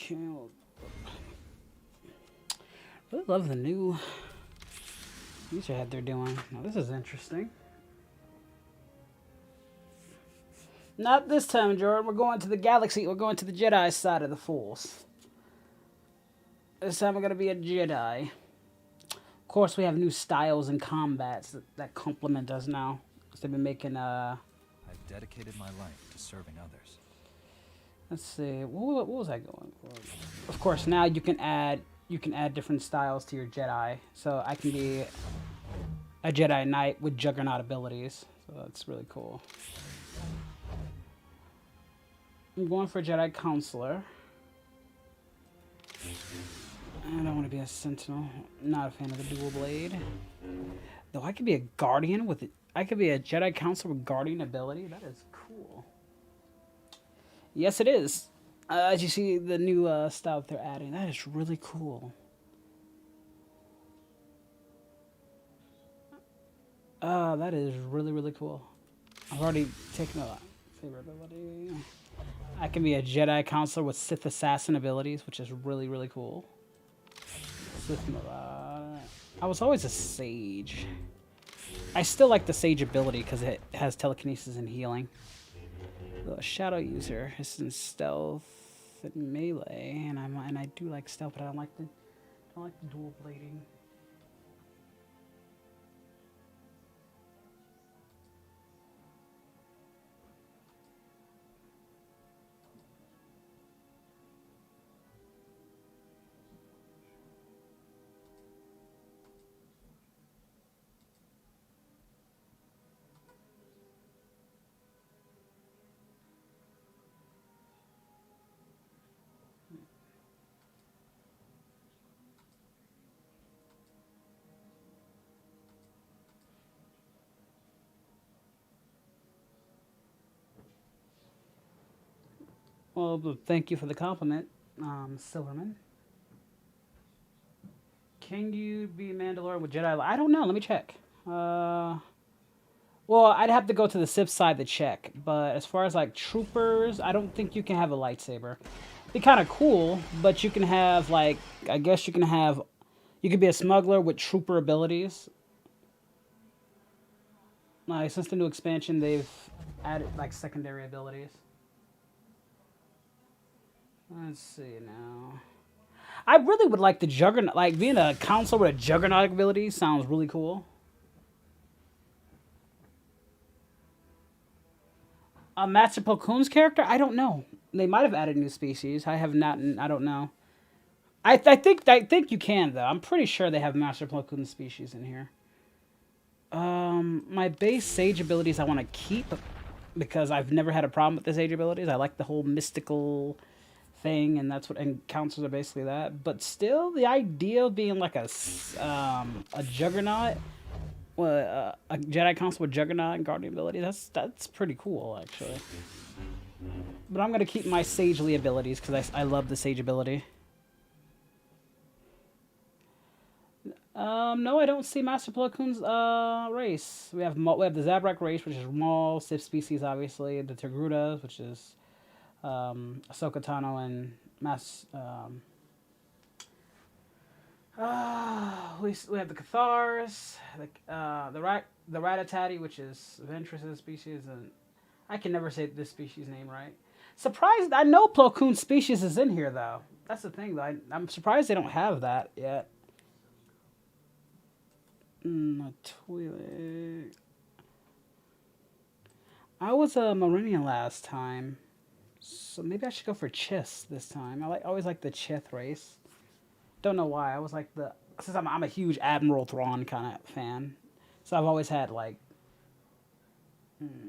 Okay. Really love the new feature head they're doing. Now this is interesting. Not this time, Jordan. We're going to the galaxy. We're going to the Jedi side of the Force. This time we're going to be a Jedi. Of course, we have new styles and combats that complement us now. Because they've been making, I've dedicated my life to serving others. Let's see. What was I going for? Of course, now you can add different styles to your Jedi. So I can be a Jedi Knight with Juggernaut abilities. So that's really cool. I'm going for Jedi Consular. I don't want to be a Sentinel. Not a fan of the dual blade. Though I could be a Guardian with it. I could be a Jedi Counselor with Guardian ability. That is cool. Yes, it is. As you see, the new style that they're adding. That is really cool. That is really, really cool. I've already taken a favorite ability. I can be a Jedi Counselor with Sith Assassin abilities, which is really, really cool. I was always a Sage. I still like the Sage ability because it has telekinesis and healing. The Shadow User is in stealth and melee, and I do like stealth, but I don't like the dual blading. Well, thank you for the compliment, Silverman. Can you be Mandalorian with Jedi? I don't know. Let me check. Well, I'd have to go to the Sith side to check. But as far as like troopers, I don't think you can have a lightsaber. Be kind of cool, but you can have like I guess you can have. You could be a smuggler with trooper abilities. Like since the new expansion, they've added like secondary abilities. Let's see now. I really would like the Juggernaut. Like being a counselor with a Juggernaut ability sounds really cool. Master Plo Koon's character? I don't know. They might have added new species. I have not. I don't know. I think you can though. I'm pretty sure they have Master Plo Koon species in here. My base Sage abilities I want to keep because I've never had a problem with the Sage abilities. I like the whole mystical thing, and that's what and counselors are basically that. But still, the idea of being like a Juggernaut, a Jedi Counselor with Juggernaut and Guardian ability, that's pretty cool actually. But I'm gonna keep my Sagely abilities because I love the Sage ability. No, I don't see Master Plo Koon's race. We have the Zabrak race, which is Maul, Sith species, obviously. The Togrutas, which is Ahsoka Tano and we have the Cathars, the Rattata, which is Ventress's species, and I can never say this species name right. Surprised, I know Plo Koon's species is in here though. That's the thing though. I'm surprised they don't have that yet. Twi'lek. I was a Marinian last time, so maybe I should go for Chiss this time. I always like the Chith race. Don't know why. I was like since I'm a huge Admiral Thrawn kind of fan, so I've always had like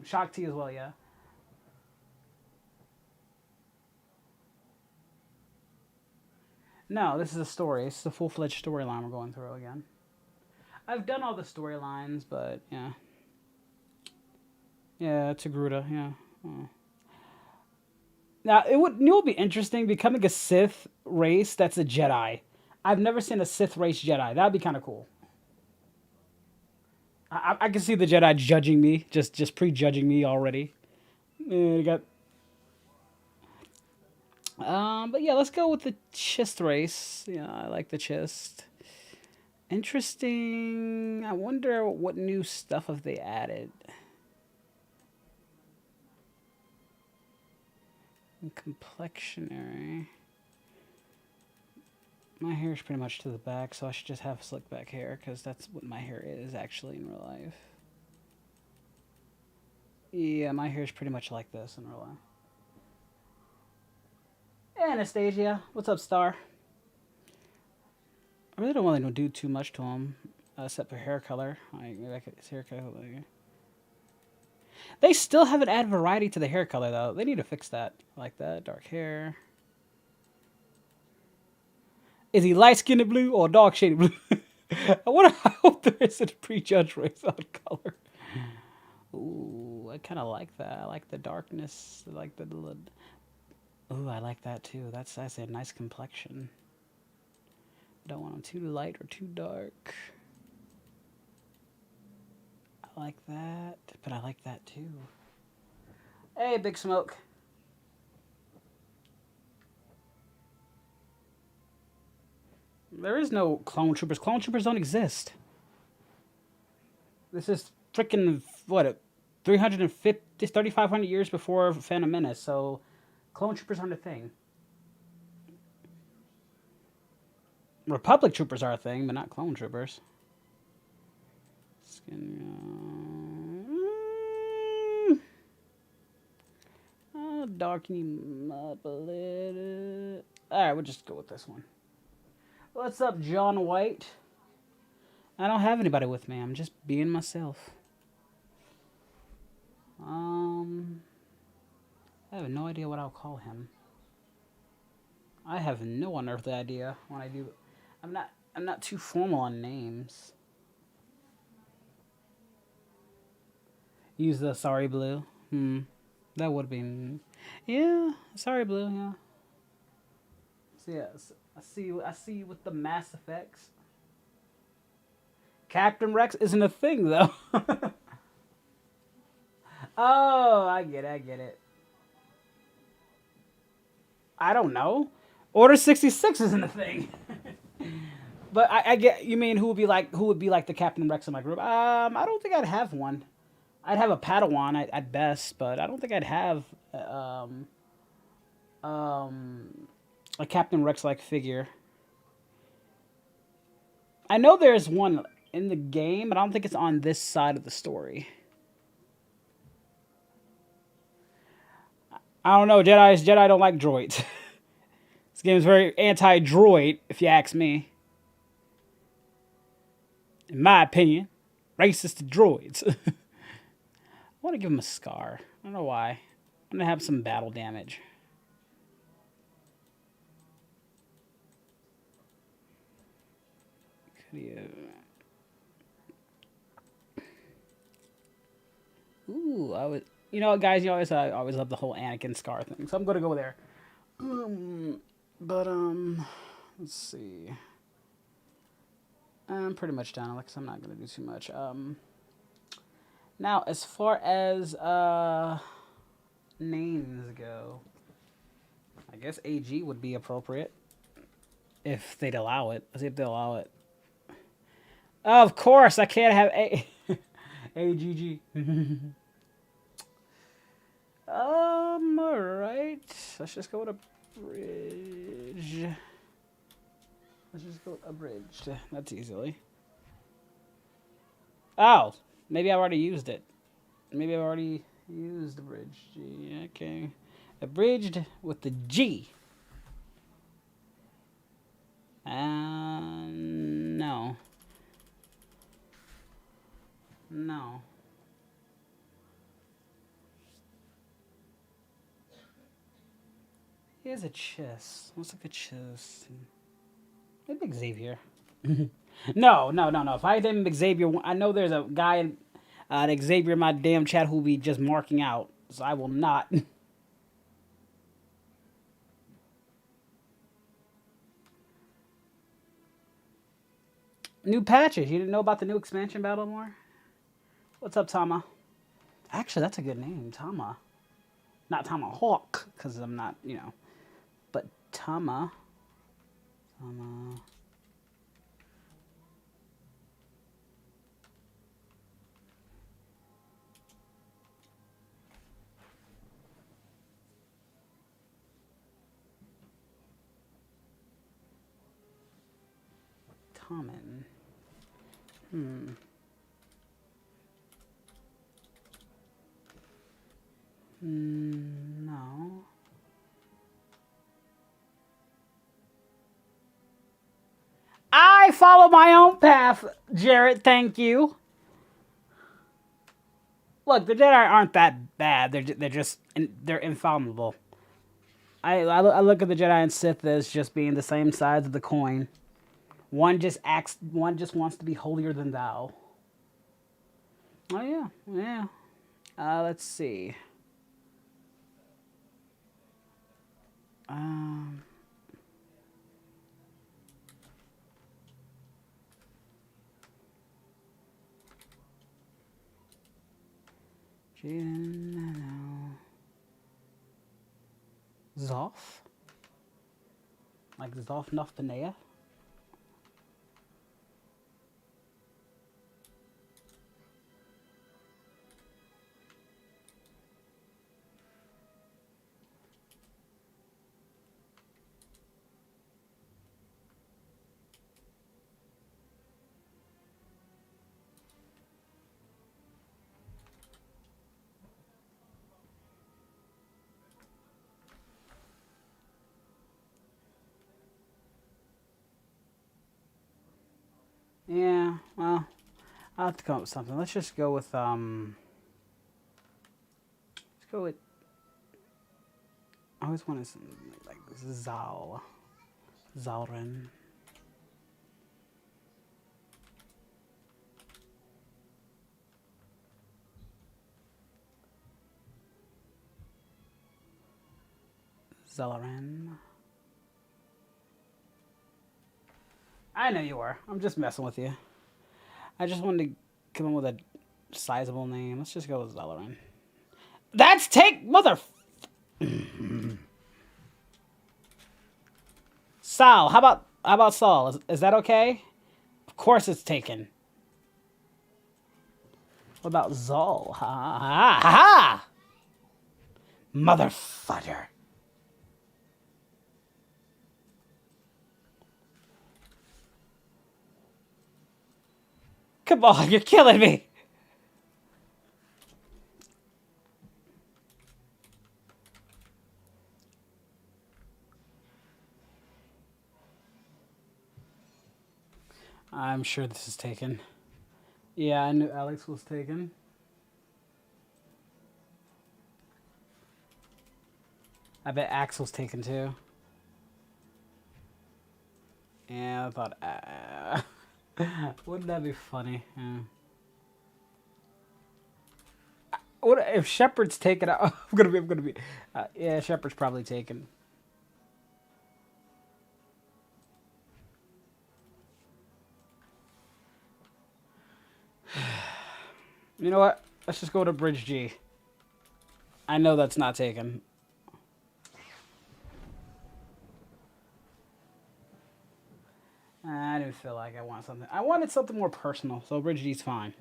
Shakti as well. Yeah. No, this is a story. It's a full-fledged storyline we're going through again. I've done all the storylines, but yeah. Yeah, Togruta, yeah. Oh. Now, it would be interesting becoming a Sith race that's a Jedi. I've never seen a Sith race Jedi. That would be kind of cool. I can see the Jedi judging me, just prejudging me already. Yeah, But yeah, let's go with the chest race. Yeah, I like the chest. Interesting. I wonder what new stuff have they added. Complexionary. My hair is pretty much to the back, so I should just have slick back hair, because that's what my hair is actually in real life. Yeah, my hair is pretty much like this in real life. Hey, Anastasia, what's up, Star? I really don't want to do too much to him, except for hair color. Maybe I could his hair color. They still haven't added variety to the hair color though. They need to fix that. I like that dark hair. Is he light skinned blue or dark shaded blue? I hope there isn't a prejudged race on color. Ooh, I kind of like that. I like the darkness. I like the. Ooh, I like that too. That's a nice complexion. I don't want them too light or too dark. I like that, but I like that too. Hey, Big Smoke. There is no clone troopers. Clone troopers don't exist. This is freaking, what, 3,500 years before Phantom Menace, so clone troopers aren't a thing. Republic troopers are a thing, but not clone troopers. I'll darken him up a little. Alright, we'll just go with this one. What's up, John White? I don't have anybody with me. I'm just being myself. I have no idea what I'll call him. I have no unearthly idea when I do. I'm not too formal on names. Use the sorry blue. That would be. Yeah, sorry blue. Yeah. So yes, I see you with the Mass Effects. Captain Rex isn't a thing though. Oh, I get it. I don't know. Order 66 isn't a thing. But I get, you mean who would be like the Captain Rex in my group? I don't think I'd have one. I'd have a Padawan at best, but I don't think I'd have a Captain Rex like figure. I know there's one in the game, but I don't think it's on this side of the story. I don't know. Jedi don't like droids. This game is very anti-droid, if you ask me. In my opinion, racist to droids. I want to give him a scar. I don't know why. I'm going to have some battle damage. Ooh, you know what, guys? I always love the whole Anakin scar thing, so I'm gonna go there. Let's see. I'm pretty much done, Alex. I'm not gonna do too much. Now, as far as names go, I guess AG would be appropriate if they'd allow it. Let's see if they'll allow it. Of course, I can't have AGG. Alright. Let's just go with a bridge. Let's just go with abridged. That's easily. Oh, maybe I've already used it. Maybe I've already used abridged. G. Okay. Abridged with the G. No. No. Here's a chest. Looks like a chest. Maybe Xavier. No. If I didn't Xavier, I know there's a guy at Xavier in my damn chat who'll be just marking out. So I will not. New patches. You didn't know about the new expansion battle more? What's up, Tama? Actually, that's a good name, Tama. Not Tomahawk, because I'm not, Tama. Common. No. I follow my own path, Jarrett. Thank you. Look, the Jedi aren't that bad. They're infallible. I look at the Jedi and Sith as just being the same sides of the coin. One just wants to be holier than thou. Oh yeah. Let's see. Zoff? Like Zoff Noftanea? Yeah, well, I'll have to come up with something. Let's just go with, let's go with, I always wanted something like Zal. Zalren. Zalaran. I know you were. I'm just messing with you. I just wanted to come up with a sizable name. Let's just go with Zalaran. That's mother. Sal. How about Saul? Is that okay? Of course it's taken. What about Zol? Ha ha ha ha! Mother fudger. Come on, you're killing me. I'm sure this is taken. Yeah, I knew Alex was taken. I bet Axel's taken too. Yeah, I thought... wouldn't that be funny? Yeah. What if Shepard's taken out? I'm gonna be. Yeah, Shepard's probably taken. You know what? Let's just go to Bridge G. I know that's not taken. I didn't feel like I wanted something. I wanted something more personal, so Bridge G's fine.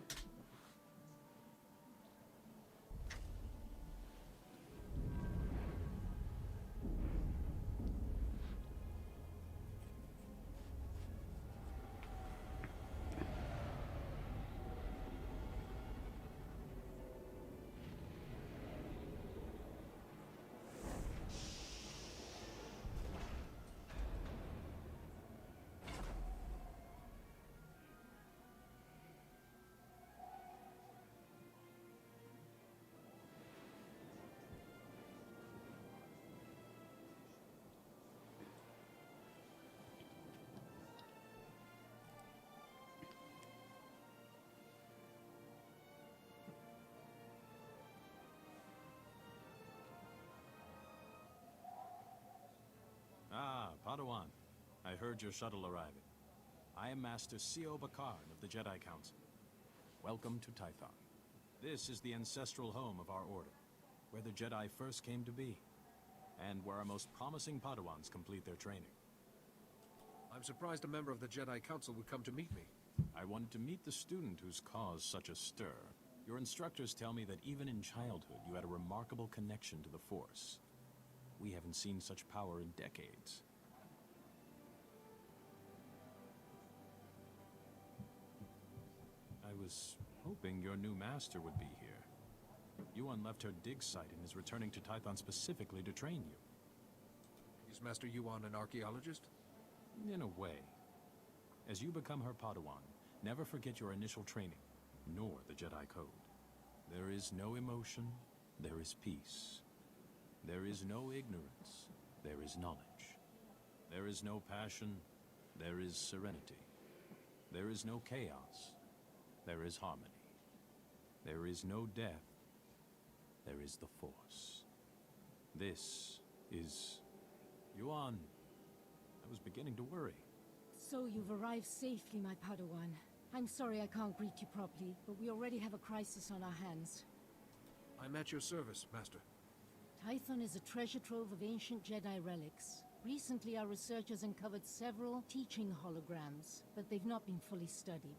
Ah, Padawan. I heard your shuttle arriving. I am Master C.O. Bakard of the Jedi Council. Welcome to Tython. This is the ancestral home of our order, where the Jedi first came to be. and where our most promising Padawans complete their training. I'm surprised a member of the Jedi Council would come to meet me. I wanted to meet the student who's caused such a stir. Your instructors tell me that even in childhood you had a remarkable connection to the Force. We haven't seen such power in decades. I was hoping your new master would be here. Yuan left her dig site and is returning to Tython specifically to train you. Is Master Yuan an archaeologist? In a way. As you become her Padawan, never forget your initial training, nor the Jedi Code. There is no emotion, there is peace. There is no ignorance, there is knowledge. There is no passion, there is serenity. There is no chaos, there is harmony. There is no death, there is the Force. This is... Yuan, I was beginning to worry. So you've arrived safely, my Padawan. I'm sorry I can't greet you properly, but we already have a crisis on our hands. I'm at your service, Master. Tython is a treasure trove of ancient Jedi relics. Recently, our researchers uncovered several teaching holograms, but they've not been fully studied.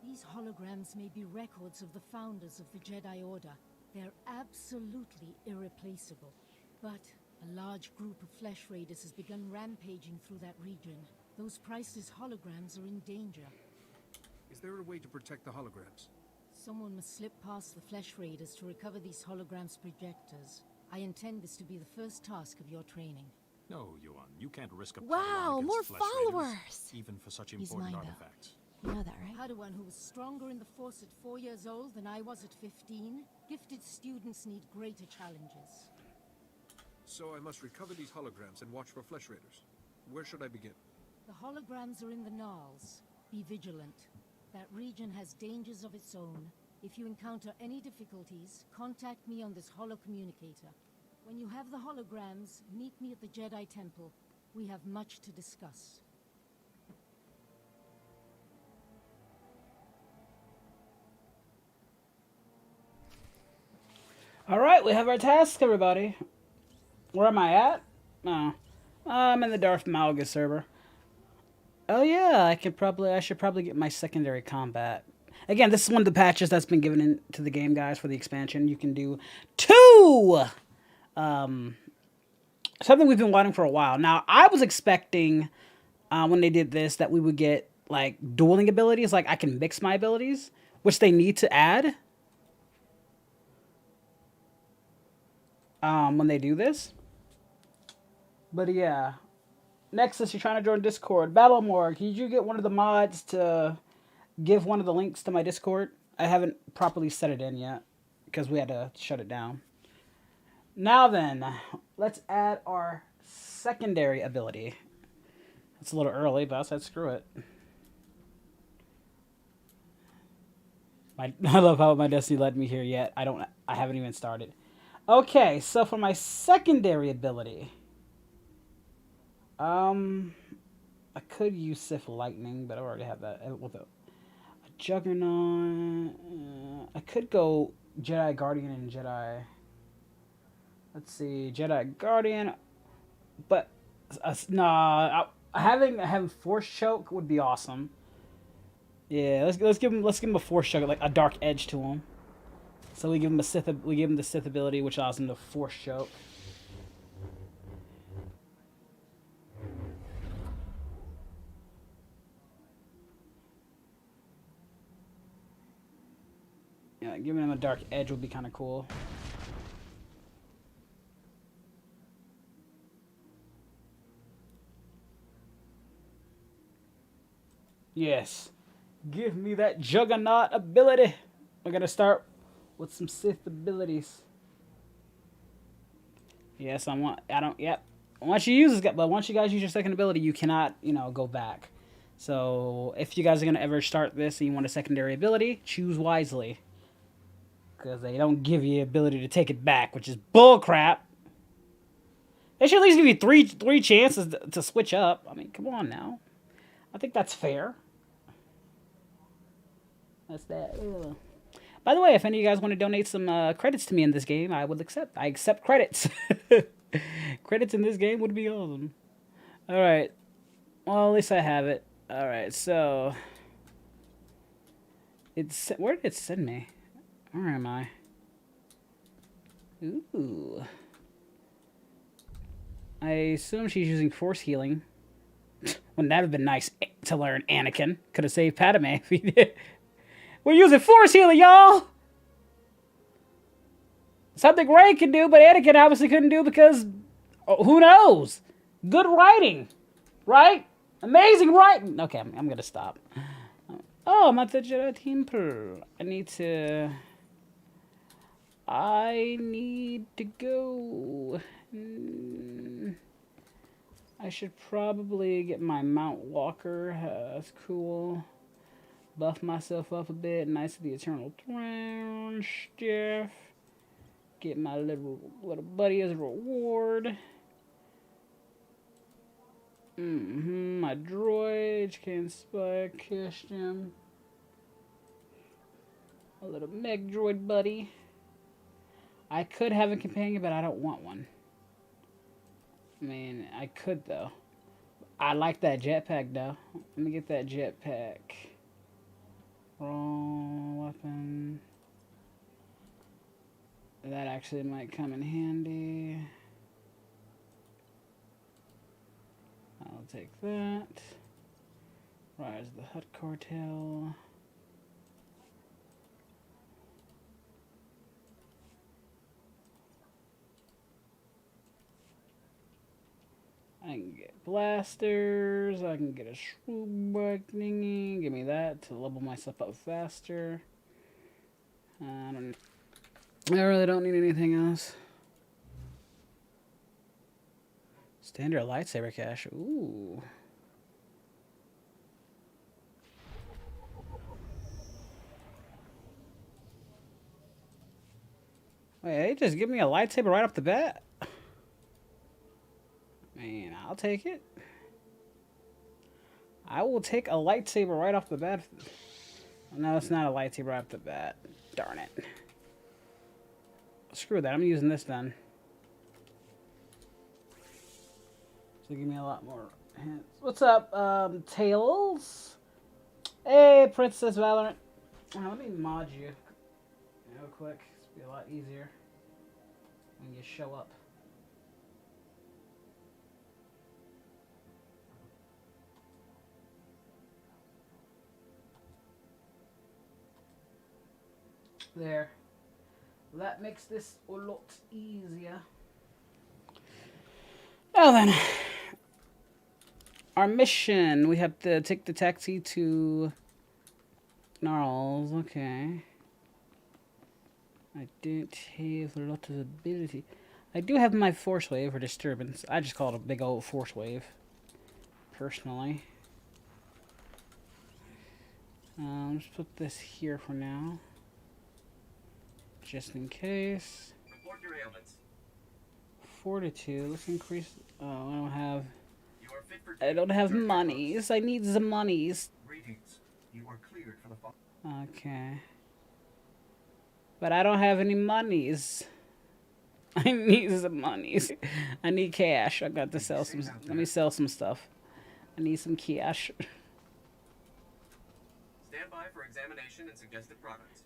These holograms may be records of the founders of the Jedi Order. They're absolutely irreplaceable. But a large group of flesh raiders has begun rampaging through that region. Those priceless holograms are in danger. Is there a way to protect the holograms? Someone must slip past the flesh raiders to recover these holograms' projectors. I intend this to be the first task of your training. No, Yuan, you can't risk a Padawan Wow, against more flesh followers! raiders, even for such He's important mine, though. artifacts. You know that, right? Padawan who was stronger in the Force at 4 years old than I was at 15. Gifted students need greater challenges. So I must recover these holograms and watch for flesh raiders. Where should I begin? The holograms are in the Gnarls. Be vigilant. That region has dangers of its own. If you encounter any difficulties, contact me on this holocommunicator. When you have the holograms, meet me at the Jedi Temple. We have much to discuss. Alright, we have our task, everybody. Where am I at? Oh. I'm in the Darth Malgus server. Oh yeah, I should probably get my secondary combat. Again, this is one of the patches that's been given into the game, guys, for the expansion. You can do 2! Something we've been wanting for a while. Now, I was expecting, when they did this, that we would get, like, dueling abilities. Like, I can mix my abilities, which they need to add. When they do this. But, yeah. Nexus, you're trying to join Discord. Battlemore, did you get one of the mods to give one of the links to my Discord? I haven't properly set it in yet because we had to shut it down. Now then, let's add our secondary ability. It's a little early, but I said screw it. I love how my Destiny led me here yet. I haven't even started. Okay, so for my secondary ability, I could use Sith Lightning, but I already have that with a Juggernaut. I could go Jedi Guardian and Jedi. Let's see, Jedi Guardian, but nah, having Force Choke would be awesome. Yeah, let's give him a Force Choke, like a dark edge to him. So we give him the Sith ability, which allows him to Force Choke. Yeah, giving him a dark edge would be kind of cool. Yes. Give me that Juggernaut ability. We're going to start with some Sith abilities. Yes, once you use this guy, but once you guys use your second ability, you cannot, go back. So, if you guys are going to ever start this and you want a secondary ability, choose wisely. Because they don't give you the ability to take it back, which is bullcrap. They should at least give you three chances to switch up. I mean, come on now. I think that's fair. That's that. Ugh. By the way, if any of you guys want to donate some credits to me in this game, I accept credits. Credits in this game would be awesome. Alright. Well, at least I have it. Alright, so... Where did it send me? Where am I? Ooh. I assume she's using force healing. Wouldn't that have been nice to learn, Anakin? Could have saved Padme if he did. We're using force healing, y'all! Something Rey can do, but Anakin obviously couldn't do because... Oh, who knows? Good writing. Right? Amazing writing. Okay, I'm gonna stop. Oh, I'm at the Jedi Temple. I need to go. I should probably get my Mount Walker. That's cool. Buff myself up a bit. Nice of the Eternal Throne stuff. Get my little buddy as a reward. My droid can spike costume. A little mech droid buddy. I could have a companion, but I don't want one. I mean, I could though. I like that jetpack though. Let me get that jetpack. Raw weapon. That actually might come in handy. I'll take that. Rise the Hut Cartel. I can get blasters. I can get a shroom bike thingy. Give me that to level myself up faster. I really don't need anything else. Standard lightsaber cache. Ooh. Wait, they just give me a lightsaber right off the bat? Man, I'll take it. I will take a lightsaber right off the bat. No, it's not a lightsaber right off the bat. Darn it. Screw that. I'm using this then. So give me a lot more hints. What's up, Tails? Hey, Princess Valorant. Let me mod you real quick. It's be a lot easier when you show up. There. That makes this a lot easier. Now then, our mission. We have to take the taxi to Gnarls. Okay. I don't have a lot of ability. I do have my force wave for disturbance. I just call it a big old force wave. Personally. Let's put this here for now. Just in case. Report your ailments. Fortitude. Let's increase. Oh, I don't have. You are fit for I don't have monies. I need the monies. Greetings. You are cleared for the Okay. But I don't have any monies. I need some monies. I need cash. I got to sell some. Let me sell some stuff. I need some cash. Stand by for examination and suggested products.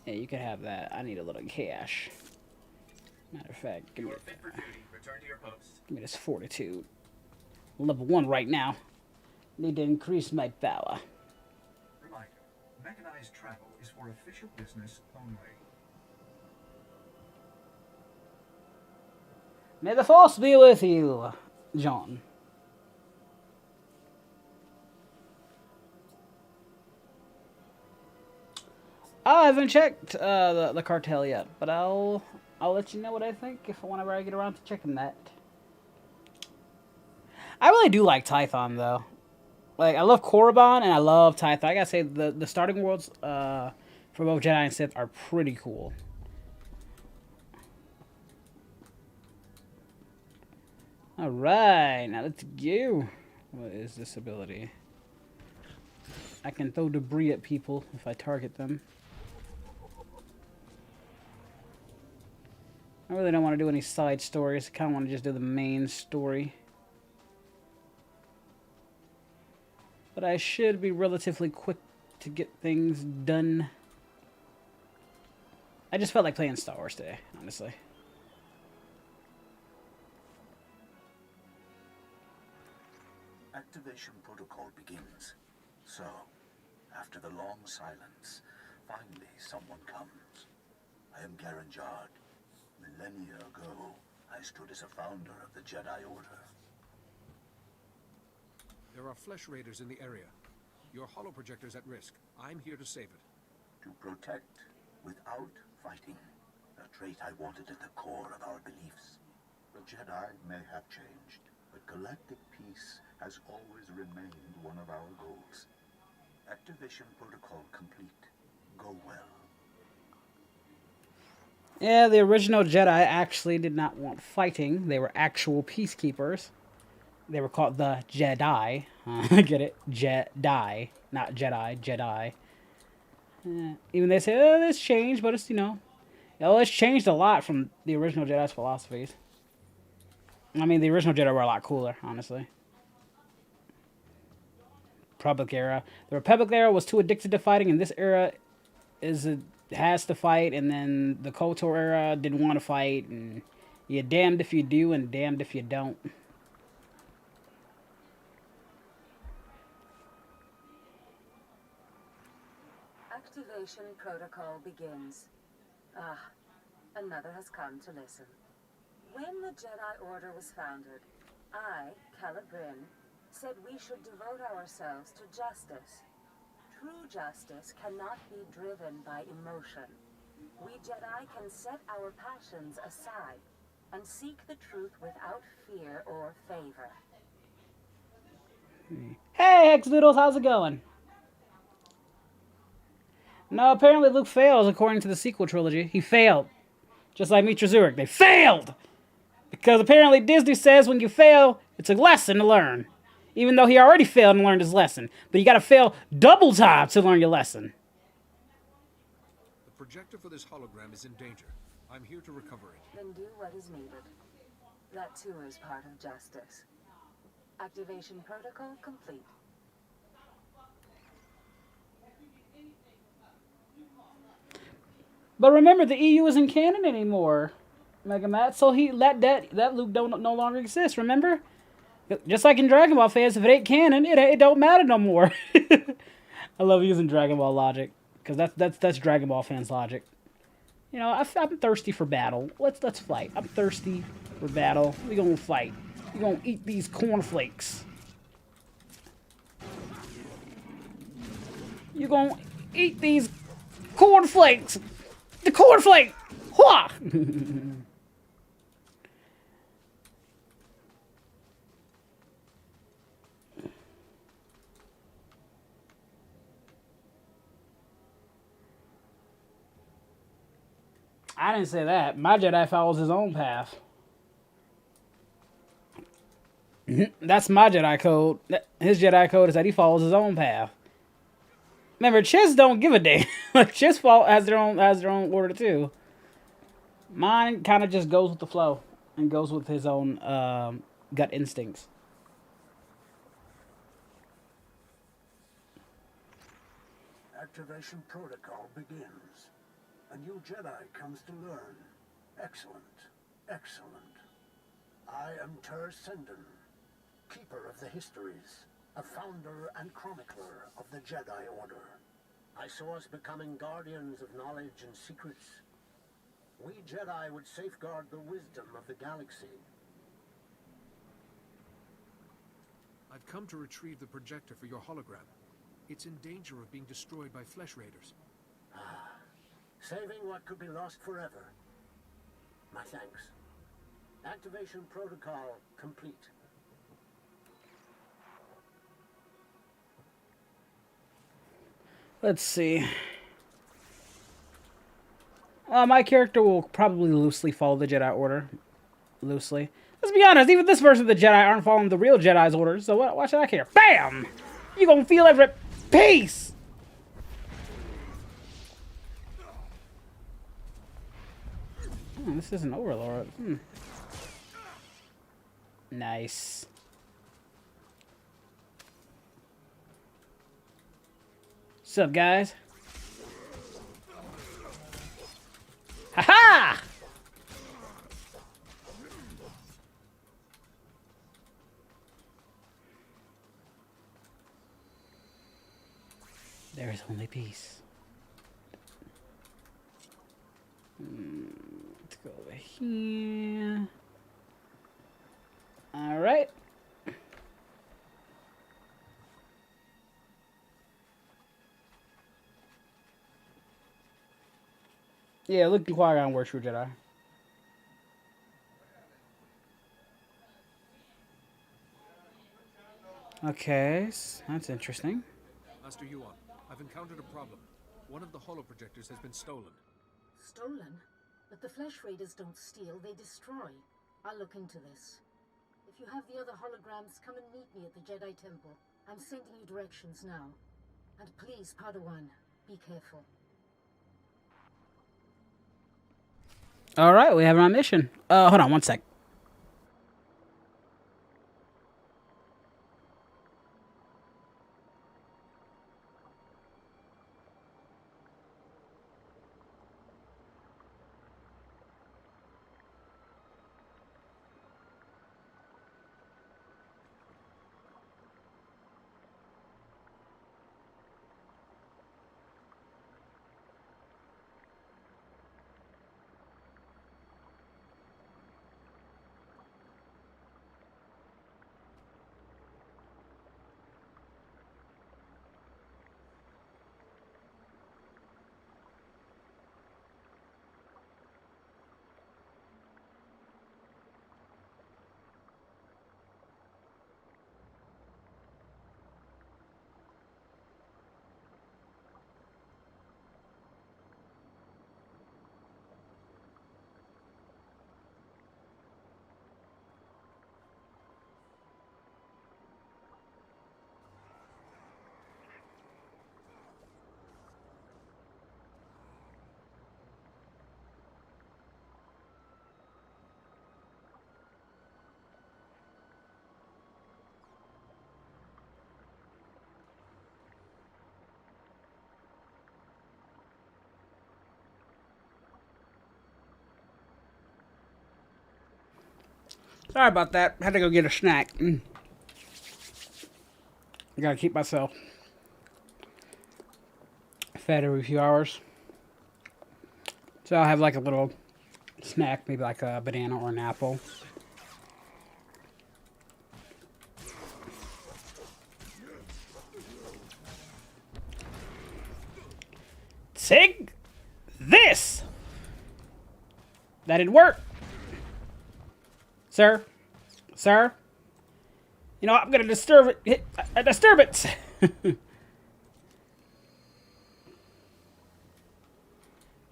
Yeah, you can have that. I need a little cash. Matter of fact, give You me, are fit for duty. Return to your post. give me this fortitude. Level 1 right now. Need to increase my power. Reminder, mechanized travel is for official business only. May the force be with you, John. I haven't checked the cartel yet, but I'll let you know what I think whenever I get around to checking that. I really do like Tython though. Like I love Korriban and I love Tython. I gotta say the starting worlds for both Jedi and Sith are pretty cool. All right, now let's go. What is this ability? I can throw debris at people if I target them. I really don't want to do any side stories. I kind of want to just do the main story. But I should be relatively quick to get things done. I just felt like playing Star Wars today, honestly. Activation protocol begins. So, after the long silence, finally someone comes. I am Garen Jard. Millennia ago, I stood as a founder of the Jedi Order. There are flesh raiders in the area. Your holoprojector's at risk. I'm here to save it. To protect without fighting. A trait I wanted at the core of our beliefs. The Jedi may have changed, but galactic peace has always remained one of our goals. Activation protocol complete. Go well. Yeah, the original Jedi actually did not want fighting. They were actual peacekeepers. They were called the Jedi. Get it? Jedi. Not Jedi. Jedi. Even they say, oh, this changed, but it's, you know, it's changed a lot from the original Jedi's philosophies. I mean, the original Jedi were a lot cooler, honestly. Republic era. The Republic era was too addicted to fighting, and this era has to fight, and then the KOTOR era didn't want to fight, and you're damned if you do and damned if you don't. Activation protocol begins. Ah, another has come to listen. When the Jedi Order was founded, I, Calikori, said we should devote ourselves to justice. True justice cannot be driven by emotion. We Jedi can set our passions aside and seek the truth without fear or favor. Hey, Hex-Doodles, how's it going? No, apparently Luke fails according to the sequel trilogy. He failed. Just like Mitra Zurich. They failed! Because apparently Disney says when you fail, it's a lesson to learn. Even though he already failed and learned his lesson. But you gotta fail double time to learn your lesson. The projector for this hologram is in danger. I'm here to recover it. Then do what is needed. That too is part of justice. Activation protocol complete. But remember, the EU isn't canon anymore, Mega Matt. So he let that Luke no longer exist. Remember, just like in Dragon Ball fans, if it ain't canon, it don't matter no more. I love using Dragon Ball logic because that's Dragon Ball fans' logic. You know, I'm thirsty for battle. Let's fight. I'm thirsty for battle. We gonna fight. We gonna eat these cornflakes. You gonna eat these cornflakes. The cornflake! Hwah! I didn't say that. My Jedi follows his own path. That's my Jedi code. His Jedi code is that he follows his own path. Remember, Chiss don't give a damn. Like, Chiss has their own order too. Mine kind of just goes with the flow and goes with his own gut instincts. Activation protocol begins. A new Jedi comes to learn. Excellent. Excellent. I am Ter Senden, keeper of the histories, a founder and chronicler of the Jedi Order. I saw us becoming guardians of knowledge and secrets. We Jedi would safeguard the wisdom of the galaxy. I've come to retrieve the projector for your hologram. It's in danger of being destroyed by flesh raiders. Saving what could be lost forever. My thanks. Activation protocol complete. Let's see. My character will probably loosely follow the Jedi Order. Loosely. Let's be honest, even this version of the Jedi aren't following the real Jedi's orders, so why should I care? BAM! You gonna feel every piece! Oh, this is an Overlord. Nice. What's up, guys? Ha-ha! There is only peace. Let's go over here. All right. Yeah, Luke and Qui-Gon were true Jedi. Okay, that's interesting. Master Yuan, I've encountered a problem. One of the holoprojectors has been stolen. Stolen? But the Flesh Raiders don't steal, they destroy. I'll look into this. If you have the other holograms, come and meet me at the Jedi Temple. I'm sending you directions now. And please, Padawan, be careful. All right, we have our mission. Hold on one sec. Sorry about that. Had to go get a snack. I gotta keep myself fed every few hours. So I'll have like a little snack, maybe like a banana or an apple. Take this! That didn't work. Sir? Sir? You know, I'm gonna disturb it. A disturbance!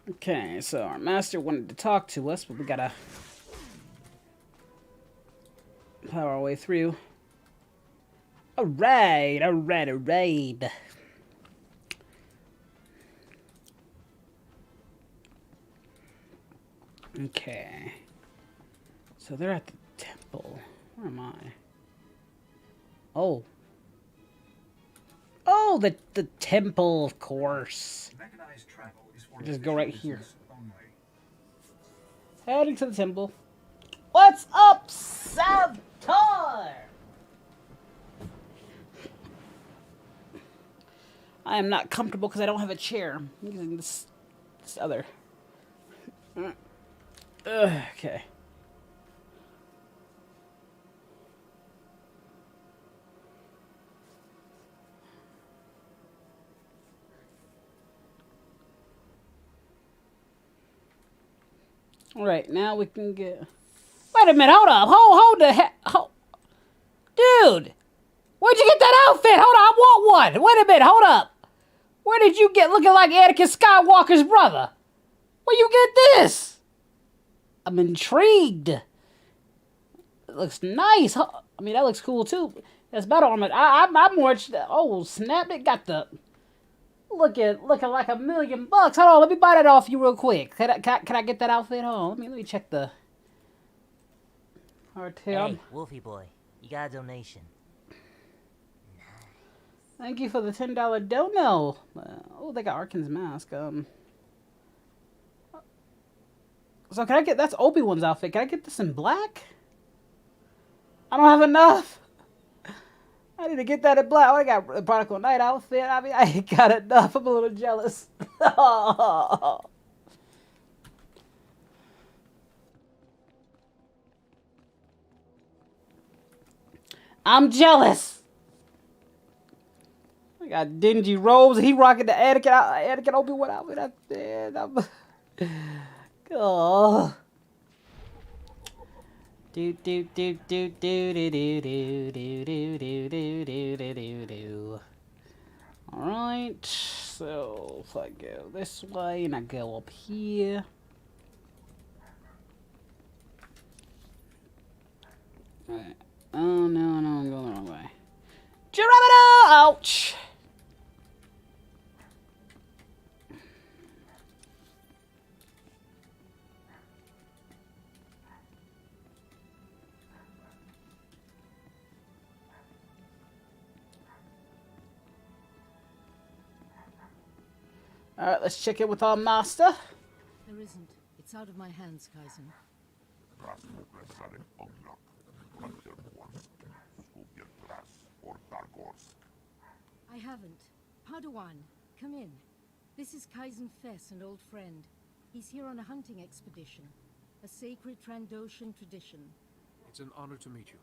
Okay, so our master wanted to talk to us, but we gotta plow our way through. Alright, alright, alright. Okay. So they're at the temple. Where am I? Oh. Oh, the temple, of course. Mechanized travel is for Just go right here. only. Heading to the temple. What's up, SWTOR? I am not comfortable because I don't have a chair. I'm using this other. Okay. All right, now we can get. Wait a minute, hold up, hold the heck, dude. Where'd you get that outfit? Hold on, I want one. Wait a minute, hold up. Where did you get looking like Anakin Skywalker's brother? Where you get this? I'm intrigued. It looks nice. I mean, that looks cool too. That's better on it. I'm more. Oh snap! It got the. looking like $1,000,000. Hold on, let me buy that off you real quick. Can I get that outfit? Hold on, let me check the RTL. Hey, Wolfie boy, you got a donation. Thank you for the $10 dono. Oh, they got Arkin's mask. So can I get, that's Obi-Wan's outfit. Can I get this in black? I don't have enough. I need to get that in black. I got a Prodigal Knight outfit. I mean, I ain't got enough. I'm a little jealous. I'm jealous. I got dingy robes. He rocking the Anakin Obi-Wan outfit. Oh. Do do do do do do do do do do do do do do do. All right. So if I go this way and I go up here. All right. Oh no, I'm going the wrong way. Geronimo! Ouch! All right, let's check in with our master. There isn't. It's out of my hands, Kaizen. I haven't. Padawan, come in. This is Kaizen Fess, an old friend. He's here on a hunting expedition. A sacred Trandoshan tradition. It's an honor to meet you.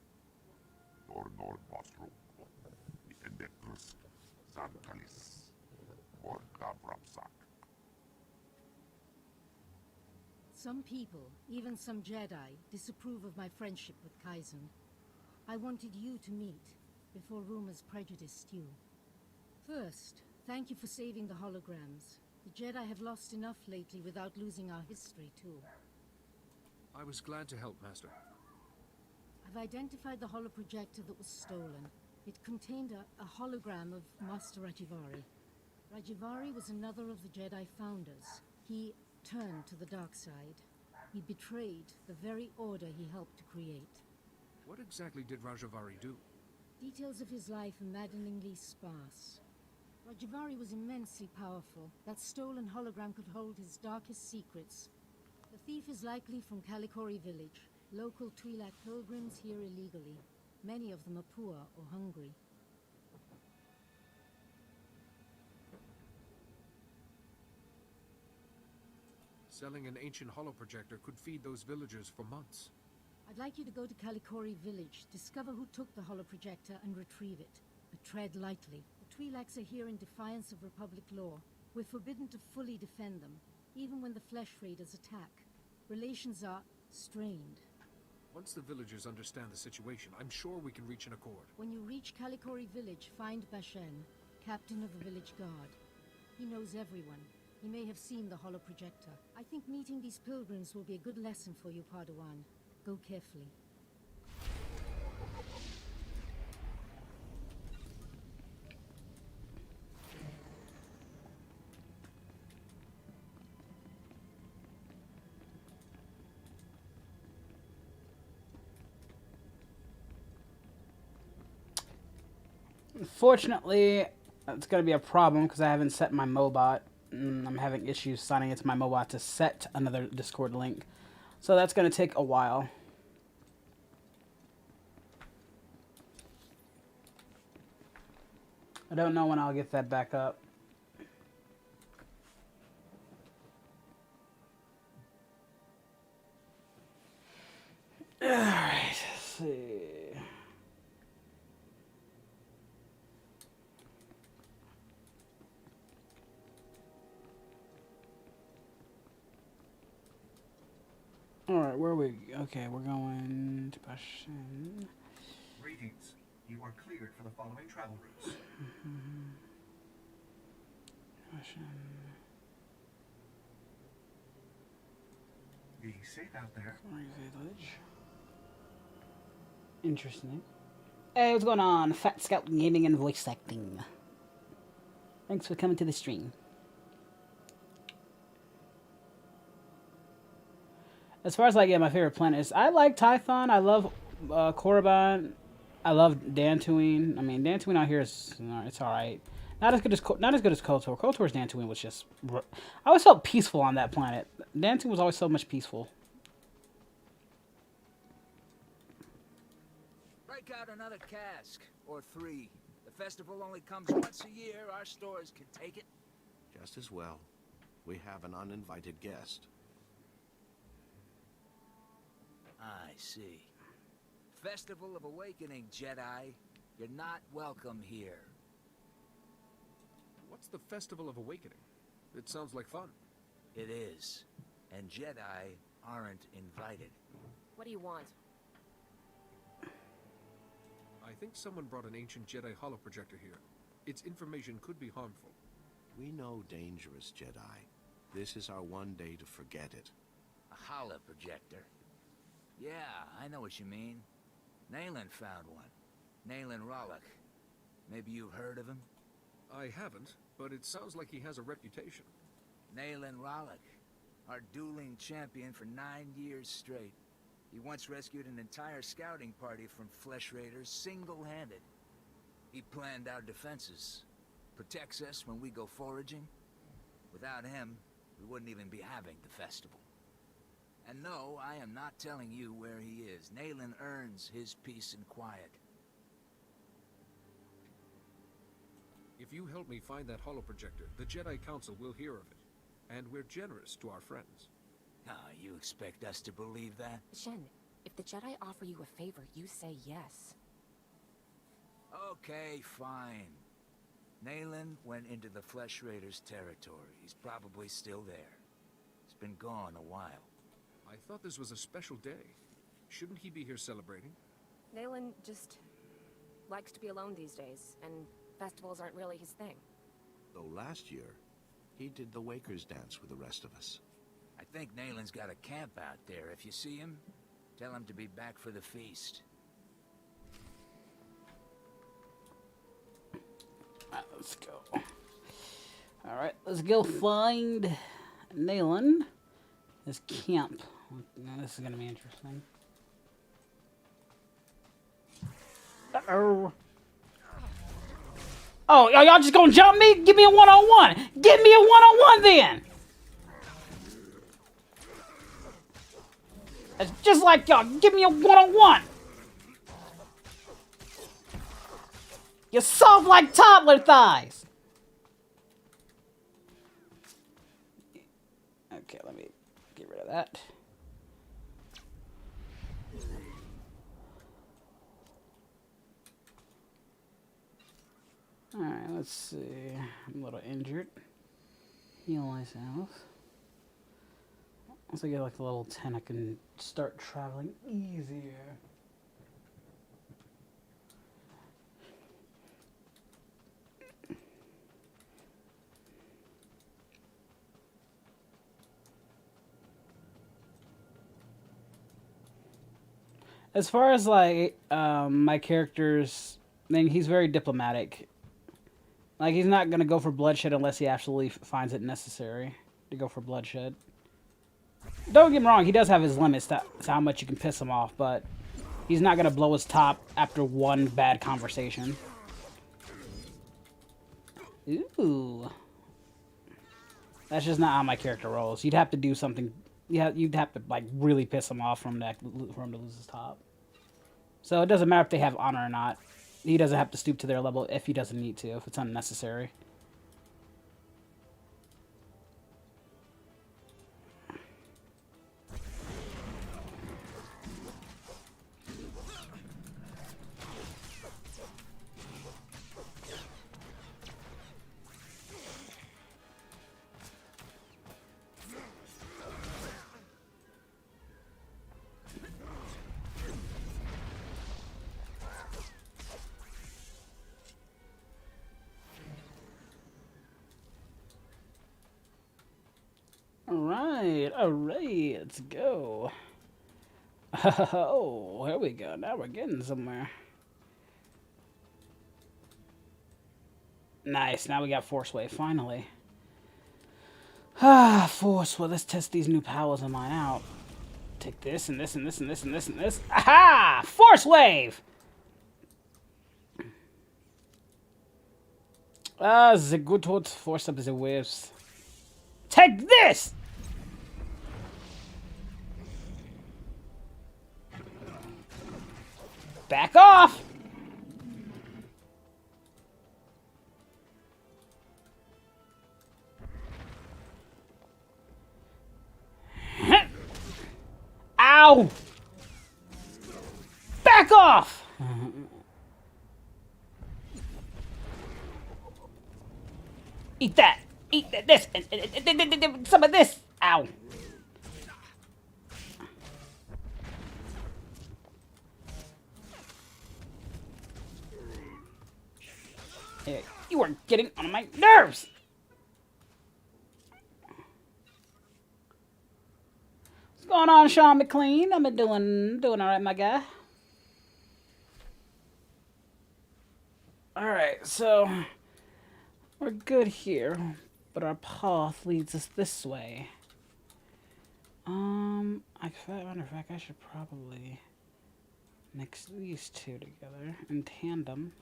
Some people, even some Jedi, disapprove of my friendship with Kaizen. I wanted you to meet, before rumors prejudiced you. First, thank you for saving the holograms. The Jedi have lost enough lately without losing our history, too. I was glad to help, Master. I've identified the holoprojector that was stolen. It contained a hologram of Master Rajivari. Rajivari was another of the Jedi founders. He turned to the dark side. He betrayed the very order he helped to create. What exactly did Rajivari do? Details of his life are maddeningly sparse. Rajivari was immensely powerful. That stolen hologram could hold his darkest secrets. The thief is likely from Calikori village. Local Twi'lek pilgrims here illegally. Many of them are poor or hungry. Selling an ancient holoprojector could feed those villagers for months. I'd like you to go to Calikori village, discover who took the holoprojector and retrieve it. But tread lightly. The Twi'leks are here in defiance of Republic law. We're forbidden to fully defend them, even when the Flesh Raiders attack. Relations are strained. Once the villagers understand the situation, I'm sure we can reach an accord. When you reach Calikori village, find Bashen, captain of the village guard. He knows everyone. He may have seen the holoprojector. I think meeting these pilgrims will be a good lesson for you, Padawan. Go carefully. Unfortunately, it's going to be a problem because I haven't set my Mobot. I'm having issues signing into my Mobot to set another Discord link. So that's going to take a while. I don't know when I'll get that back up. Alright, let's see. Alright, where are we? Okay, we're going to Bashan. Greetings. You are cleared for the following travel routes. Bashan. Be safe out there. Village. Interesting. Hey, what's going on? Fat Scout Gaming and Voice Acting. Thanks for coming to the stream. As far as like, yeah, my favorite planet is, I like Tython. I love Korriban. I love Dantooine. I mean, Dantooine out here is, you know, it's all right. Not as good as KOTOR. KOTOR's Dantooine was just, I always felt peaceful on that planet. Dantooine was always so much peaceful. Break out another cask or 3. The festival only comes once a year. Our stores can take it. Just as well. We have an uninvited guest. I see. Festival of Awakening, Jedi. You're not welcome here. What's the Festival of Awakening? It sounds like fun. It is. And Jedi aren't invited. What do you want? I think someone brought an ancient Jedi holoprojector here. Its information could be harmful. We know dangerous, Jedi. This is our one day to forget it. A holoprojector? Yeah, I know what you mean. Nalen found one. Nalen Raloch. Maybe you've heard of him? I haven't, but it sounds like he has a reputation. Nalen Raloch, our dueling champion for 9 years straight. He once rescued an entire scouting party from flesh raiders single-handed. He planned our defenses, protects us when we go foraging. Without him, we wouldn't even be having the festival. And no, I am not telling you where he is. Nalen earns his peace and quiet. If you help me find that holoprojector, the Jedi Council will hear of it. And we're generous to our friends. Ah, you expect us to believe that? Shen, if the Jedi offer you a favor, you say yes. Okay, fine. Nalen went into the Flesh Raiders' territory. He's probably still there. He's been gone a while. I thought this was a special day. Shouldn't he be here celebrating? Nalen just likes to be alone these days, and festivals aren't really his thing. Though last year, he did the Wakers dance with the rest of us. I think Nalen's got a camp out there. If you see him, tell him to be back for the feast. Let's go. Alright, let's go find Nalen. His camp. Now, this is gonna be interesting. Uh-oh. Oh, y'all just gonna jump me? Give me a one-on-one! Give me a one-on-one then! It's just like y'all. Give me a one-on-one! You're soft like toddler thighs! Okay, let me get rid of that. Alright, let's see. I'm a little injured. Heal myself. Once I get like the level 10, I can start traveling easier. As far as like my character's thing, he's very diplomatic. Like, he's not gonna go for bloodshed unless he absolutely finds it necessary to go for bloodshed. Don't get me wrong, he does have his limits to how much you can piss him off, but he's not gonna blow his top after one bad conversation. Ooh. That's just not how my character rolls. You'd have to do something. You'd have to like really piss him off for him to lose his top. So it doesn't matter if they have honor or not. He doesn't have to stoop to their level if he doesn't need to, if it's unnecessary. Alright, let's go. Oh, here we go. Now we're getting somewhere. Nice. Now we got Force Wave, finally. Ah, Force Wave. Let's test these new powers of mine out. Take this and this and this and this and this and this. Aha! Force Wave! Ah, the good old force of the waves. Take this! Back off! Ow! Back off! Eat that! Eat this! And some of this! Ow! Hey, you are getting on my nerves! What's going on, Sean McLean? I've been doing alright, my guy. Alright, so we're good here, but our path leads us this way. Matter of fact, I should probably mix these two together in tandem.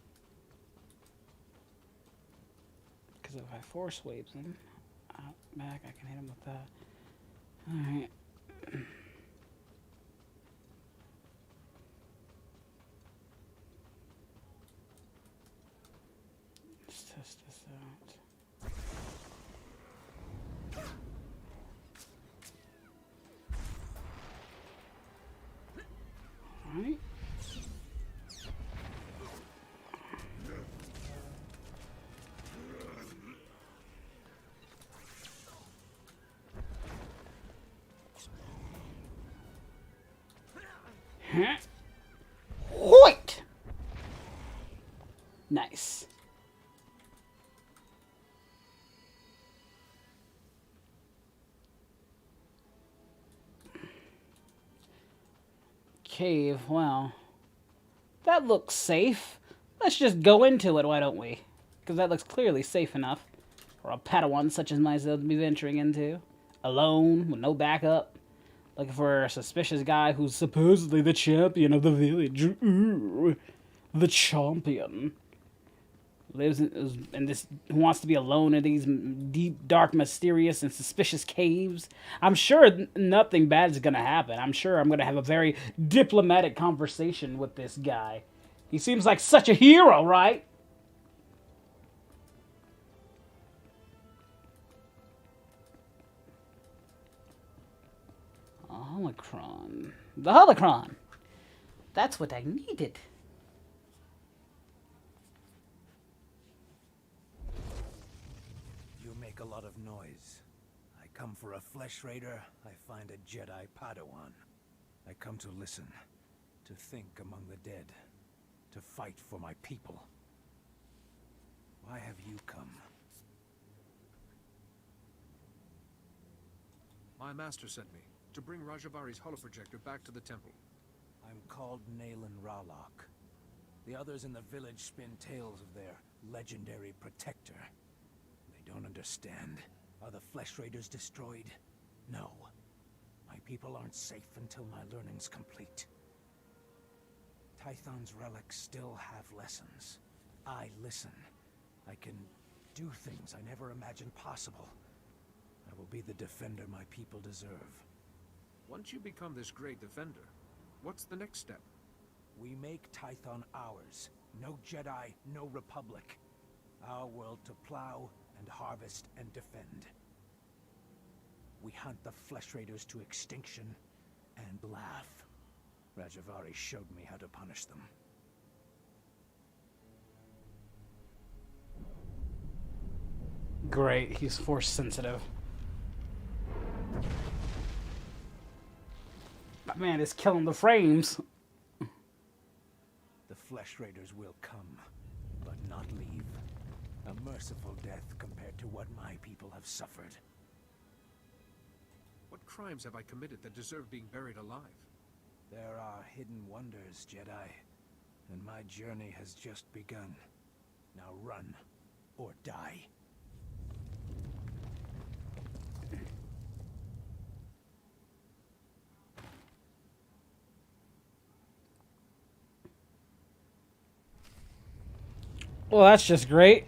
Because if I force waves them out back, I can hit them with that. Alright. Let's test this out. Alright. Hoit! Nice. Cave, well, that looks safe. Let's just go into it, why don't we? Because that looks clearly safe enough for a Padawan such as myself to be venturing into. Alone, with no backup. Looking for a suspicious guy who's supposedly the champion of the village. Ooh, the champion. Lives in this, who wants to be alone in these deep, dark, mysterious, and suspicious caves. I'm sure nothing bad is going to happen. I'm sure I'm going to have a very diplomatic conversation with this guy. He seems like such a hero, right? Holocron. The holocron. That's what I needed. You make a lot of noise. I come for a flesh raider, I find a Jedi Padawan. I come to listen, to think among the dead, to fight for my people. Why have you come? My master sent me to bring Rajavari's holoprojector back to the temple. I'm called Nalen Raloch. The others in the village spin tales of their legendary protector. They don't understand. Are the flesh raiders destroyed? No. My people aren't safe until my learning's complete. Tython's relics still have lessons. I listen. I can do things I never imagined possible. I will be the defender my people deserve. Once you become this great defender, what's the next step? We make Tython ours. No Jedi, no Republic. Our world to plow and harvest and defend. We hunt the flesh raiders to extinction and laugh. Rajivari showed me how to punish them. Great, he's force sensitive. That man is killing the frames. The flesh raiders will come, but not leave. A merciful death compared to what my people have suffered. What crimes have I committed that deserve being buried alive? There are hidden wonders, Jedi, and my journey has just begun. Now run. or die. Well, that's just great.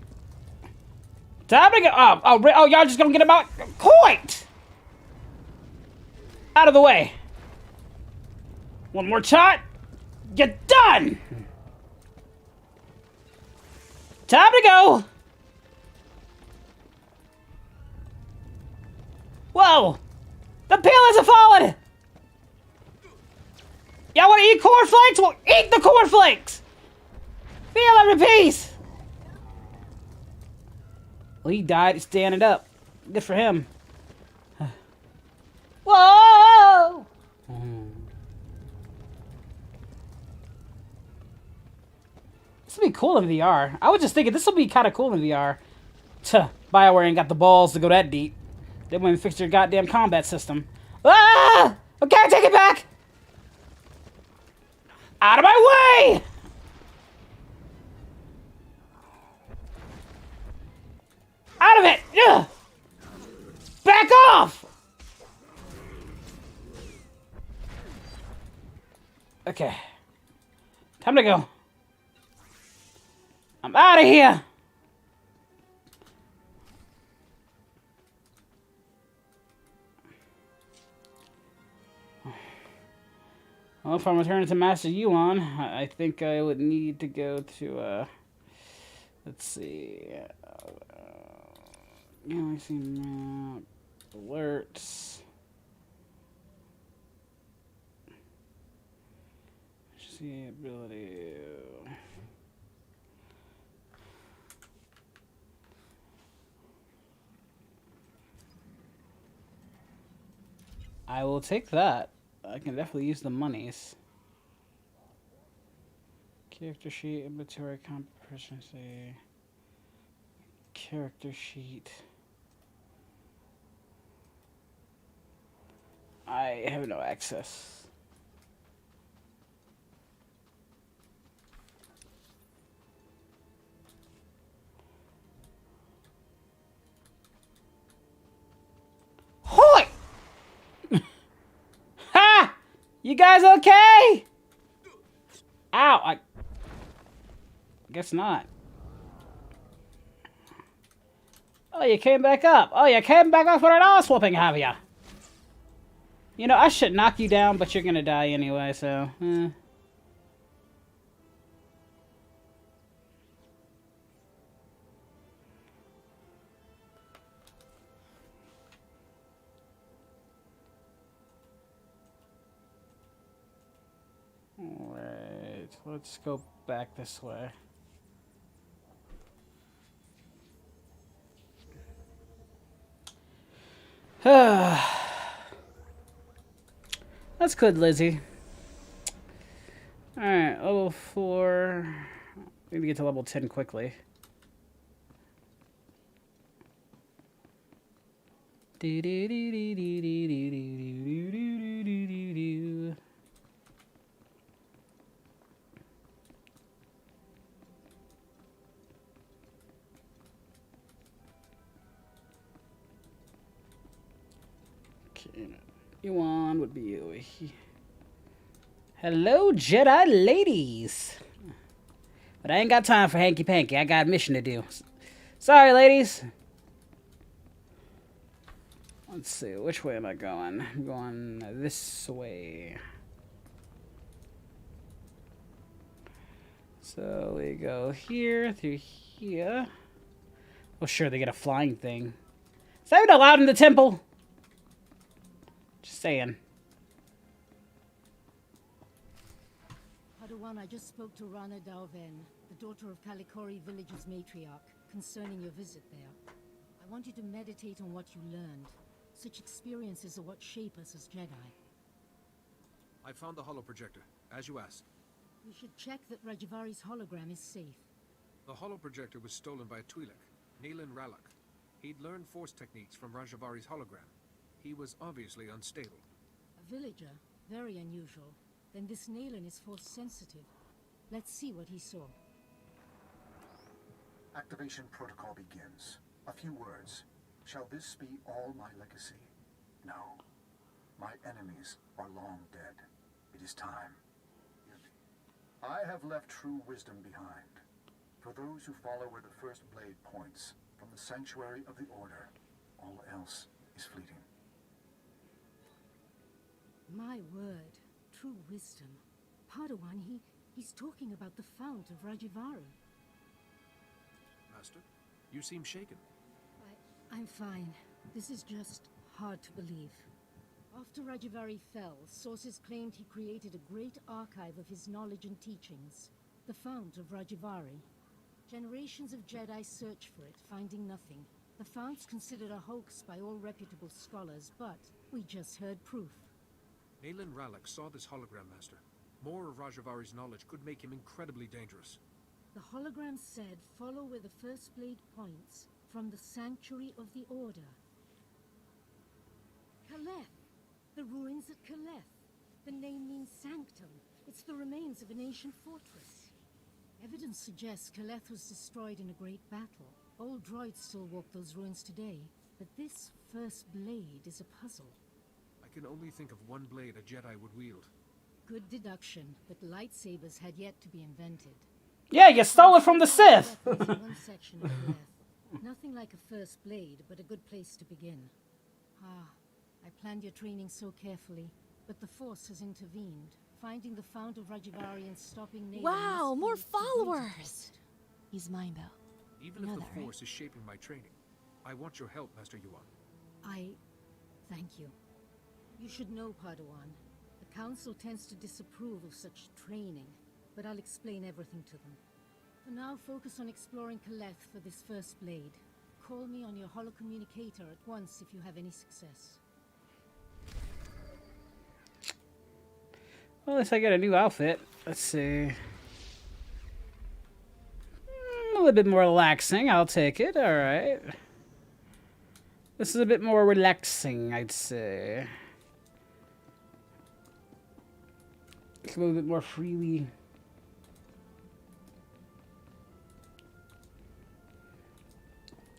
Time to go. Oh, y'all just gonna get about coit. Out of the way. One more shot. Get done. Time to go. Whoa. The peel hasn't fallen. Y'all want to eat cornflakes? Well, eat the cornflakes. Feel every piece. Well, he died standing up. Good for him. Whoa! This would be cool in VR. I was just thinking this will be kind of cool in VR. Tuh, BioWare ain't got the balls to go that deep. They won't even fix their goddamn combat system. Ah! Okay, take it back! Out of my way! Out of it! Ugh! Back off! Okay. Time to go. I'm out of here! Well, if I'm returning to Master Yuan, I think I would need to go to, let's see, Galaxy Map, Alerts, see ability, I will take that. I can definitely use the monies. Character sheet, inventory, comp proficiency. Character sheet. I have no access. Hoy! Ha! You guys okay? Ow! I guess not. Oh, you came back up. Oh, you came back up for an ass whooping, have ya? You know, I should knock you down, but you're gonna die anyway, so... Alright, let's go back this way. That's good, Lizzie. Alright, level 4. Maybe get to level 10 quickly. Yuan would be over here. Hello, Jedi ladies. But I ain't got time for hanky-panky. I got a mission to do. Sorry, ladies. Let's see. Which way am I going? I'm going this way. So we go here, through here. Well, sure, they get a flying thing. Is that even allowed in the temple? Just saying. Padawan, I just spoke to Rana Dalven, the daughter of Calikori village's matriarch, concerning your visit there. I want you to meditate on what you learned. Such experiences are what shape us as Jedi. I found the holoprojector, as you asked. We should check that Rajivari's hologram is safe. The holoprojector was stolen by a Twi'lek, Nalen Raloch. He'd learned force techniques from Rajivari's hologram. He was obviously unstable. A villager? Very unusual. Then this Nalen is force sensitive. Let's see what he saw. Activation protocol begins. A few words. Shall this be all my legacy? No. My enemies are long dead. It is time. I have left true wisdom behind. For those who follow where the first blade points, from the sanctuary of the Order, all else is fleeting. My word, true wisdom. Padawan, he's talking about the Fount of Rajivari. Master, you seem shaken. I'm fine. This is just hard to believe. After Rajivari fell, sources claimed he created a great archive of his knowledge and teachings, the Fount of Rajivari. Generations of Jedi search for it, finding nothing. The Fount's considered a hoax by all reputable scholars, but we just heard proof. Nalen Raloch saw this hologram, Master. More of Rajavari's knowledge could make him incredibly dangerous. The hologram said, follow where the first blade points, from the sanctuary of the Order. Kaleth! The ruins at Kaleth. The name means sanctum. It's the remains of an ancient fortress. Evidence suggests Kaleth was destroyed in a great battle. Old droids still walk those ruins today, but this first blade is a puzzle. I can only think of one blade a Jedi would wield. Good deduction, but lightsabers had yet to be invented. Yeah, you stole it from the Sith! One section of Kaleth. Nothing like a first blade, but a good place to begin. I planned your training so carefully, but the Force has intervened. Finding the Fount of Rajivari and stopping Nalen. Wow, more followers! He's mine, though. Even if the Force is shaping my training, I want your help, Master Yuan. Thank you. You should know, Padawan. The Council tends to disapprove of such training, but I'll explain everything to them. For now, focus on exploring Kaleth for this first blade. Call me on your holocommunicator at once if you have any success. Well, at least I got a new outfit. Let's see. A little bit more relaxing. I'll take it. All right. This is a bit more relaxing, I'd say. It's a little bit more freely.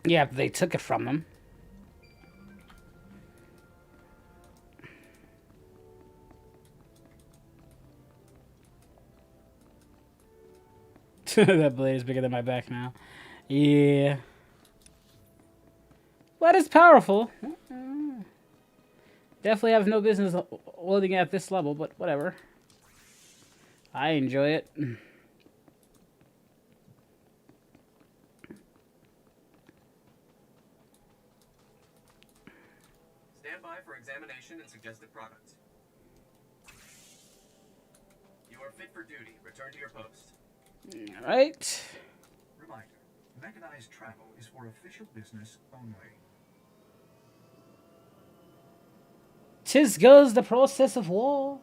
Yeah, they took it from them. That blade is bigger than my back now. Yeah. But it's powerful. Definitely have no business loading at this level, but whatever. I enjoy it. Stand by for examination and suggested products. You are fit for duty. Return to your post. All right. Reminder, mechanized travel is for official business only. 'Tis goes the process of war.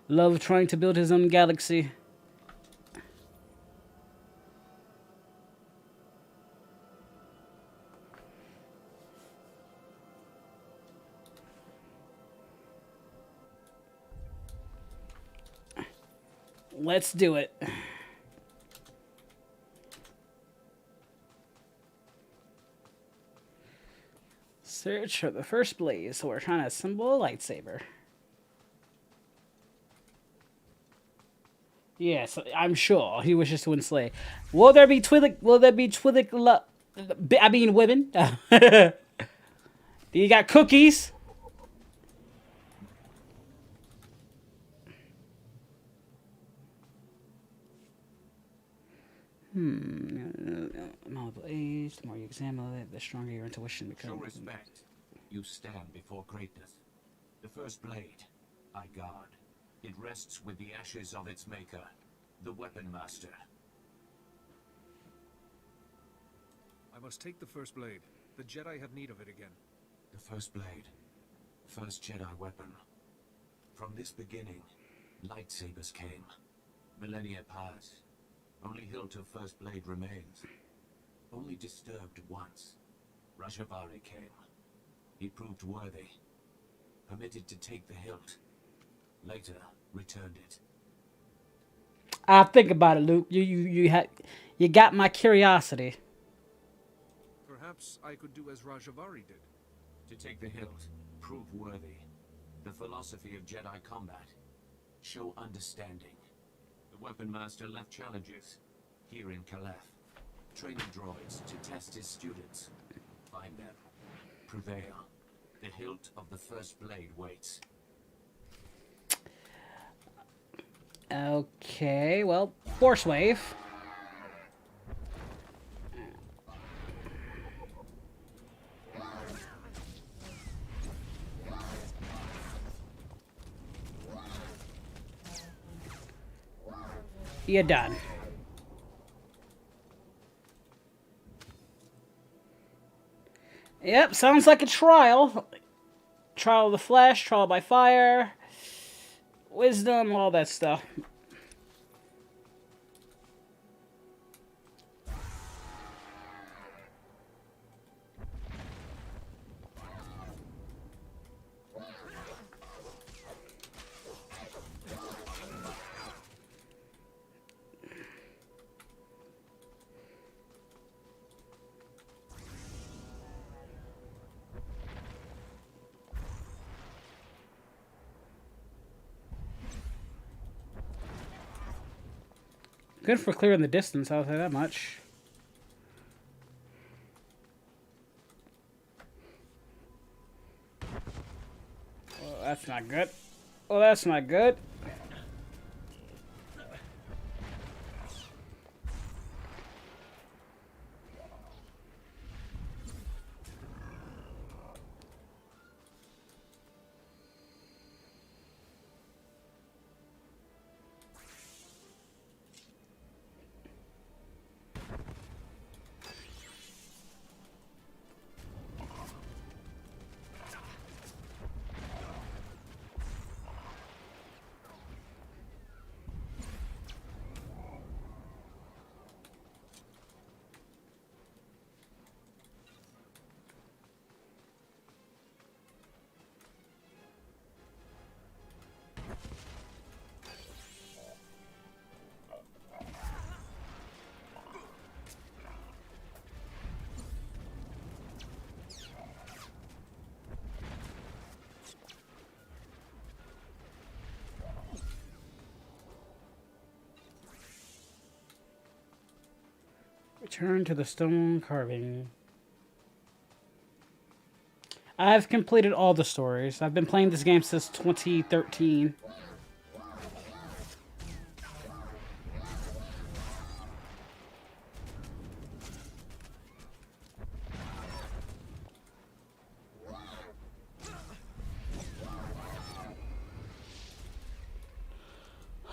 Love trying to build his own galaxy. Let's do it. Search for the first blaze. So we're trying to assemble a lightsaber. Yes, I'm sure he wishes to enslave. Will there be Twi'lek? Will there be Twi'lek? I mean, women. Do you got cookies? Multiple age, the more you examine it, the stronger your intuition becomes. Show respect. You stand before greatness. The first blade, I guard. It rests with the ashes of its maker, the Weapon Master. I must take the first blade. The Jedi have need of it again. The first blade. First Jedi weapon. From this beginning, lightsabers came. Millennia passed. Only hilt of first blade remains. Only disturbed once. Rajivari came. He proved worthy. Permitted to take the hilt. Later, returned it. I'll think about it, Luke. You got my curiosity. Perhaps I could do as Rajivari did. To take the hilt, prove worthy. The philosophy of Jedi combat. Show understanding. The Weapon Master left challenges here in Caliph. Training droids to test his students. Find them. Prevail. The hilt of the first blade waits. Okay, well, Force Wave. You're done. Yep, sounds like a trial. Trial of the flesh, trial by fire, wisdom, all that stuff. Good for clearing the distance, I'll say that much. Oh, that's not good. Oh, that's not good. Return to the stone carving. I've completed all the stories. I've been playing this game since 2013.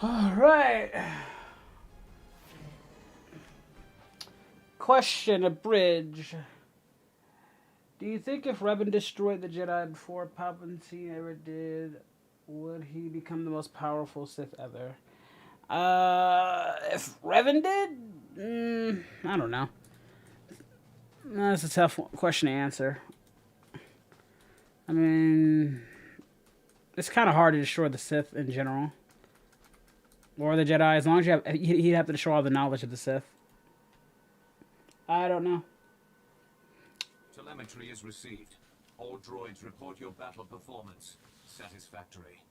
All right. Question, a bridge. Do you think if Revan destroyed the Jedi before Palpatine ever did, would he become the most powerful Sith ever? If Revan did? I don't know. That's a tough question to answer. I mean, it's kind of hard to destroy the Sith in general. Or the Jedi, as long as you have, he'd have to destroy all the knowledge of the Sith. I don't know. Telemetry is received. All droids report your battle performance. Satisfactory.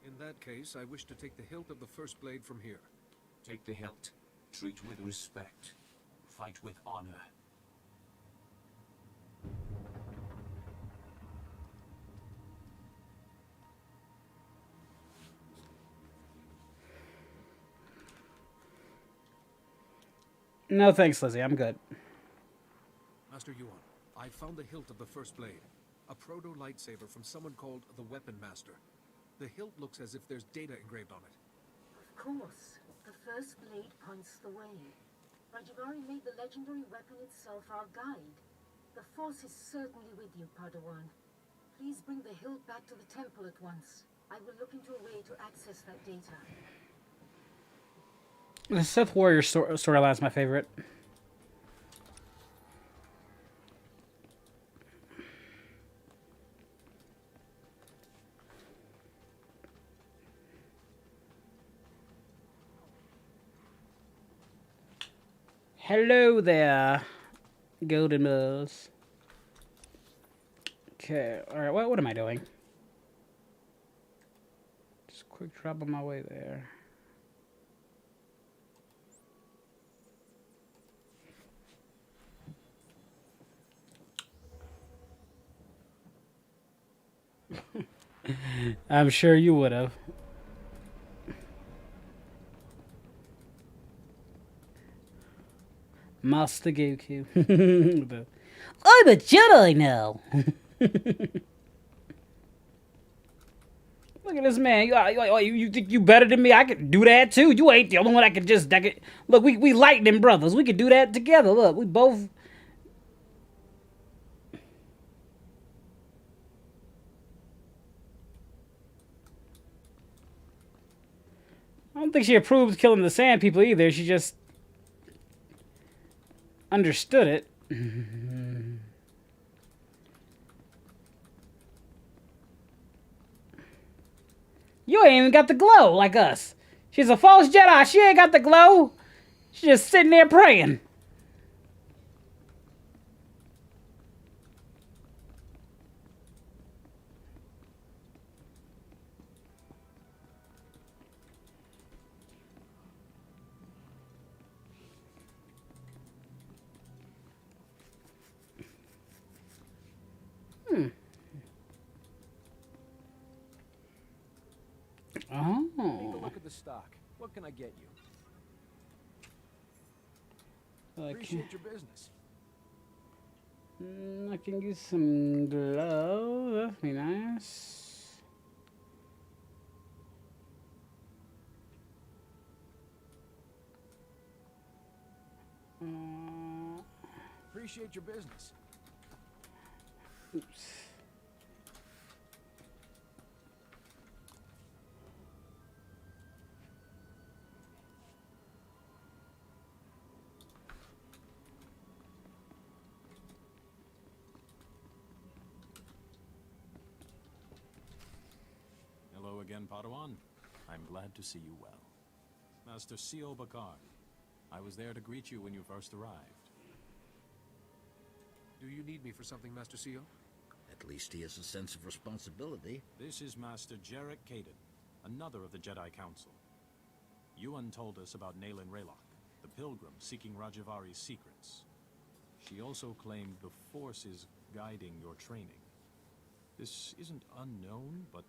In that case, I wish to take the hilt of the first blade from here. Take the hilt. Treat with respect. Fight with honor. No thanks, Lizzie. I'm good. Master Yuan, I found the hilt of the first blade. A proto-lightsaber from someone called the Weapon Master. The hilt looks as if there's data engraved on it. Of course. The first blade points the way. Rajivari made the legendary weapon itself our guide. The Force is certainly with you, Padawan. Please bring the hilt back to the temple at once. I will look into a way to access that data. The Sith Warrior storyline is my favorite. Hello there, Golden Balls. Okay, alright, what am I doing? Just quick drop on my way there. I'm sure you would have. Master Goku. I'm a Jedi now. Look at this man. You think you better than me? I could do that too. You ain't the only one that could just. Look, we lightning brothers. We could do that together. Look, we both. I don't think she approved killing the sand people either. She just understood it. You ain't even got the glow like us. She's a false Jedi. She ain't got the glow. She's just sitting there praying. Oh. Take a look at the stock. What can I get you? Okay. Appreciate your business. I can use some glow. That'd be nice. Appreciate your business. Oops. Hello again, Padawan. I'm glad to see you well. Master C.O. Bakar. I was there to greet you when you first arrived. Do you need me for something, Master Seal? At least he has a sense of responsibility. This is Master Jarek Kaden, another of the Jedi Council. Yuan told us about Nalen Raloch, the pilgrim seeking Rajivari's secrets. She also claimed the Force is guiding your training. This isn't unknown, but...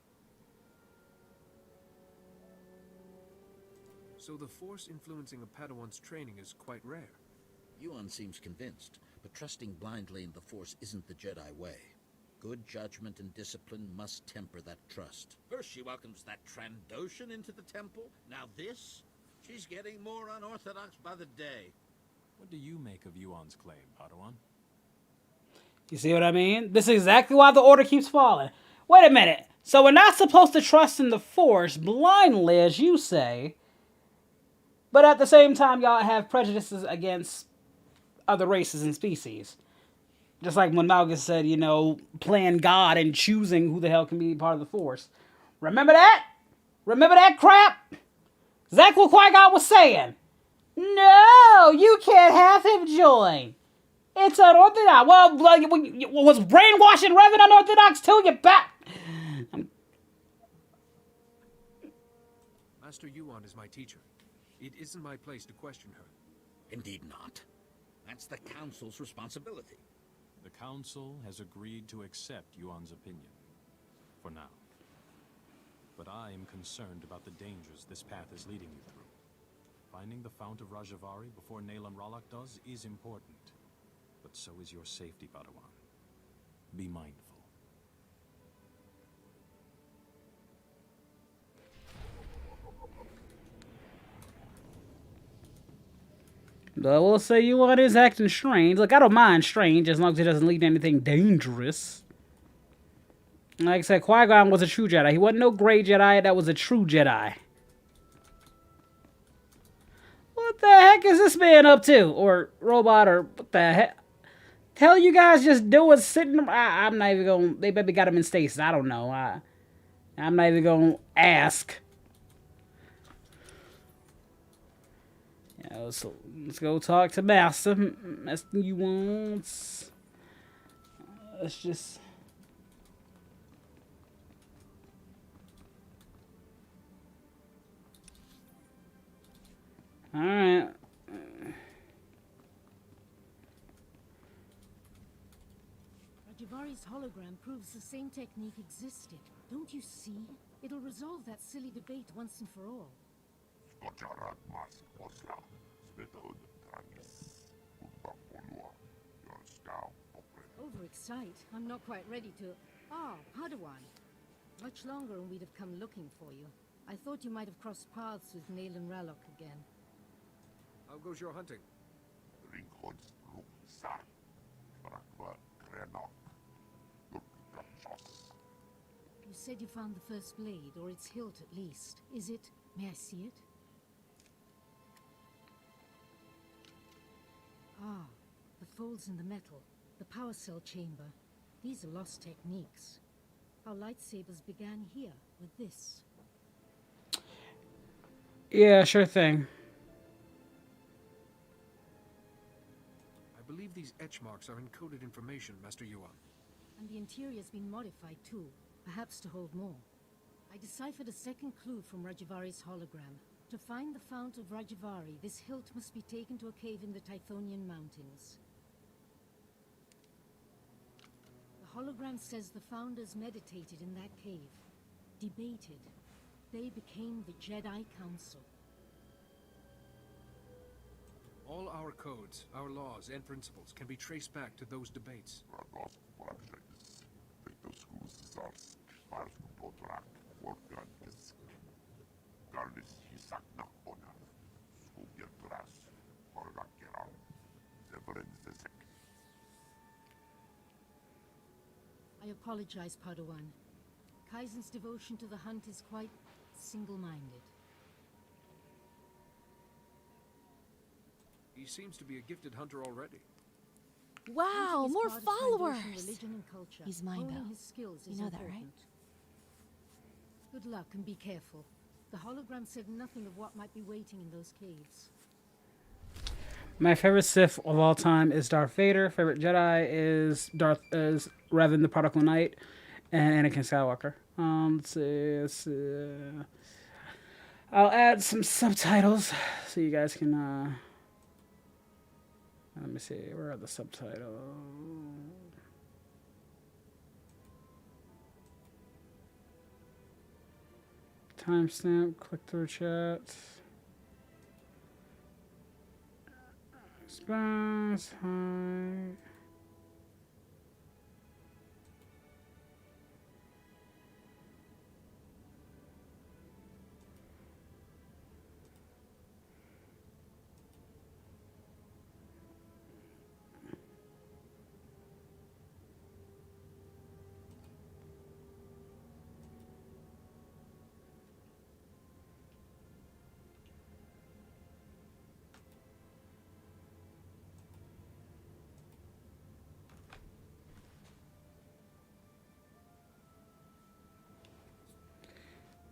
So the Force influencing a Padawan's training is quite rare. Yuan seems convinced, but trusting blindly in the Force isn't the Jedi way. Good judgment and discipline must temper that trust. First she welcomes that Trandoshan into the temple. Now this? She's getting more unorthodox by the day. What do you make of Yuan's claim, Padawan? You see what I mean? This is exactly why the order keeps falling. Wait a minute. So we're not supposed to trust in the Force blindly, as you say. But at the same time, y'all have prejudices against other races and species. Just like when Malgus said, you know, playing God and choosing who the hell can be part of the Force. Remember that? Remember that crap? Exactly what Qui-Gon was saying. No, you can't have him join. It's unorthodox. Well, was brainwashing Reverend unorthodox too? You back. Master Yuan is my teacher. It isn't my place to question her. Indeed not. That's the Council's responsibility. The Council has agreed to accept Yuan's opinion. For now. But I am concerned about the dangers this path is leading you through. Finding the Fount of Rajivari before Nalen Raloch does is important. But so is your safety, Padawan. Be mindful. I will say Yuan is acting strange. Look, I don't mind strange as long as it doesn't lead to anything dangerous. Like I said, Qui-Gon was a true Jedi. He wasn't no gray Jedi. That was a true Jedi. What the heck is this man up to? Or robot, or what the heck? Hell you guys just doing sitting... I'm not even going... They maybe got him in stasis. I don't know. I'm not even going to ask. Yeah, let's go talk to Master. Master, you want? Let's just. All right. Rajivari's hologram proves the same technique existed. Don't you see? It'll resolve that silly debate once and for all. Overexcite? I'm not quite ready to... Ah, Padawan. Much longer and we'd have come looking for you. I thought you might have crossed paths with Nalen Raloch again. How goes your hunting? You said you found the first blade, or its hilt at least. Is it? May I see it? Ah, the folds in the metal. The power cell chamber. These are lost techniques. Our lightsabers began here, with this. Yeah, sure thing. I believe these etch marks are encoded information, Master Yuan. And the interior's been modified too, perhaps to hold more. I deciphered a second clue from Rajivari's hologram. To find the fount of Rajivari, this hilt must be taken to a cave in the Tythonian mountains. The hologram says the founders meditated in that cave, debated. They became the Jedi Council. All our codes, our laws, and principles can be traced back to those debates. I apologize, Padawan. Kaizen's devotion to the hunt is quite single-minded. He seems to be a gifted hunter already. Wow, more followers! Religion and culture. He's mine, Honing though. his skills You is know that, important. right? Good luck and be careful. The hologram said nothing of what might be waiting in those caves. My favorite Sith of all time is Darth Vader. Favorite Jedi is Revan the Prodigal Knight, and Anakin Skywalker. Let's see. I'll add some subtitles so you guys can. Let me see. Where are the subtitles? Timestamp. Click through chat. Response. Hi.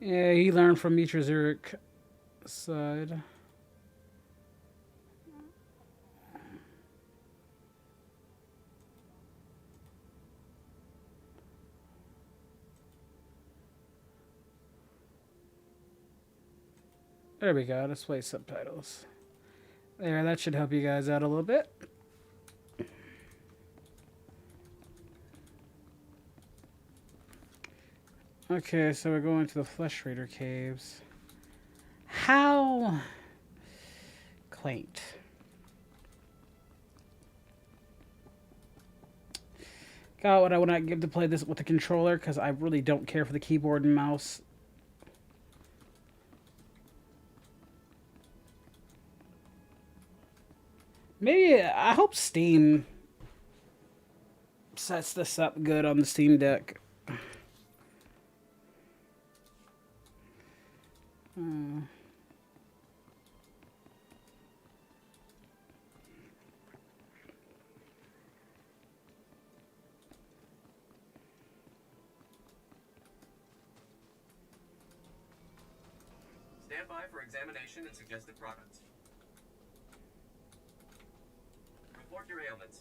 Yeah, he learned from Mitra Zurich side. There we go. Let's play subtitles. There, that should help you guys out a little bit. Okay, so we're going to the Flesh Raider caves. How quaint. God, what I would not give to play this with the controller, because I really don't care for the keyboard and mouse. Maybe, I hope Steam sets this up good on the Steam Deck. Stand by for examination and suggested products. report your ailments.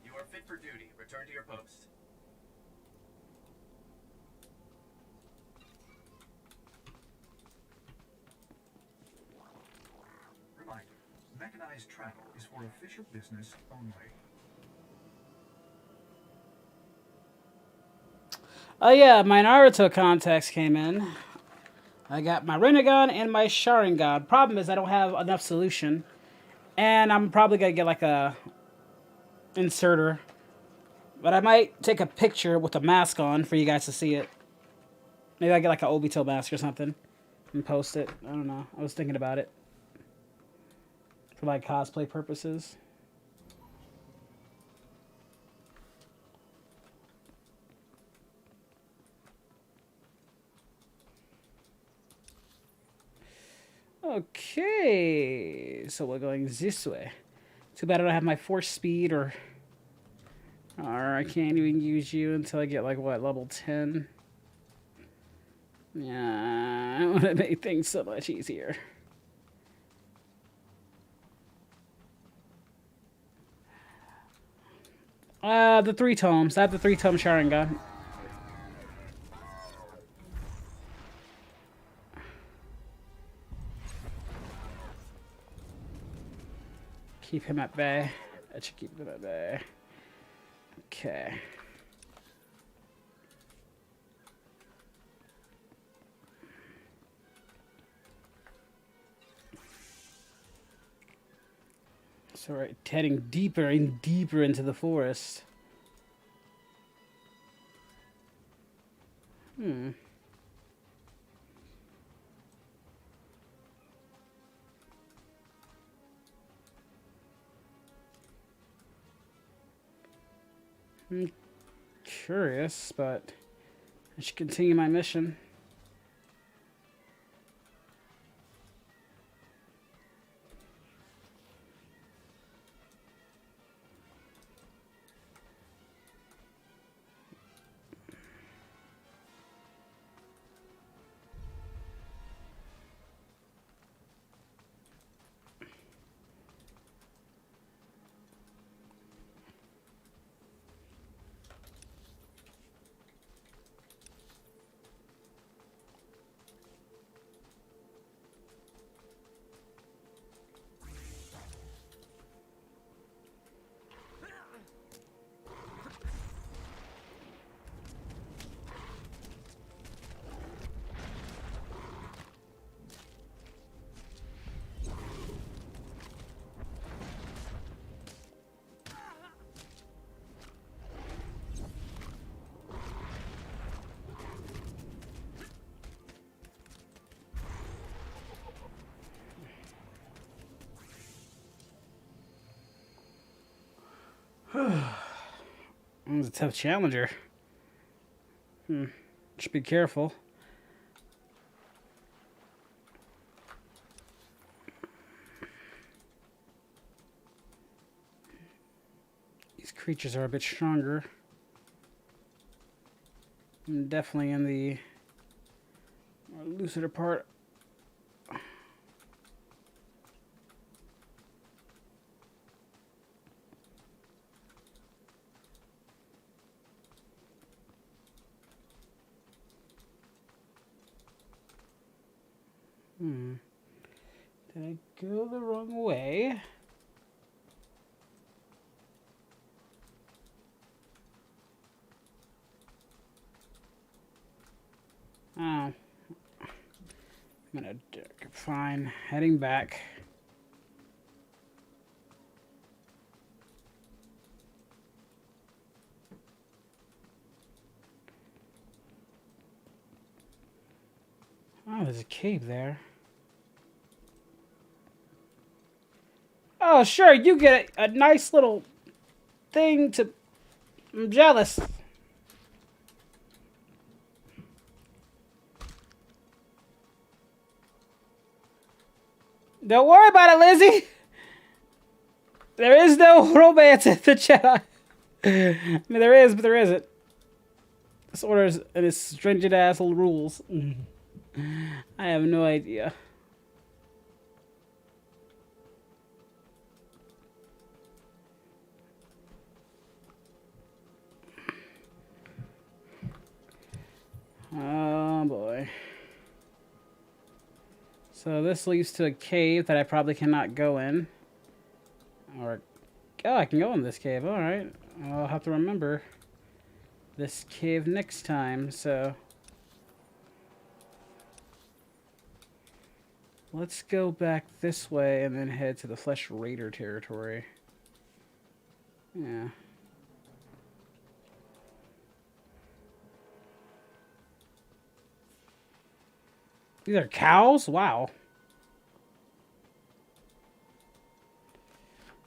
You are fit for duty. Return to your post. Reminder, mechanized travel is for official business only. Oh yeah, my Naruto contacts came in. I got my Rinnegan and my Sharingan. Problem is I don't have enough solution. And I'm probably going to get like a inserter. But I might take a picture with a mask on for you guys to see it. Maybe I get like an Obito mask or something and post it. I don't know. I was thinking about it. For like cosplay purposes. Okay, so we're going this way. Too bad I don't have my force speed or I can't even use you until I get like what, level 10? Yeah, I want to make things so much easier. The 3 tomes. I have the 3-tome Sharingan. Keep him at bay. I should keep him at bay. Okay. So we're heading deeper and deeper into the forest. I'm curious, but I should continue my mission. That was a tough challenger. Just be careful. These creatures are a bit stronger. Definitely in the more looser part. Did I go the wrong way? Oh. I'm gonna fine. Heading back. Oh, there's a cave there. Oh, sure, you get a nice little thing to... I'm jealous. Don't worry about it, Lizzie. There is no romance in the Jedi. I mean, there is, but there isn't. This order is and its stringent ass rules. I have no idea. Oh boy. So this leads to a cave that I probably cannot go in. Or, oh, I can go in this cave. Alright. I'll have to remember this cave next time, so. Let's go back this way and then head to the Flesh Raider territory. Yeah. These are cows? Wow.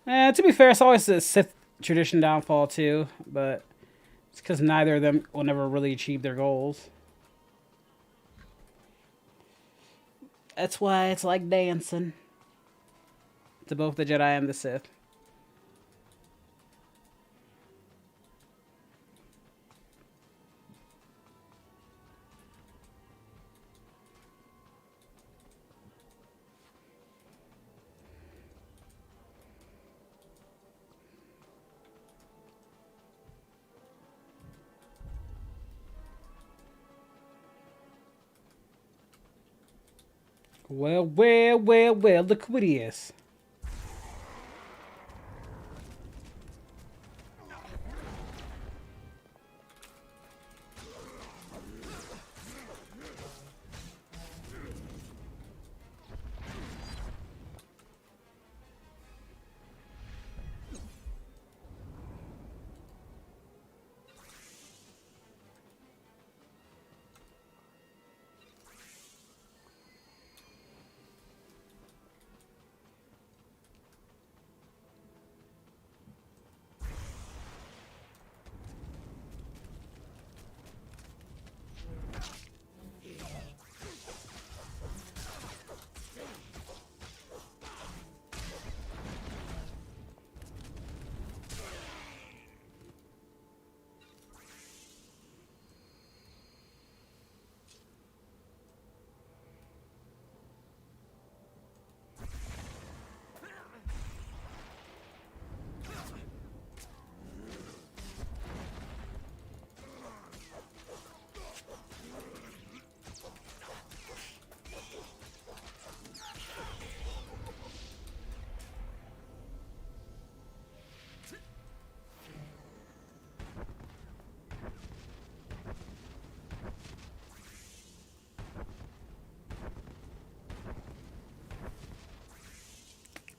To be fair, it's always the Sith tradition downfall too, but it's because neither of them will never really achieve their goals. That's why it's like dancing to both the Jedi and the Sith. Well, well, well, well, look what he is.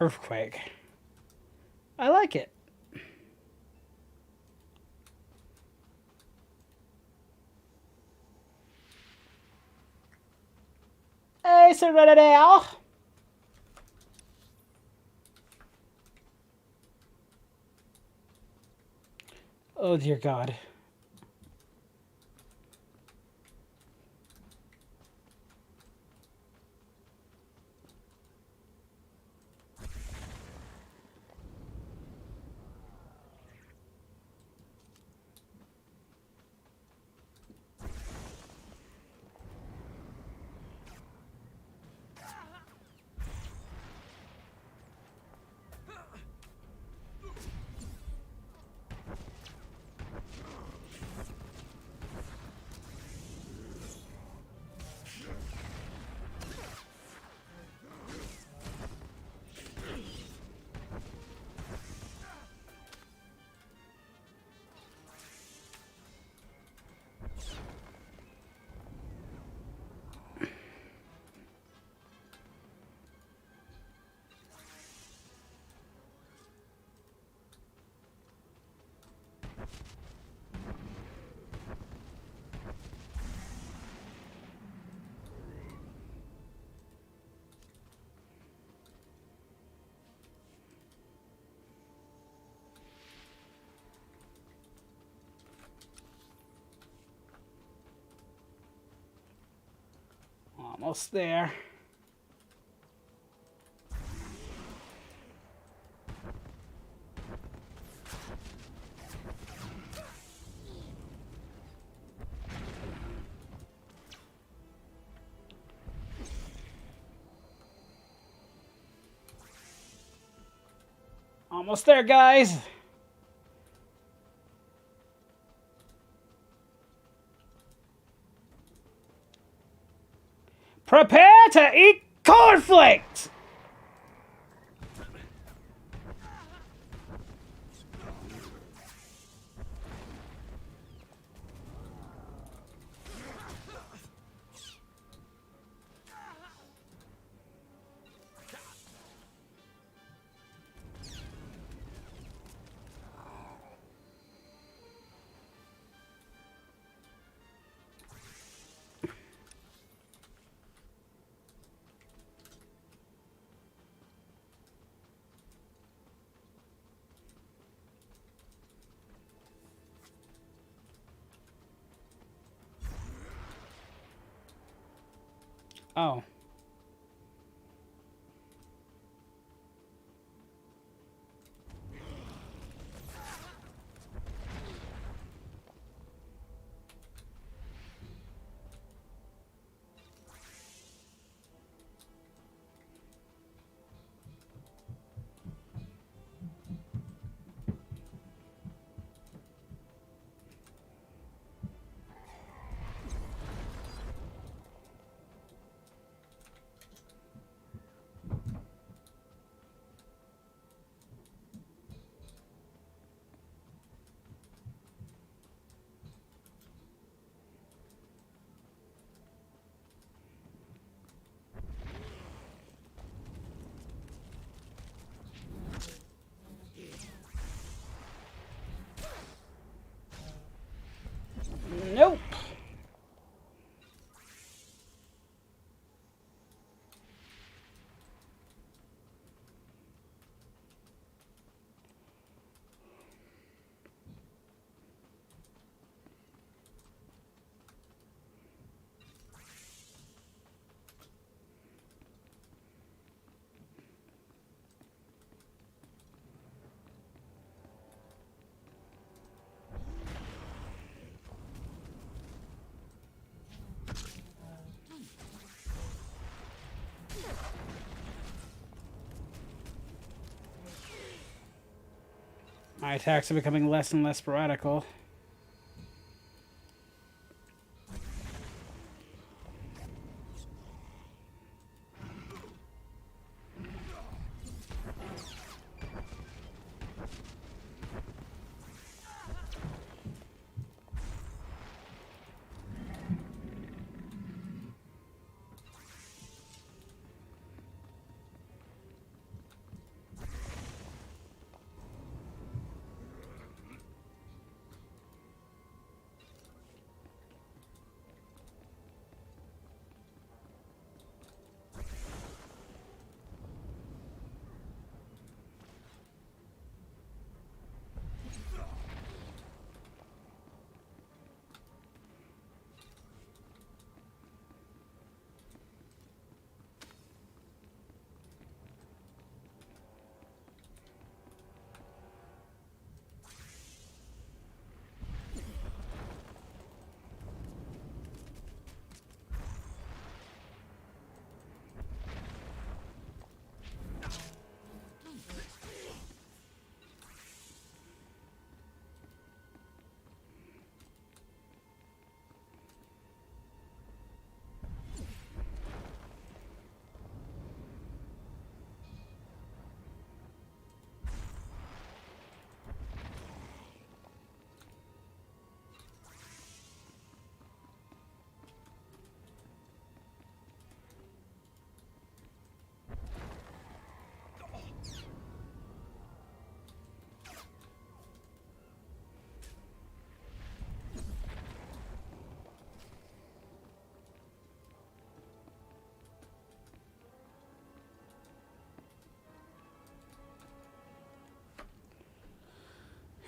Earthquake. I like it. Hey, Serenity! Oh dear God. Almost there. Almost there, guys. Prepare to eat cornflakes! Oh. Nope. My attacks are becoming less and less sporadical.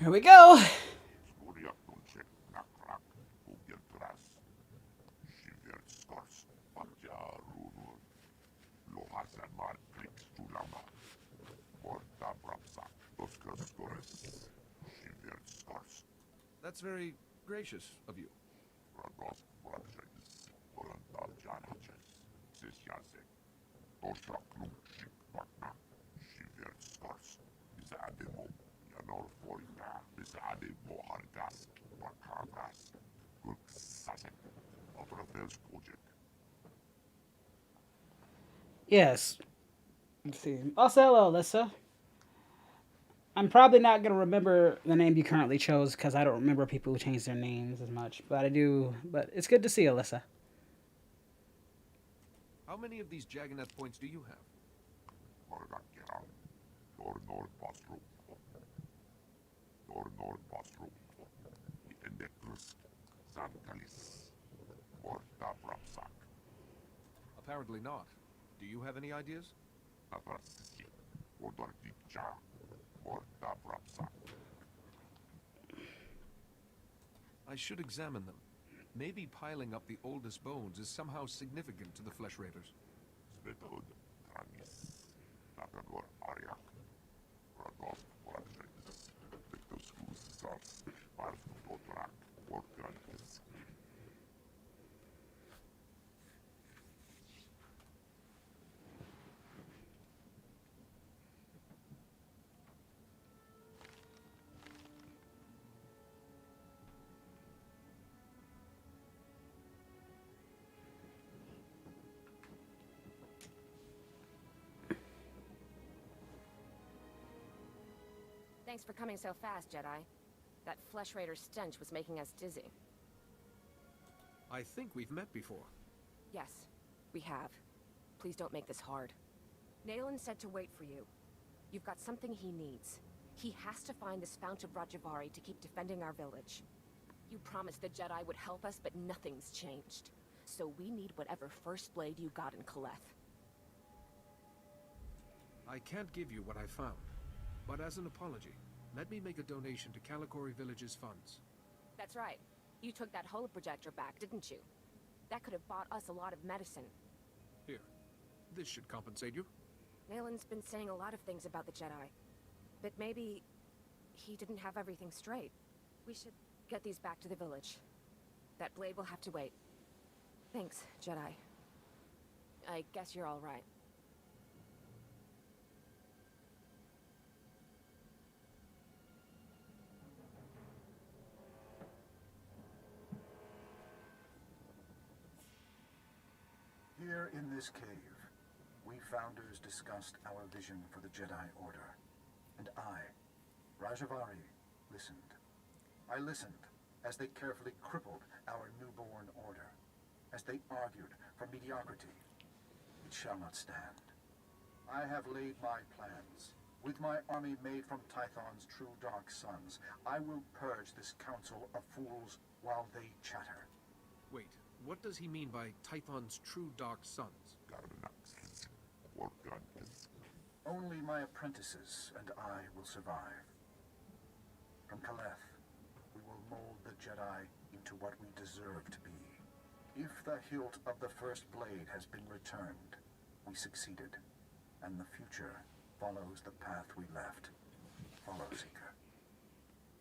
Here we go. That's very gracious of you. Yes. Let's see. Also, hello, Alyssa. I'm probably not gonna remember the name you currently chose because I don't remember people who change their names as much. But I do. But it's good to see Alyssa. How many of these Jagannath points do you have? Apparently not. Do you have any ideas? I should examine them. Maybe piling up the oldest bones is somehow significant to the Flesh Raiders. Thanks for coming so fast, Jedi. That Flesh Raider stench was making us dizzy. I think we've met before. Yes, we have. Please don't make this hard. Nalen said to wait for you. You've got something he needs. He has to find this Fount of Rajivari to keep defending our village. You promised the Jedi would help us, but nothing's changed. So we need whatever First Blade you got in Caleth. I can't give you what I found, but as an apology, let me make a donation to Calikori Village's funds. That's right. You took that holoprojector back, didn't you? That could have bought us a lot of medicine. Here, this should compensate you. Nalen's been saying a lot of things about the Jedi. But maybe he didn't have everything straight. We should get these back to the village. That blade will have to wait. Thanks, Jedi. I guess you're all right. Here in this cave, we Founders discussed our vision for the Jedi Order. And I, Rajivari, listened. I listened as they carefully crippled our newborn order, as they argued for mediocrity. It shall not stand. I have laid my plans. With my army made from Tython's true dark sons, I will purge this council of fools while they chatter. Wait, what does he mean by Tython's true dark sons? Only my apprentices and I will survive. From Caleth, we will mold the Jedi into what we deserve to be. If the hilt of the First Blade has been returned, we succeeded, and the future follows the path we left. Follow, Seeker.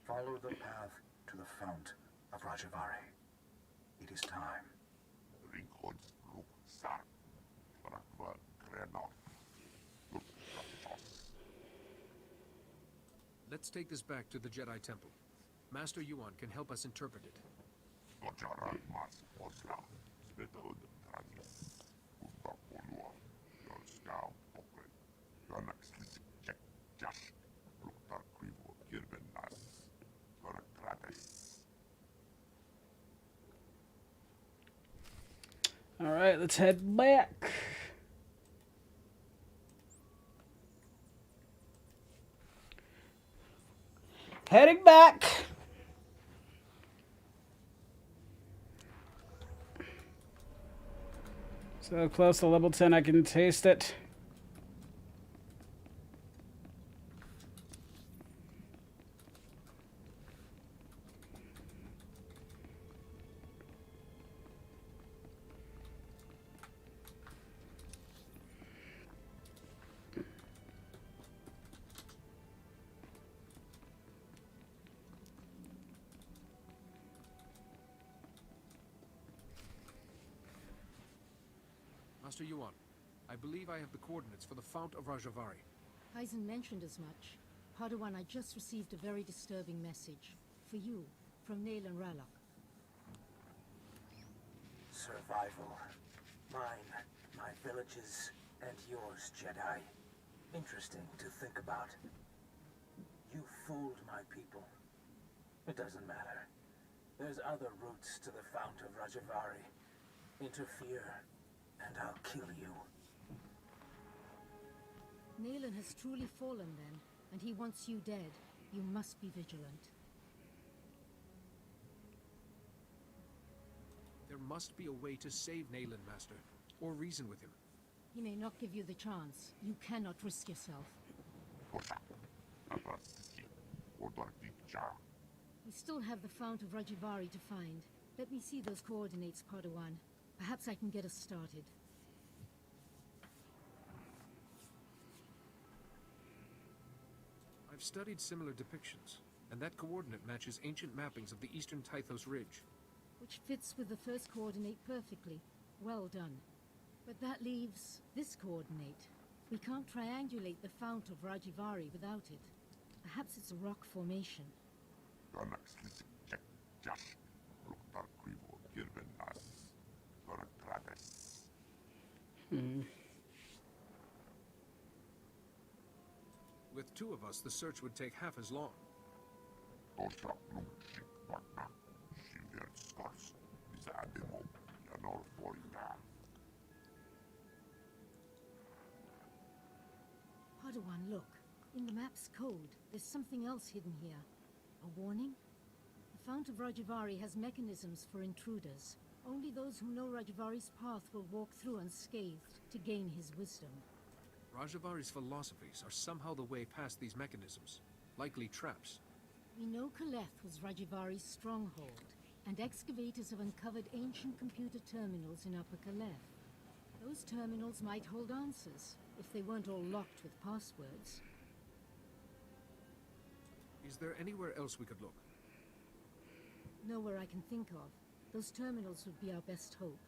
Follow the path to the Fount of Rajivari. It is time. Let's take this back to the Jedi Temple. Master Yuan can help us interpret it. All right, let's head back. Heading back. So close to level 10, I can taste it. Master Yuan, I believe I have the coordinates for the Fount of Rajivari. Tython mentioned as much. Padawan, I just received a very disturbing message. For you, from Nalen Raloch. Survival. Mine, my villages, and yours, Jedi. Interesting to think about. You fooled my people. It doesn't matter. There's other routes to the Fount of Rajivari. Interfere, and I'll kill you. Nalen has truly fallen then, and he wants you dead. You must be vigilant. There must be a way to save Nalen, Master, or reason with him. He may not give you the chance. You cannot risk yourself. We still have the Fount of Rajivari to find. Let me see those coordinates, Padawan. Perhaps I can get us started. I've studied similar depictions, and that coordinate matches ancient mappings of the eastern Tythos Ridge. Which fits with the first coordinate perfectly. Well done. But that leaves this coordinate. We can't triangulate the Fount of Rajivari without it. Perhaps it's a rock formation. With two of us, the search would take half as long. Padawan, look. In the map's code, there's something else hidden here. A warning? The Fount of Rajivari has mechanisms for intruders. Only those who know Rajivari's path will walk through unscathed to gain his wisdom. Rajivari's philosophies are somehow the way past these mechanisms, likely traps. We know Kaleth was Rajivari's stronghold, and excavators have uncovered ancient computer terminals in Upper Kaleth. Those terminals might hold answers, if they weren't all locked with passwords. Is there anywhere else we could look? Nowhere I can think of. Those terminals would be our best hope.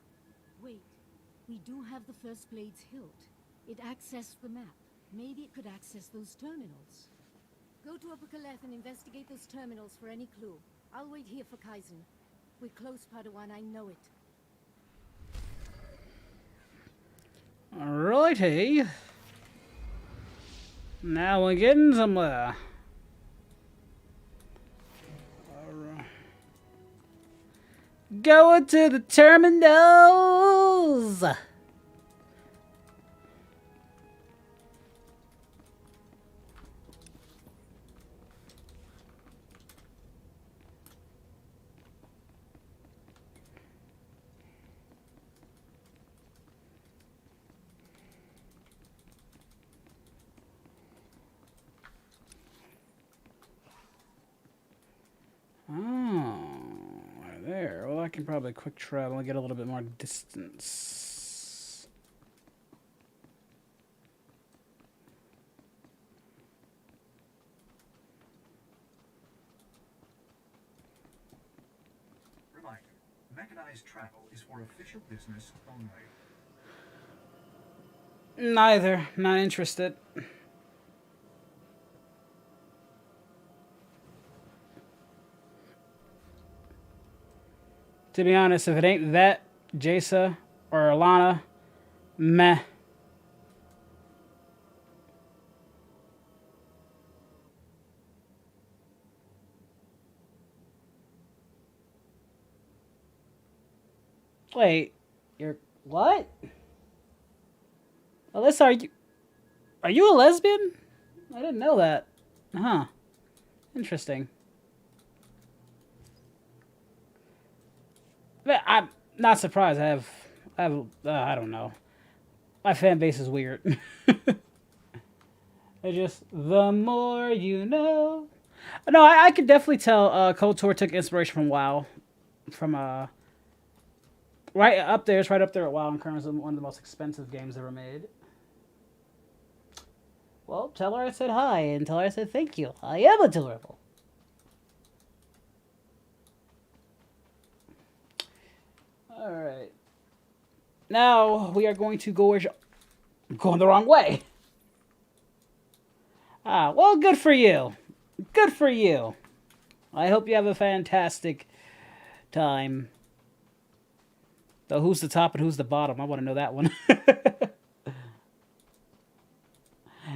Wait, we do have the First Blade's hilt. It accessed the map. Maybe it could access those terminals. Go to Upper Kaleth and investigate those terminals for any clue. I'll wait here for Kaizen. We're close, Padawan, I know it. Alrighty. Now we're getting somewhere. Going to the terminals. Oh, right there. Well, I can probably quick travel and get a little bit more distance. Reminder, mechanized travel is for official business only. Neither. Not interested. To be honest, if it ain't that, Jaisa, or Alana, meh. Wait, you're what? Alyssa, are you a lesbian? I didn't know that. Huh. Interesting. I'm not surprised. I I don't know. My fan base is weird. It's just the more you know. No, I could definitely tell KOTOR took inspiration from WoW. From right up there. It's right up there at WoW in terms of one of the most expensive games ever made. Well, tell her I said hi and tell her I said thank you. I am adorable. Alright. Now we are going to go going the wrong way. Ah, well, good for you. Good for you. I hope you have a fantastic time. Though who's the top and who's the bottom? I want to know that one.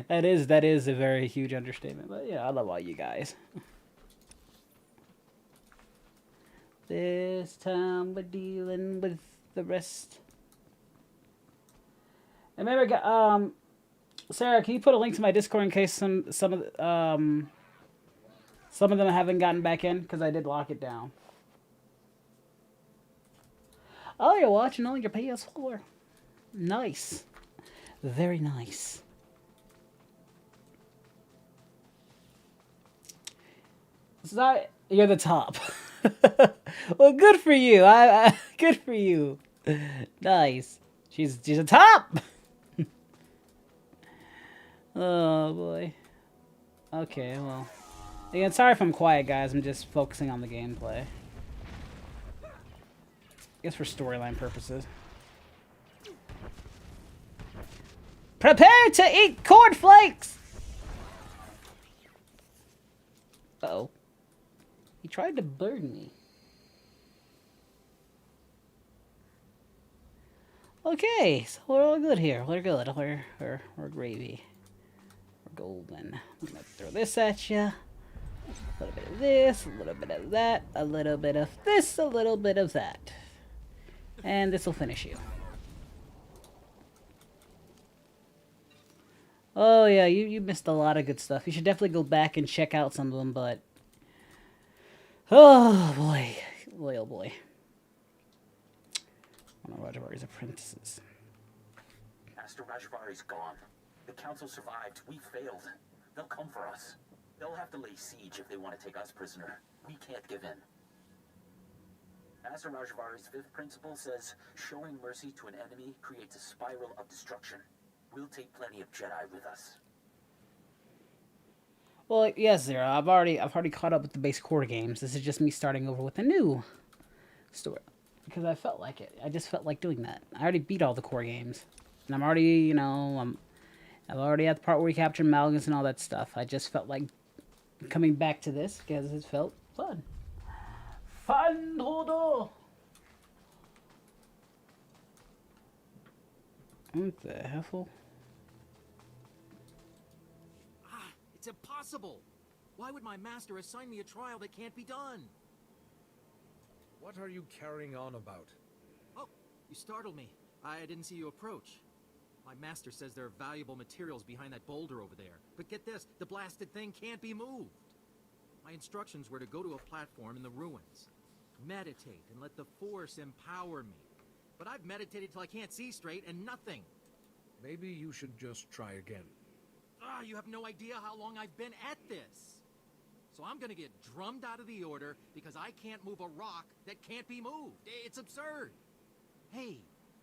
That is a very huge understatement. But yeah, I love all you guys. This time we're dealing with the rest. And remember, Sarah, can you put a link to my Discord in case some of them haven't gotten back in, because I did lock it down. Oh, you're watching on your PS4. Nice. Very nice. So you're the top. Well, good for you. Good for you. Nice. She's a top. Oh boy. Okay, well. Again, sorry if I'm quiet, guys. I'm just focusing on the gameplay. I guess for storyline purposes. Prepare to eat cornflakes! Uh-oh. He tried to burn me. Okay, so we're all good here. We're good. We're gravy. We're golden. I'm gonna throw this at you. A little bit of this, a little bit of that, a little bit of this, a little bit of that. And this will finish you. Oh yeah, you missed a lot of good stuff. You should definitely go back and check out some of them, but... Oh boy. Boy, oh boy. One of Rajavari's apprentices. Master Rajavari's gone. The council survived. We failed. They'll come for us. They'll have to lay siege if they want to take us prisoner. We can't give in. Master Rajavari's fifth principle says, showing mercy to an enemy creates a spiral of destruction. We'll take plenty of Jedi with us. Well, yes, Zero. I've already caught up with the base core games. This is just me starting over with a new story. Because I felt like it. I just felt like doing that. I already beat all the core games. And I'm already, you know, I've already at the part where we captured Malgus and all that stuff. I just felt like coming back to this because it felt fun. Fun, Dodo! What the hell? It's impossible! Why would my master assign me a trial that can't be done? What are you carrying on about? Oh, you startled me. I didn't see you approach. My master says there are valuable materials behind that boulder over there. But get this, the blasted thing can't be moved. My instructions were to go to a platform in the ruins. Meditate and let the Force empower me. But I've meditated till I can't see straight and nothing. Maybe you should just try again. Ah, you have no idea how long I've been at this. So I'm gonna get drummed out of the order because I can't move a rock that can't be moved. It's absurd. Hey,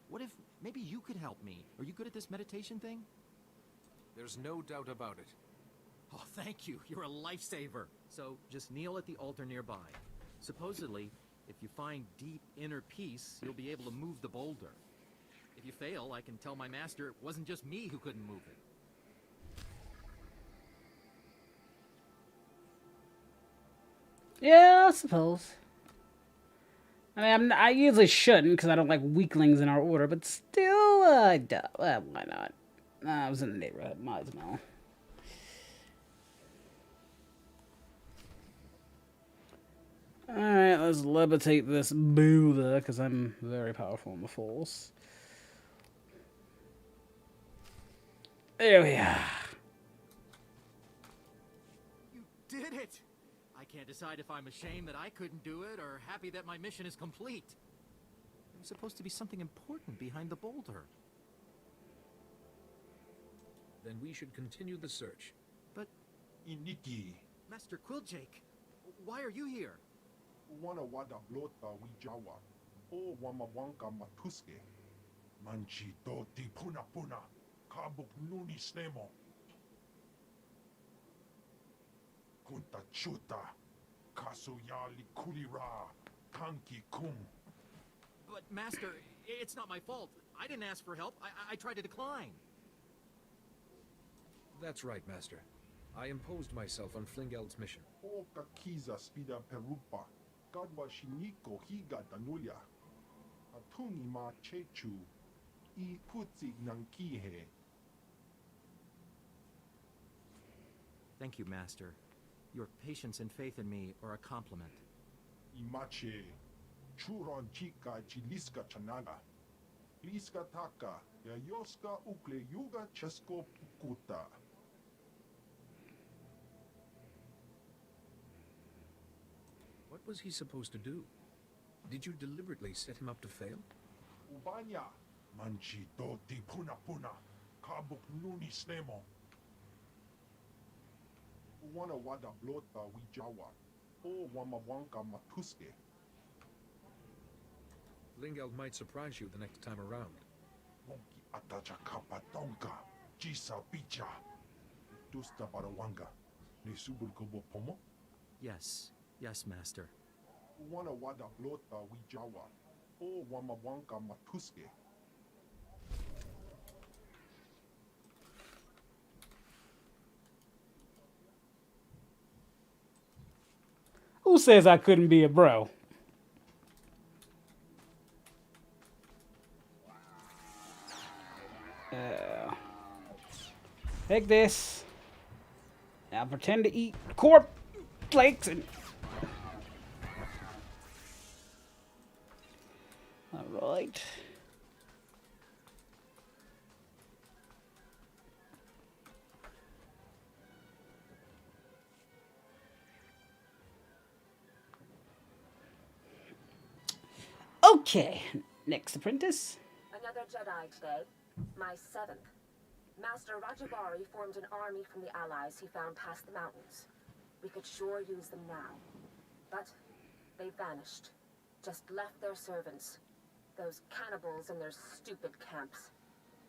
what if maybe you could help me? Are you good at this meditation thing? There's no doubt about it. Oh, thank you. You're a lifesaver. So just kneel at the altar nearby. Supposedly, if you find deep inner peace, you'll be able to move the boulder. If you fail, I can tell my master it wasn't just me who couldn't move it. Yeah, I suppose. I mean, I usually shouldn't because I don't like weaklings in our order, but still, why not? I was in the neighborhood, might as well. Alright, let's levitate this Buddha, because I'm very powerful in the Force. There we are. You did it! I can't decide if I'm ashamed that I couldn't do it or happy that my mission is complete. There was supposed to be something important behind the boulder. Then we should continue the search. But... Iniki. Master Quilljake, why are you here? Wana wada blota wijawa. O wamawanka matuske. Manchi doti puna puna. Kabuk nuni snemo. Kunta chuta. Kasuyali kulira. Kanki kum. But, Master, it's not my fault. I didn't ask for help. I tried to decline. That's right, Master. I imposed myself on Flingeld's mission. O kakiza spida perupa. Gadwa shiniko higa danulia. Atungi ma chechu. I putzi nankihe. Thank you, Master. Your patience and faith in me are a compliment. Imache. Churon chika chiliska chanaga. Liska taka. Yayoska ukle yuga chesko pukuta. What was he supposed to do? Did you deliberately set him up to fail? Ubanya. Manchi do di puna puna. Kabuk nuni snemo. Wana wada blota wijawa. O wamawanka matuske. Lingeld might surprise you the next time around. Wonki atacha kapa donka. Jisa bicha. Dusta barawanga. Nisubul kobo pomo? Yes. Yes, Master. Wana wada blota wijawa. O wamawanka matuske. Who says I couldn't be a bro? Take this. Now pretend to eat corp flakes and. All right. Okay, next apprentice. Another Jedi today. My 7th. Master Rajivari formed an army from the allies he found past the mountains. We could sure use them now. But they vanished. Just left their servants. Those cannibals in their stupid camps.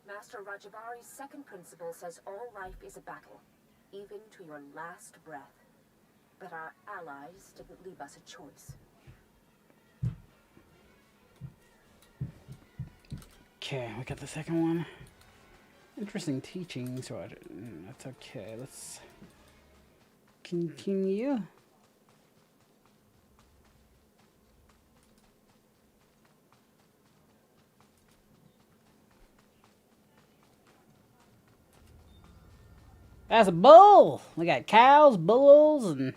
Master Rajivari's second principle says all life is a battle, even to your last breath. But our allies didn't leave us a choice. Okay, we got the second one. Interesting teachings, Roger. That's okay. Let's continue. That's a bull. We got cows, bulls, and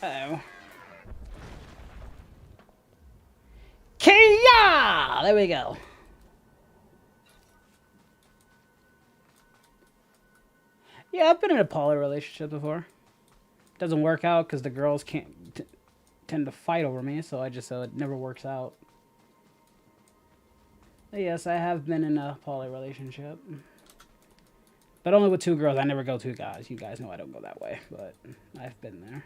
uh-oh. Kia! There we go. Yeah, I've been in a poly relationship before. Doesn't work out because the girls can't tend to fight over me, so it never works out. But yes, I have been in a poly relationship. But only with 2 girls. I never go 2 guys. You guys know I don't go that way, but I've been there.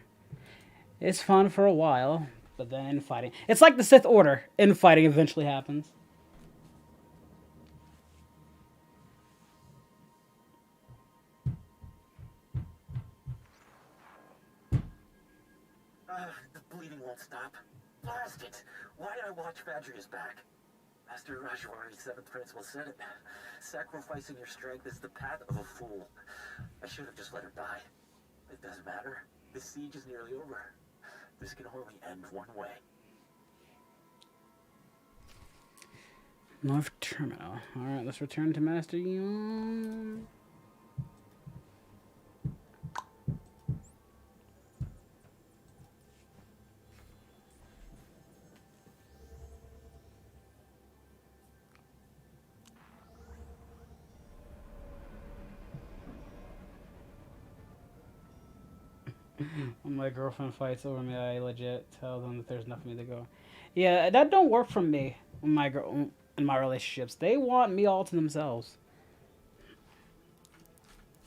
It's fun for a while, but then infighting. It's like the Sith Order. Infighting eventually happens. The bleeding won't stop. Blast it! Why did I watch Vadria's back? Master Rajivari's 7th principle said it. Sacrificing your strength is the path of a fool. I should have just let her die. It doesn't matter. The siege is nearly over. This can only end one way. North Terminal. Alright, let's return to Master Yuan. When my girlfriend fights over me, I legit tell them that there's nothing for me to go. Yeah, that don't work for me. In my relationships, they want me all to themselves,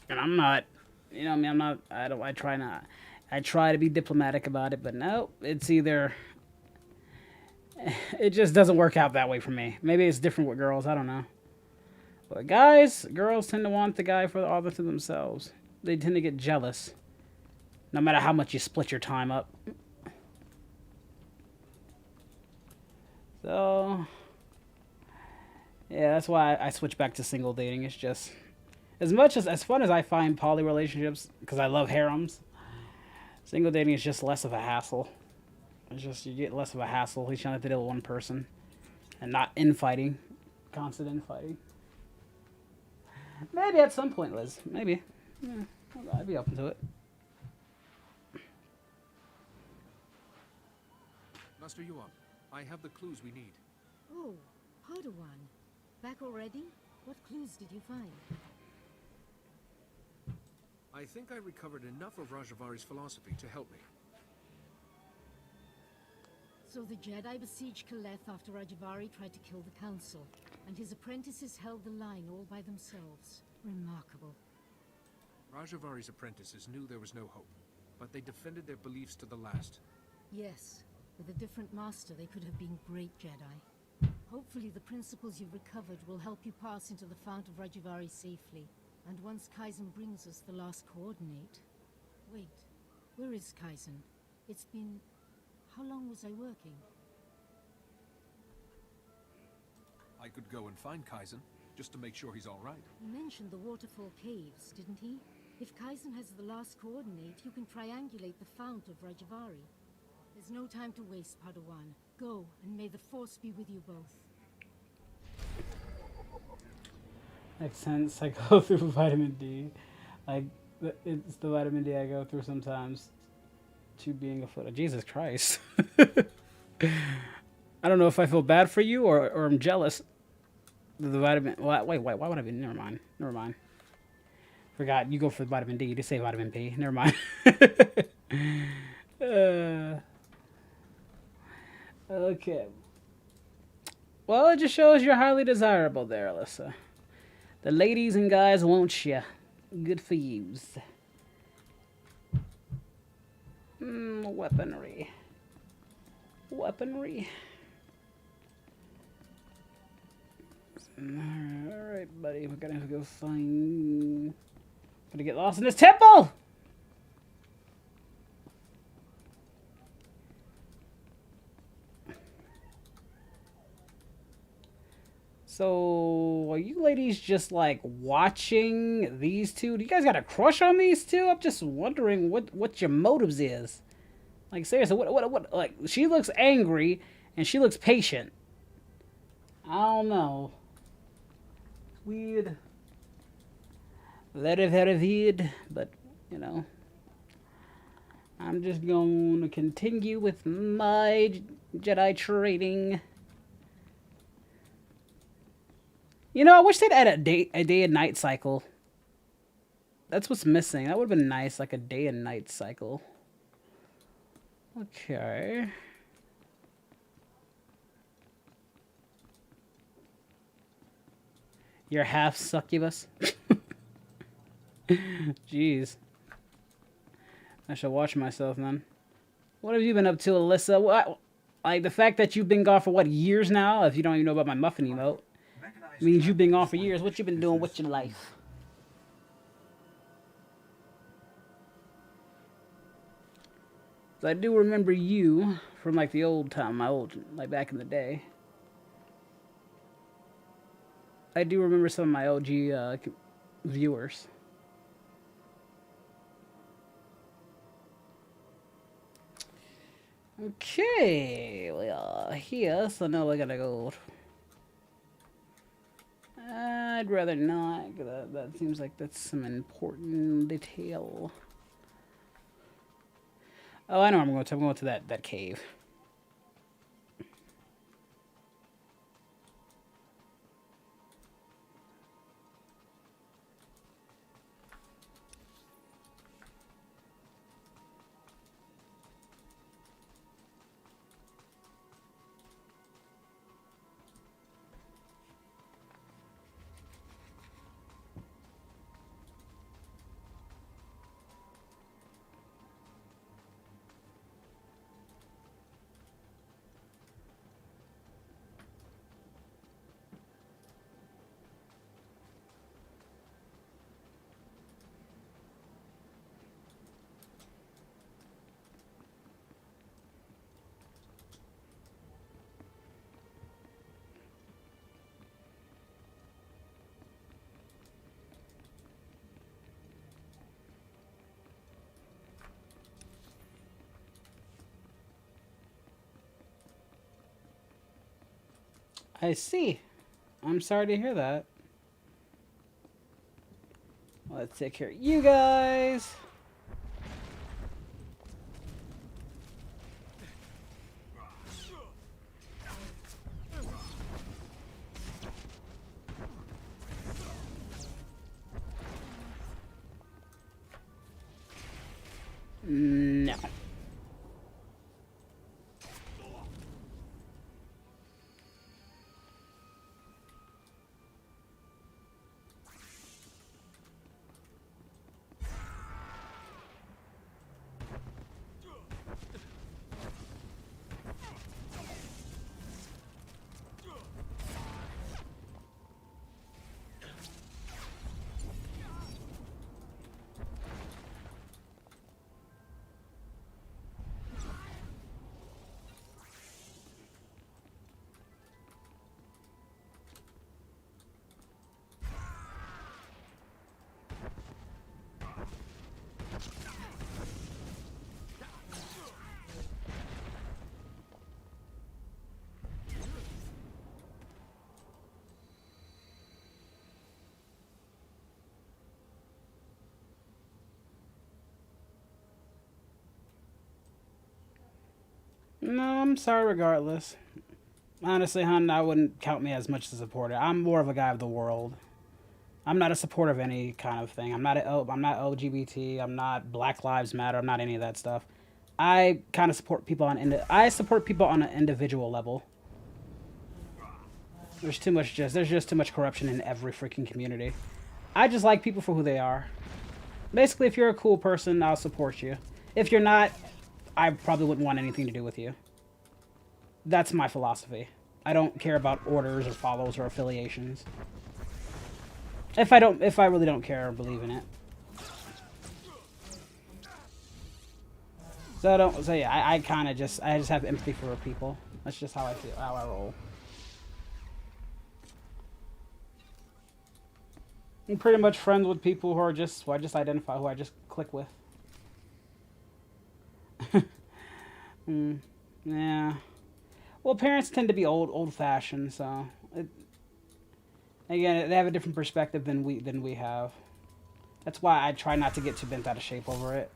and I'm not. You know, I mean, I'm not. I try not. I try to be diplomatic about it, but no, it's either. It just doesn't work out that way for me. Maybe it's different with girls. I don't know. But girls tend to want the guy for all to themselves. They tend to get jealous. No matter how much you split your time up. So, Yeah, that's why I switch back to single dating. It's just as fun as I find poly relationships, because I love harems. Single dating is just less of a hassle. It's just you get less of a hassle. At least you don't have to deal with one person, and not infighting, constant infighting. Maybe at some point, Liz. Maybe. Yeah, I'd be open to it. Master Yuan, I have the clues we need. Oh, Padawan. Back already? What clues did you find? I think I recovered enough of Rajavari's philosophy to help me. So the Jedi besieged Kaleth after Rajivari tried to kill the Council, and his apprentices held the line all by themselves. Remarkable. Rajavari's apprentices knew there was no hope, but they defended their beliefs to the last. Yes, with a different master they could have been great Jedi. Hopefully the principles you've recovered will help you pass into the Fount of Rajivari safely. And once Kaizen brings us the last coordinate... Wait, where is Kaizen? It's been... How long was I working? I could go and find Kaizen, just to make sure he's all right. He mentioned the waterfall caves, didn't he? If Kaizen has the last coordinate, you can triangulate the Fount of Rajivari. There's no time to waste, Padawan. Go, and may the Force be with you both. Makes sense. I go through vitamin D. It's the vitamin D I go through sometimes to being a foot. Jesus Christ. I don't know if I feel bad for you or I'm jealous. The vitamin... Wait, why would I be... Never mind. Forgot, you go for the vitamin D. You just say vitamin P. Never mind. Okay. Well, it just shows you're highly desirable there, Alyssa. The ladies and guys want you. Good for yous. Weaponry. Alright, buddy. We're gonna go find... Gonna get lost in this temple! So, are you ladies just, like, watching these two? Do you guys got a crush on these two? I'm just wondering what your motives is. Like, seriously, what, like, she looks angry, and she looks patient. I don't know. Weird. Very, very weird, but, you know. I'm just going to continue with my Jedi training. You know, I wish they'd add a day and night cycle. That's what's missing. That would have been nice, like a day and night cycle. Okay. You're half succubus. Jeez. I should watch myself then. What have you been up to, Alyssa? What? Like the fact that you've been gone for what, years now? If you don't even know about my muffin emote. Means you've been gone for years. What you been doing with your life? So I do remember you from like the old time, like back in the day. I do remember some of my OG viewers. Okay, we are here, so now we're gonna go. I'd rather not. That seems like that's some important detail. Oh, I know where I'm going to. I'm going to that cave. I see. I'm sorry to hear that. Let's take care of you guys. No. No, I'm sorry regardless. Honestly, hon, I wouldn't count me as much as a supporter. I'm more of a guy of the world. I'm not a supporter of any kind of thing. I'm not LGBT. I'm not Black Lives Matter. I'm not any of that stuff. I kind of support people on an individual level. There's just too much corruption in every freaking community. I just like people for who they are. Basically, if you're a cool person, I'll support you. If you're not, I probably wouldn't want anything to do with you. That's my philosophy. I don't care about orders or follows or affiliations. If I really don't care or believe in it. So yeah, I just have empathy for people. That's just how I feel, how I roll. I'm pretty much friends with people who I just identify, who I just click with. Yeah. Well, parents tend to be old-fashioned, so again, they have a different perspective than we have. That's why I try not to get too bent out of shape over it.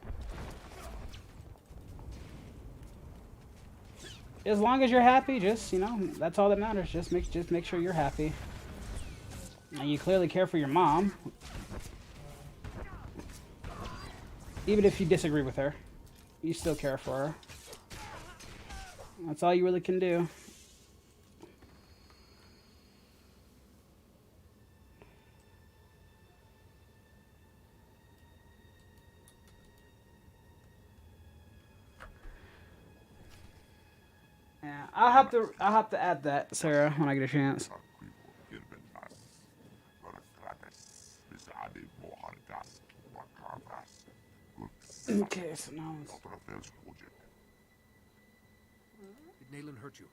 As long as you're happy, just, that's all that matters. Just make sure you're happy. And you clearly care for your mom. Even if you disagree with her, you still care for her. That's all you really can do. Yeah, I'll have to add that, Sarah, when I get a chance. Okay, so now it's... Did Nalen hurt you?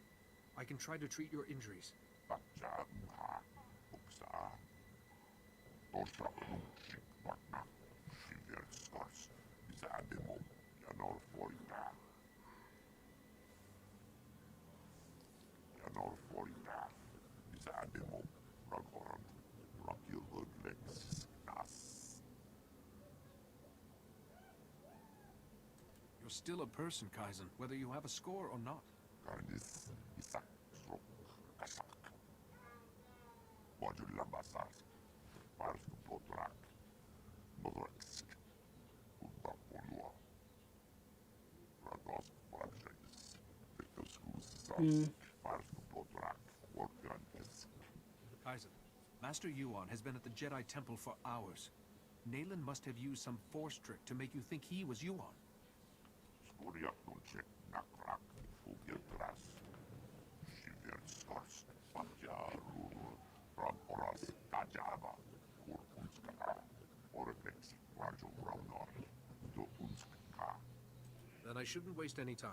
I can try to treat your injuries. You're still a person, Kaizen, whether you have a score or not. Kaizen, Master Yuan has been at the Jedi Temple for hours. Nalen must have used some force trick to make you think he was Yuan. Then I shouldn't waste any time.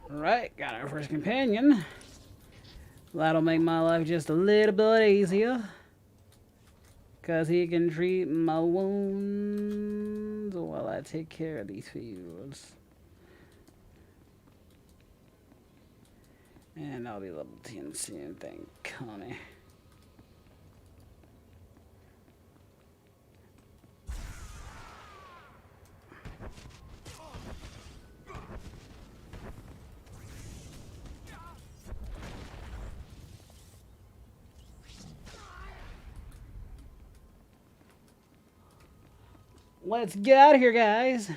Alright, got our first companion. That'll make my life just a little bit easier. Because he can treat my wounds while I take care of these fields. And I'll be level 10 soon, thank Connie. Let's get out of here, guys.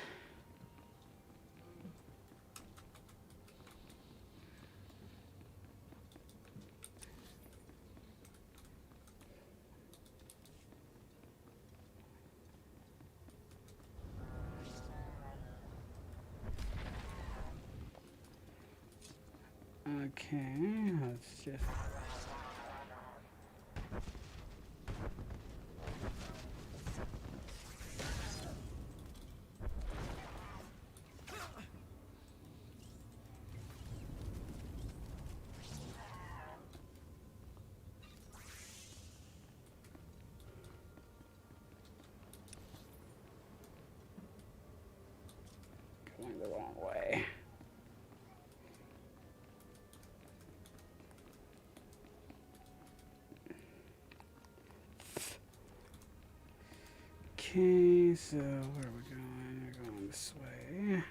Okay, let's just... Going the wrong way. Okay, so where are we going? We're going this way.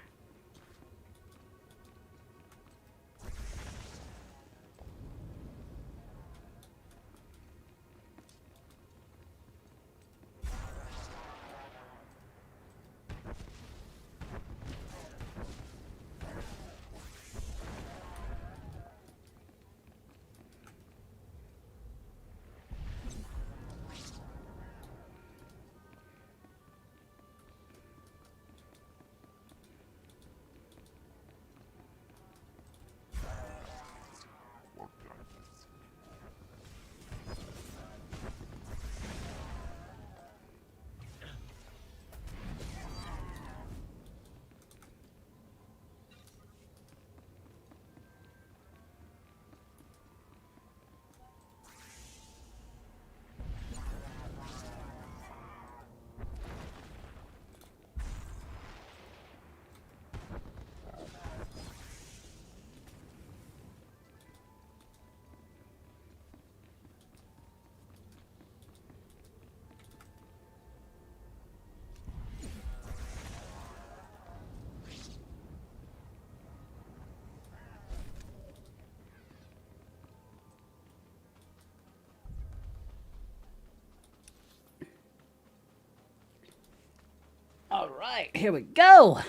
All right, here we go.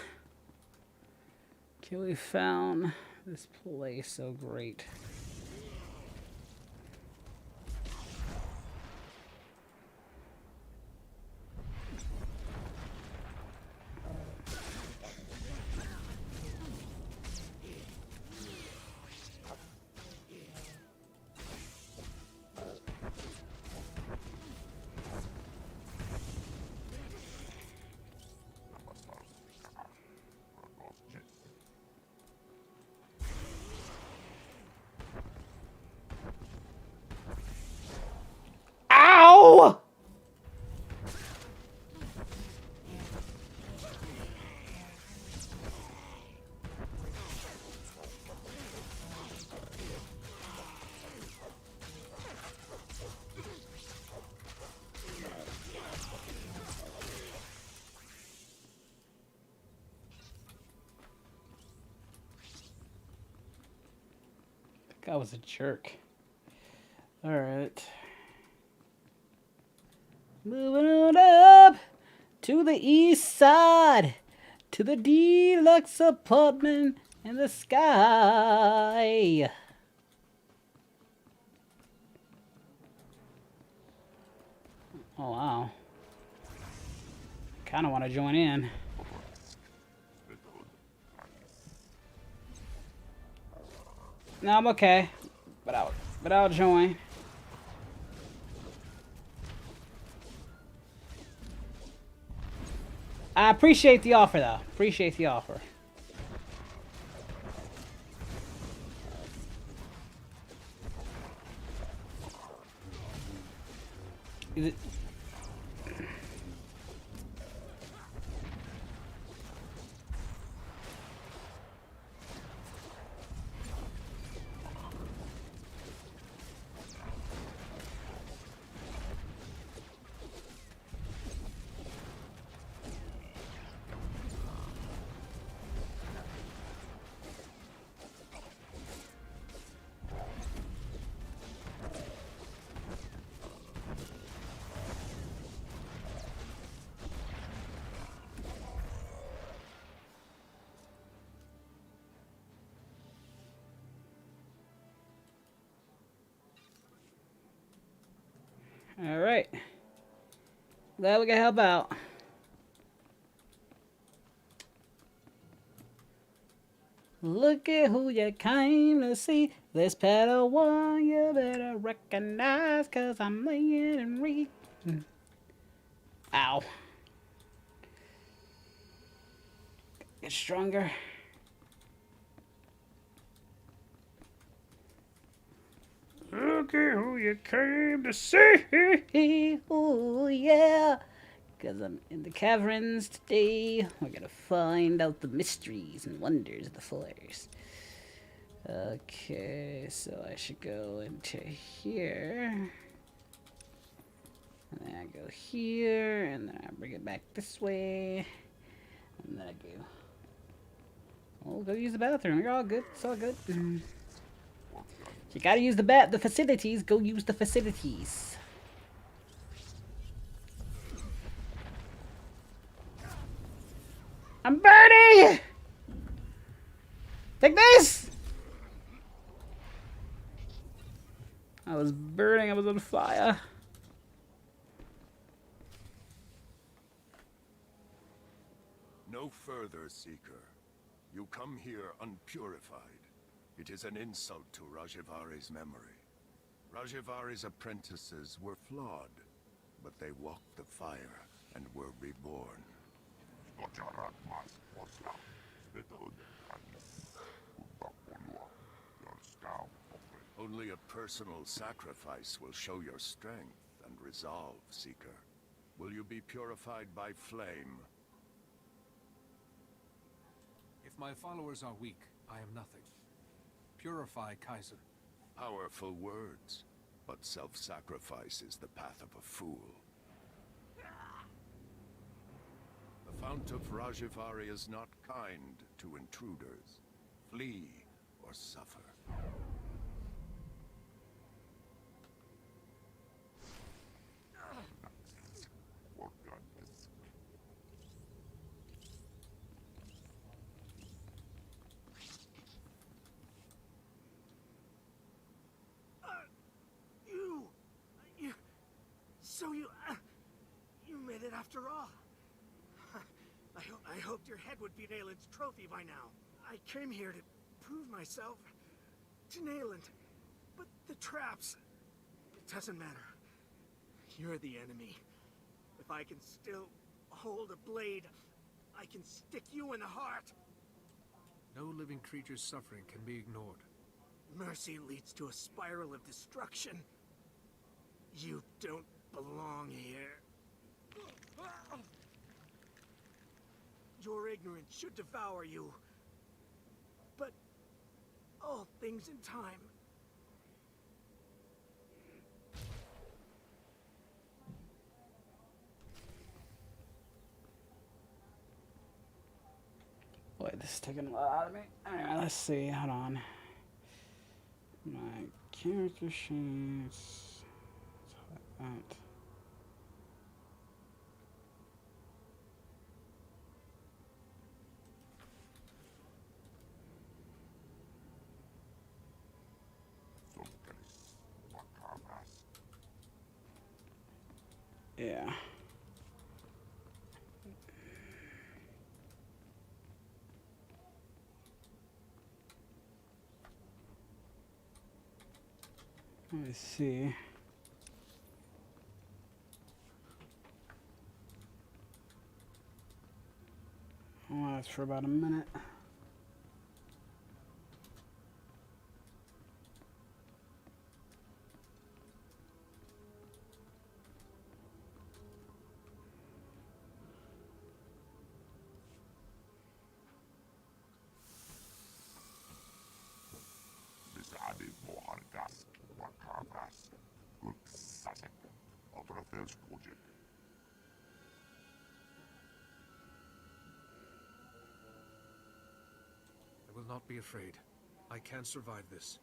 Okay, we found this place so great. Ow! That guy was a jerk. All right. Moving on up to the east side, to the deluxe apartment in the sky. Oh, wow. Kind of want to join in. No, I'm okay. But I'll join. I appreciate the offer, though. Appreciate the offer. Alright. Glad we can help out. Look at who you came to see. This Padawan you better recognize, cause I'm laying and read. Ow. Get stronger. Look at who you came to see. Oh yeah. Because I'm in the caverns today. We're gonna find out the mysteries and wonders of the Force. Okay, so I should go into here. And then I go here, and then I bring it back this way. And then I go. Oh, go use the bathroom. You're all good. It's all good. You gotta use the facilities. Go use the facilities. I'm burning! Take this! I was burning. I was on fire. No further, Seeker. You come here unpurified. It is an insult to Rajivari's memory. Rajivari's apprentices were flawed, but they walked the fire and were reborn. Only a personal sacrifice will show your strength and resolve, Seeker. Will you be purified by flame? If my followers are weak, I am nothing. Purify, Kaiser. Powerful words, but self-sacrifice is the path of a fool. The Fount of Rajivari is not kind to intruders. Flee or suffer. So you made it after all. I hoped your head would be Nalen's trophy by now. I came here to prove myself to Nalen, but the traps, it doesn't matter. You're the enemy. If I can still hold a blade, I can stick you in the heart. No living creature's suffering can be ignored. Mercy leads to a spiral of destruction. You don't belong here. Your ignorance should devour you. But all things in time. Boy, this is taking a lot out of me. Alright, let's see. Hold on. My character sheets. That. Yeah. Let me see. I'll last for about a minute. I will not be afraid. I can survive this.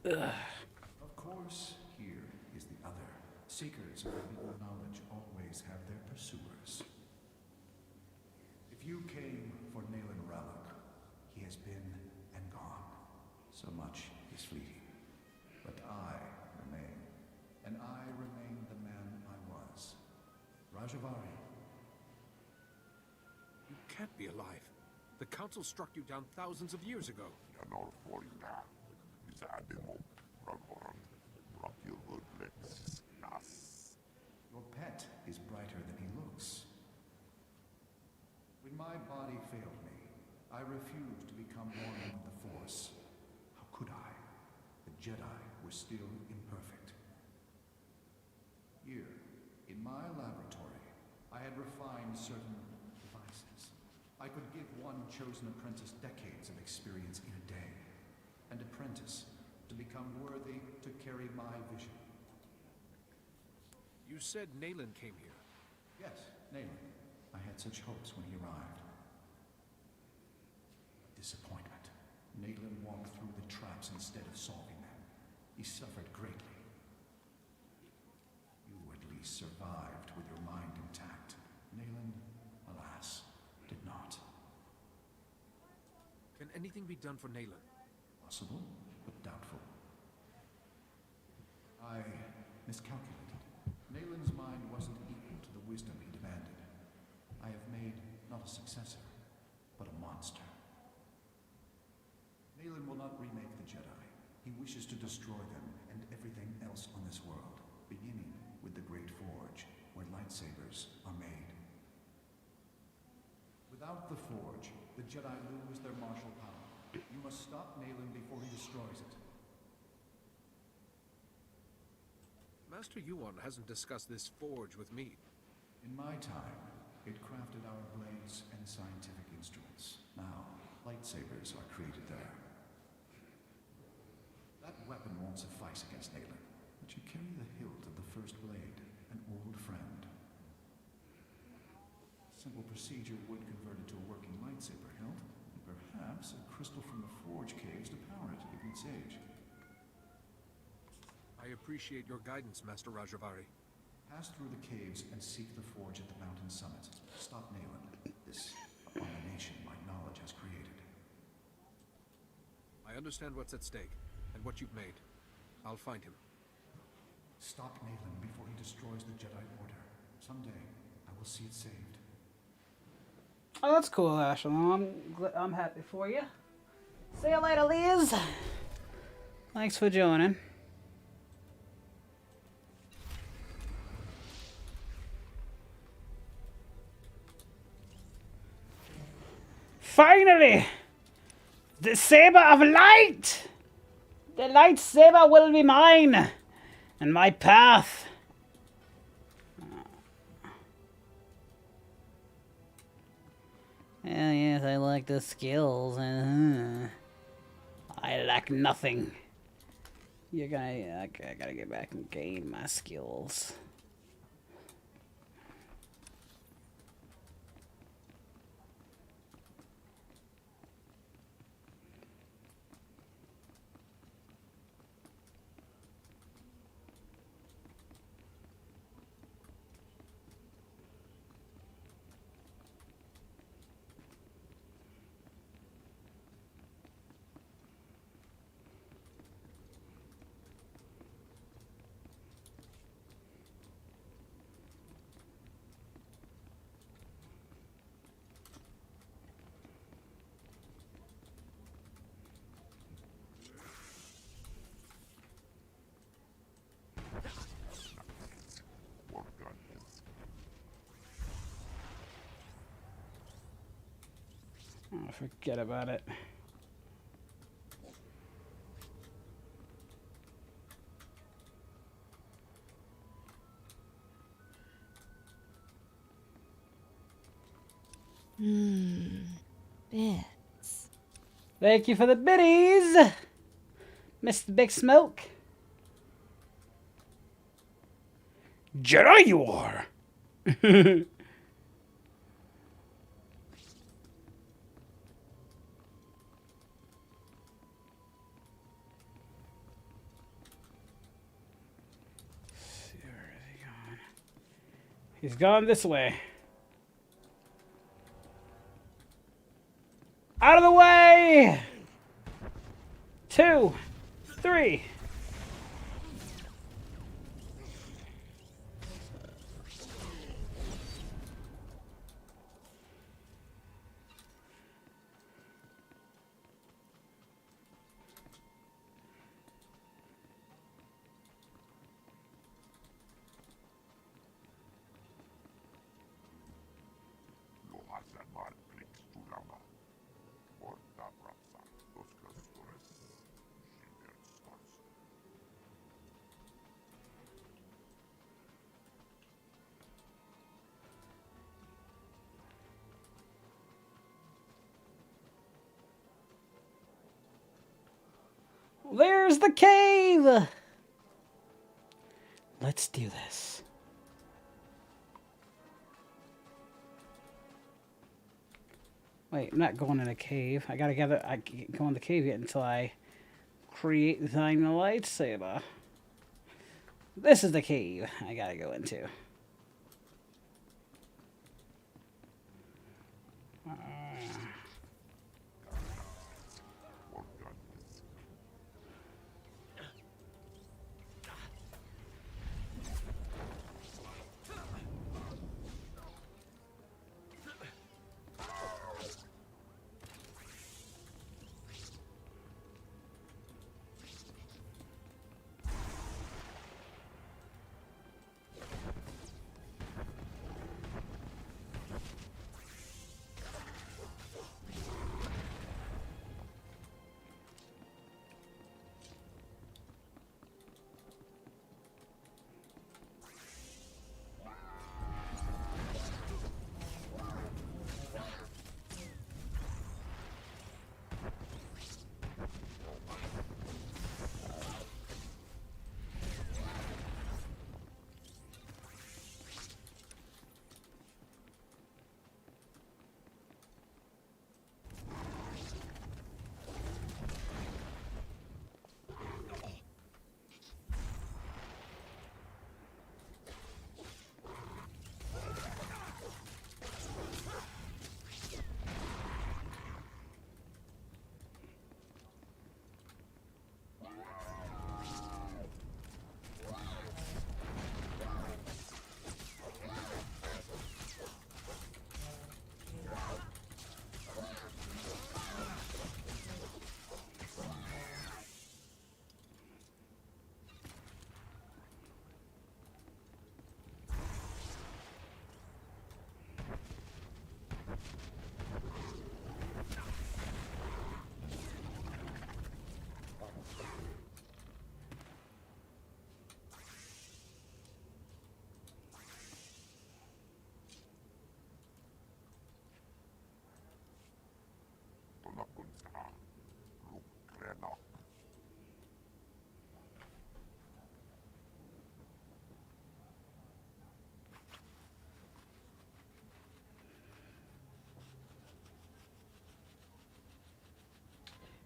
Of course, here is the other. Seekers of forbidden knowledge always have their pursuers. If you came for Nalen Raloch, he has been and gone. So much is fleeting. But I remain, and I remain the man I was. Rajivari. You can't be alive. The Council struck you down thousands of years ago. Your pet is brighter than he looks. When my body failed me, I refused to become one with the Force. How could I? The Jedi were still imperfect. Here, in my laboratory, I had refined certain devices. I could give one chosen apprentice decades of experience in a day. An apprentice to become worthy to carry my vision. You said Nalen came here. Yes, Nalen. I had such hopes when he arrived. Disappointment. Nalen walked through the traps instead of solving them. He suffered greatly. You at least survived with your mind intact. Nalen, alas, did not. Can anything be done for Nalen? Possible, but doubtful. I miscalculated. Nalen's mind wasn't equal to the wisdom he demanded. I have made not a successor, but a monster. Nalen will not remake the Jedi. He wishes to destroy them and everything else on this world, beginning with the Great Forge, where lightsabers are made. Without the Forge, the Jedi lose their martial power. You must stop Nalen before he destroys it. Master Yuan hasn't discussed this forge with me. In my time, it crafted our blades and scientific instruments. Now, lightsabers are created there. That weapon won't suffice against Nalen, but you carry the hilt of the first blade, an old friend. Simple procedure would convert it to a working lightsaber hilt, and perhaps a crystal from the Forge caves to power it, given its age. I appreciate your guidance, Master Rajivari. Pass through the caves and seek the Forge at the mountain summit. Stop Nalen, this abomination my knowledge has created. I understand what's at stake, and what you've made. I'll find him. Stop Nalen before he destroys the Jedi Order. Someday, I will see it saved. Oh, that's cool, Ashley. I'm happy for you. See you later, Liz. Thanks for joining. Finally! The saber of light! The lightsaber will be mine! And my path. Yeah, yes, I like the skills. I lack nothing. You're gonna... Okay, I gotta get back and gain my skills. Oh, forget about it. Bits. Thank you for the biddies, Mr. Big Smoke. Jedi you are. He's gone this way. Out of the way! 2, 3. There's the cave! Let's do this. Wait, I'm not going in a cave. I can't go in the cave yet until I create the lightsaber. This is the cave I gotta go into.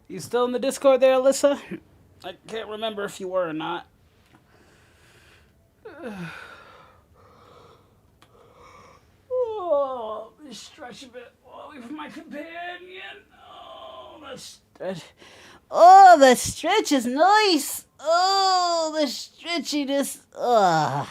You still in the Discord there, Alyssa? I can't remember if you were or not. Oh, let me stretch a bit while I wait for my companion. Oh, the stretch. Oh, the stretch is nice. Oh, the stretchiness. Ugh.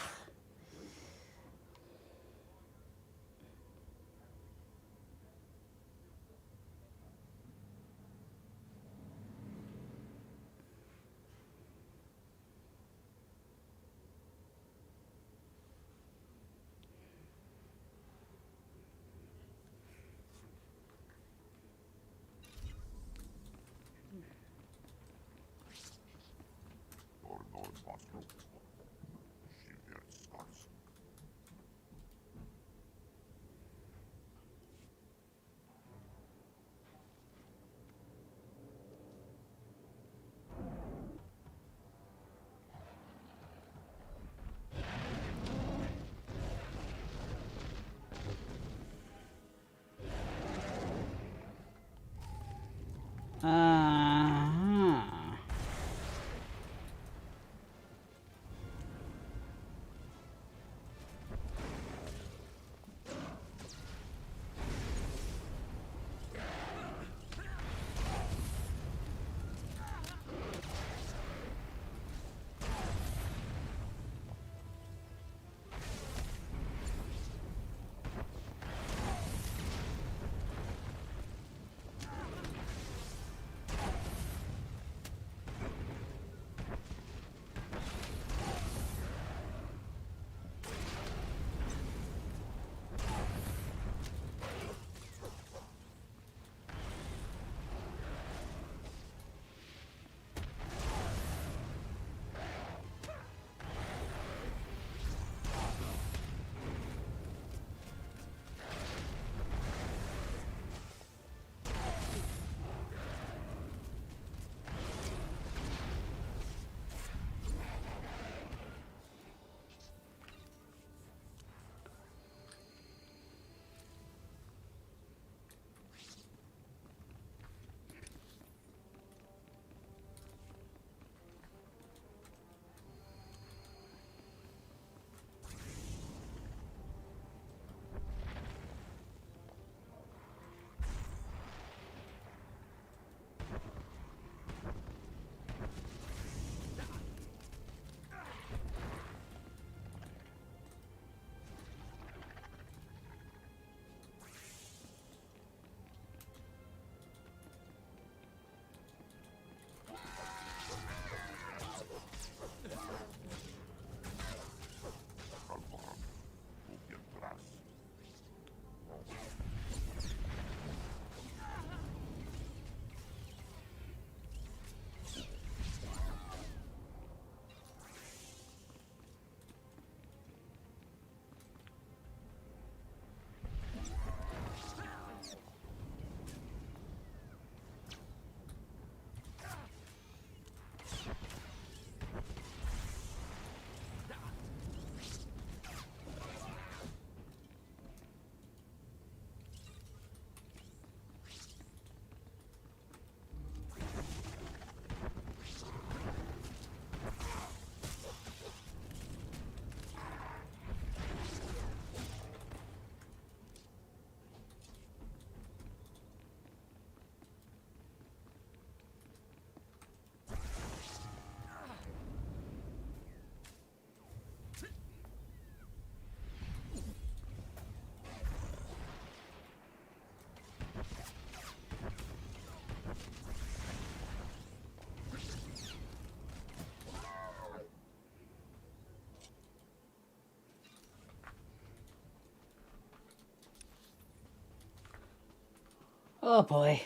Oh boy.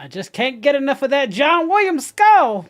I just can't get enough of that John Williams skull.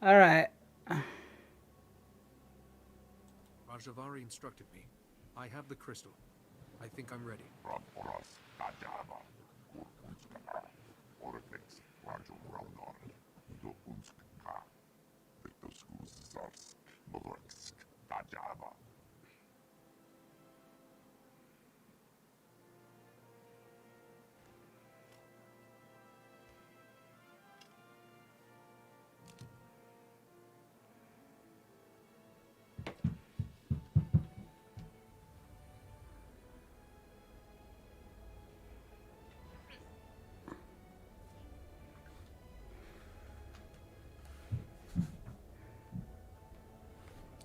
All right. Rajivari instructed me. I have the crystal. I think I'm ready.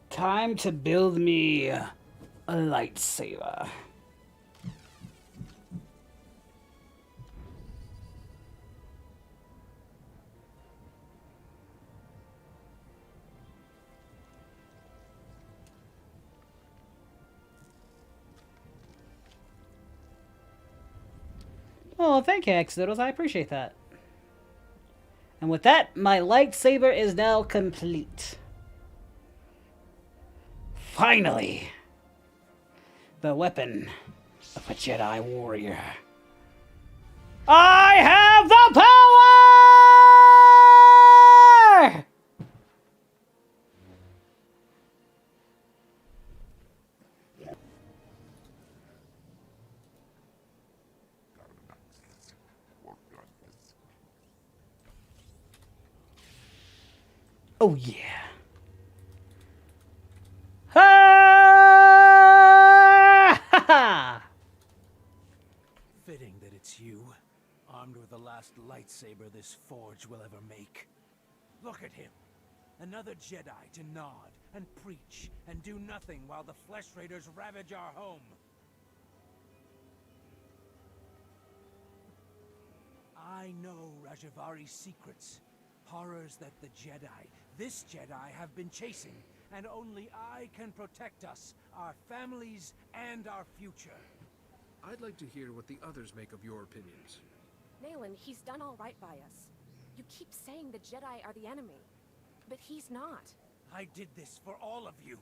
Time to build me a lightsaber. Oh, thank you, Exodus. I appreciate that. And with that, my lightsaber is now complete. Finally, the weapon of a Jedi warrior. I have the power! Oh yeah. Fitting that it's you, armed with the last lightsaber this forge will ever make. Look at him. Another Jedi to nod and preach and do nothing while the Flesh Raiders ravage our home. I know Rajivari's secrets. Horrors that the Jedi, this Jedi, have been chasing. And only I can protect us, our families, and our future. I'd like to hear what the others make of your opinions. Nalen, he's done all right by us. You keep saying the Jedi are the enemy, but he's not. I did this for all of you.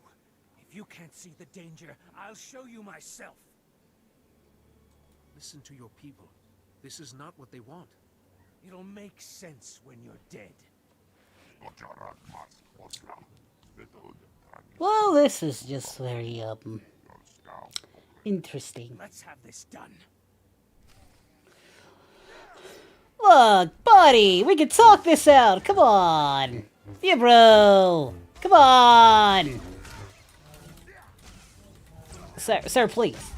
If you can't see the danger, I'll show you myself. Listen to your people. This is not what they want. It'll make sense when you're dead. Well, this is just very, interesting. Let's have this done. Look, buddy, we can talk this out. Come on. Yeah, bro. Come on. Sir, please.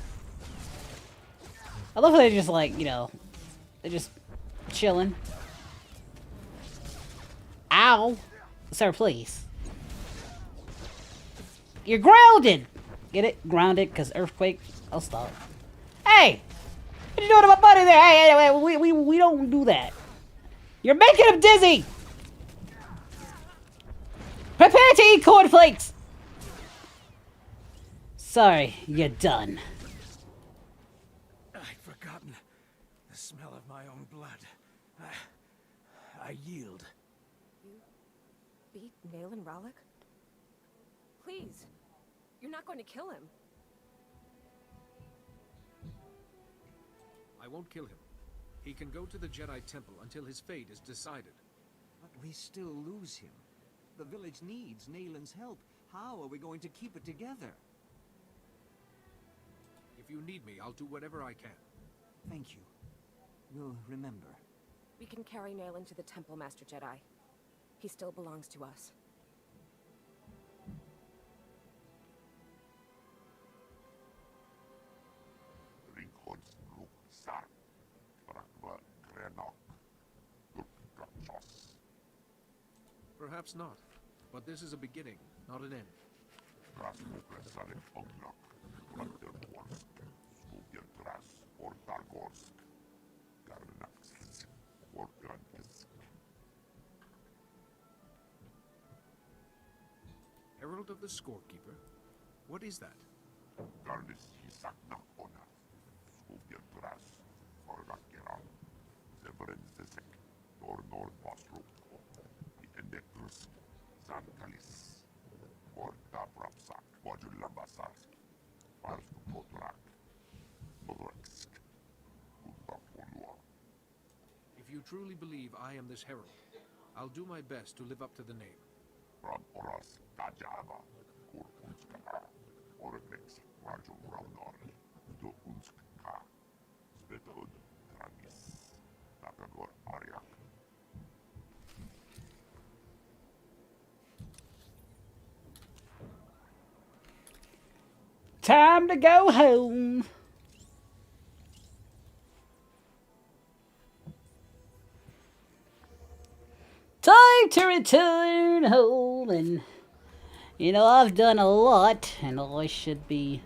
I love how they're just like, you know, they're just chilling. Ow. Sir, please. You're grounded. Get it? Grounded, because earthquake. I'll stop. Hey! What you doing to my buddy there? Hey, we don't do that. You're making him dizzy! Prepare to eat cornflakes! Sorry, you're done. I'd forgotten the smell of my own blood. You beat Nalen Raloch? Please, you're not going to kill him. I won't kill him. He can go to the Jedi Temple until his fate is decided. But we still lose him. The village needs Nalen's help. How are we going to keep it together? If you need me, I'll do whatever I can. Thank you. We'll remember. We can carry Nalen to the temple, Master Jedi. He still belongs to us. Perhaps not, but this is a beginning, not an end. Herald of the Scorekeeper? What is that? If you truly believe I am this herald, I'll do my best to live up to the name. Time to go home. Time to return home, and you know, I've done a lot, and I should be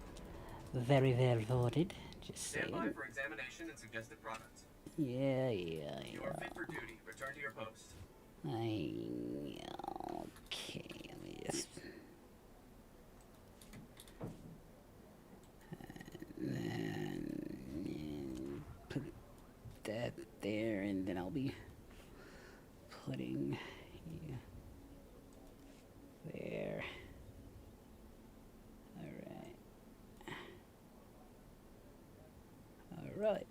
very well rewarded. Just saying. Stand by for examination and suggested products. Yeah. You are fit for duty. Return to your post. Okay, let me just... And then put that there, and then I'll be putting you there. Alright.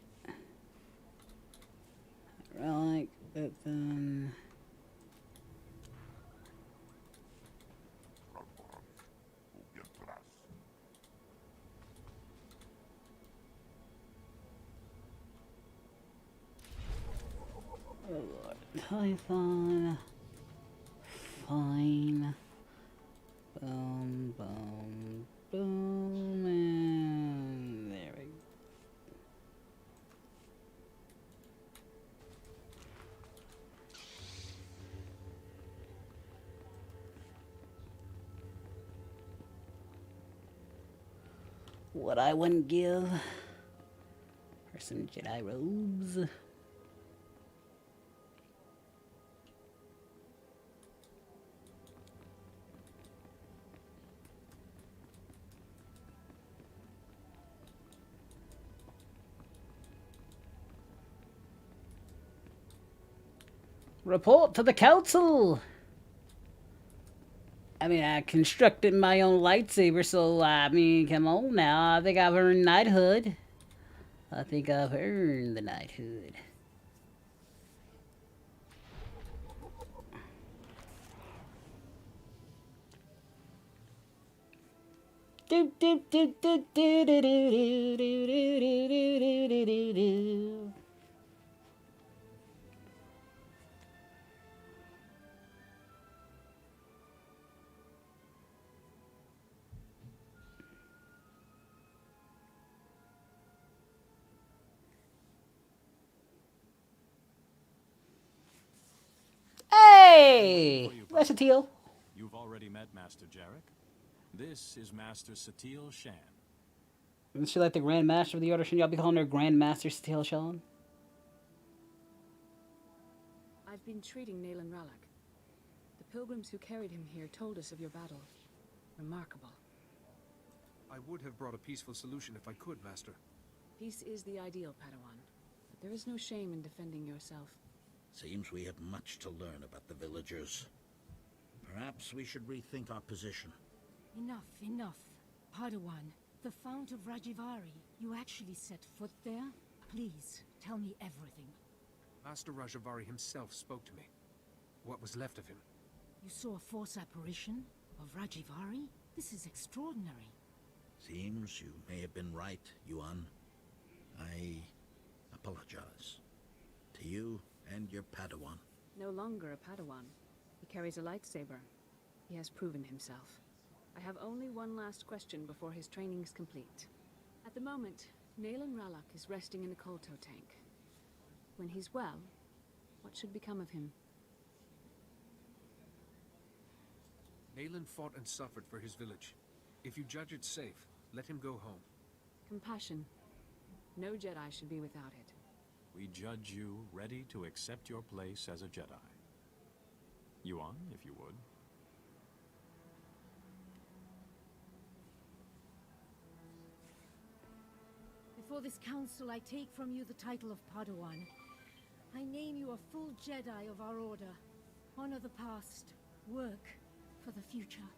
Alright, but then... Oh Lord. Tython. Fine. Boom, boom, boom, and there we go. What I wouldn't give for some Jedi robes. Report to the council. I mean, I constructed my own lightsaber, so I mean, come on now. I think I've earned knighthood. I think I've earned the knighthood. Do do do do do do do do do do do do do do. Hey! That's a teal. You've already met Master Jarek. This is Master Satele Shan. Isn't she like the Grand Master of the Order? Shouldn't y'all be calling her Grand Master Satele Shan? I've been treating Nalen Raloch. The pilgrims who carried him here told us of your battle. Remarkable. I would have brought a peaceful solution if I could, Master. Peace is the ideal, Padawan. But there is no shame in defending yourself. Seems we have much to learn about the villagers. Perhaps we should rethink our position. Enough, enough. Padawan, the Fount of Rajivari. You actually set foot there? Please, tell me everything. Master Rajivari himself spoke to me. What was left of him. You saw a force apparition of Rajivari? This is extraordinary. Seems you may have been right, Yuan. I apologize. To you and your Padawan. No longer a Padawan. He carries a lightsaber. He has proven himself. I have only one last question before his training is complete. At the moment, Nalen Raloch is resting in a Kolto tank. When he's well, what should become of him? Nalen fought and suffered for his village. If you judge it safe, let him go home. Compassion. No Jedi should be without it. We judge you ready to accept your place as a Jedi. Yuan, if you would. Before this council, I take from you the title of Padawan. I name you a full Jedi of our order. Honor the past. Work for the future.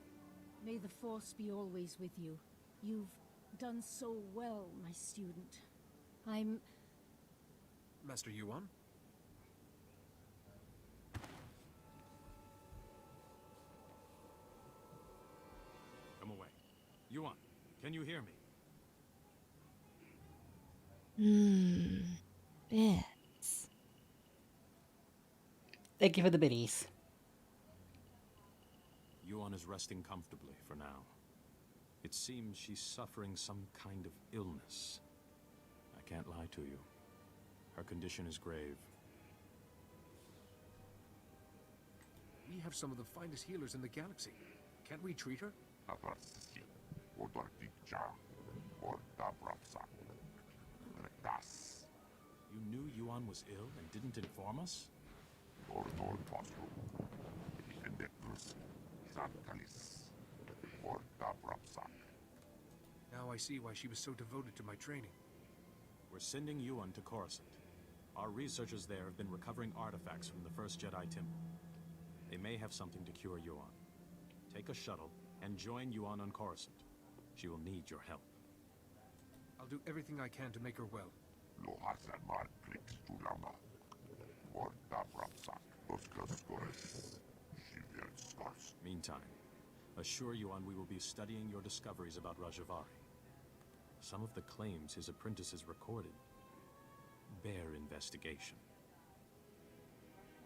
May the Force be always with you. You've done so well, my student. I'm... Master Yuan? Come away. Yuan, can you hear me? Bits. Thank you for the biddies. Yuan is resting comfortably for now. It seems she's suffering some kind of illness. I can't lie to you. Her condition is grave. We have some of the finest healers in the galaxy. Can't we treat her? You knew Yuan was ill and didn't inform us? Now I see why she was so devoted to my training. We're sending Yuan to Coruscant. Our researchers there have been recovering artifacts from the first Jedi temple. They may have something to cure Yuan. Take a shuttle and join Yuan on Coruscant. She will need your help. I'll do everything I can to make her well. Meantime, assure Yuan we will be studying your discoveries about Rajivari. Some of the claims his apprentices recorded bear investigation.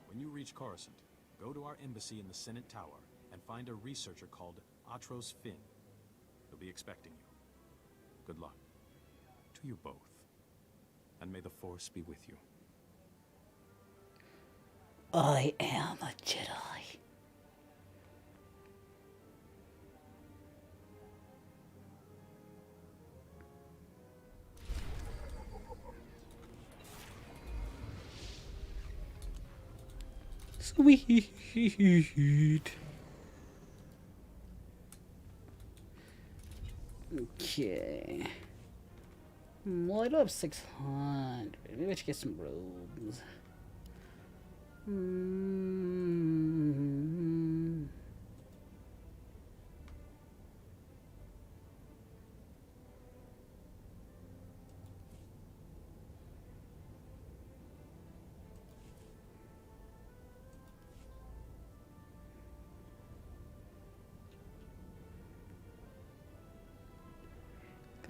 When you reach Coruscant, go to our embassy in the Senate Tower and find a researcher called Atros Finn. He'll be expecting you. Good luck. To you both. And may the Force be with you. I am a Jedi. Sweet. Okay. Well, I do have 600. Maybe I should get some robes.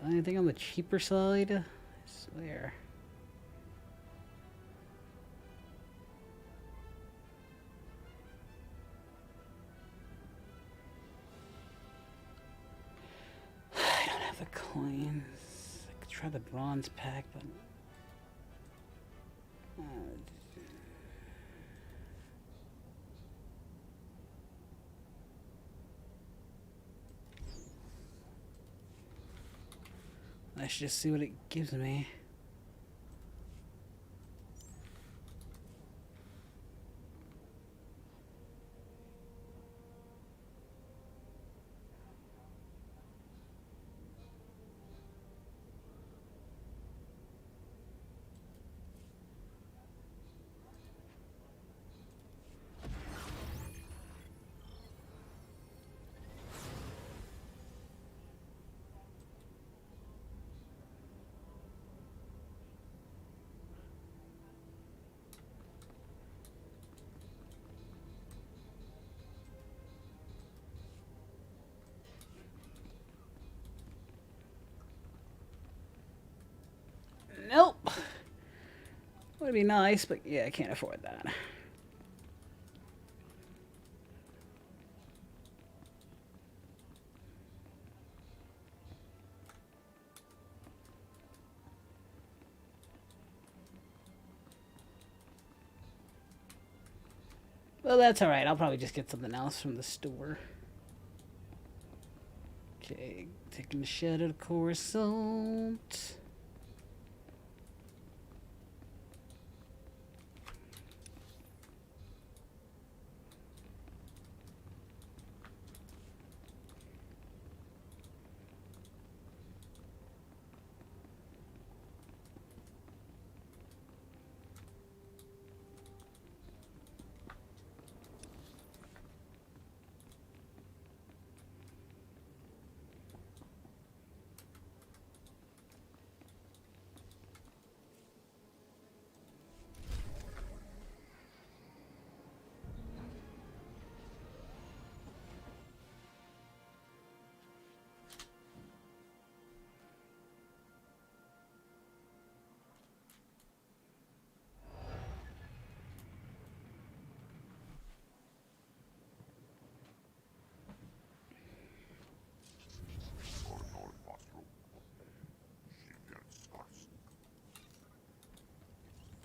Got anything on the cheaper side? I swear. I don't have the coins. I could try the bronze pack, but let's just see what it gives me. Would be nice, but yeah, I can't afford that. Well, that's alright. I'll probably just get something else from the store. Okay, taking the shed of Coruscant.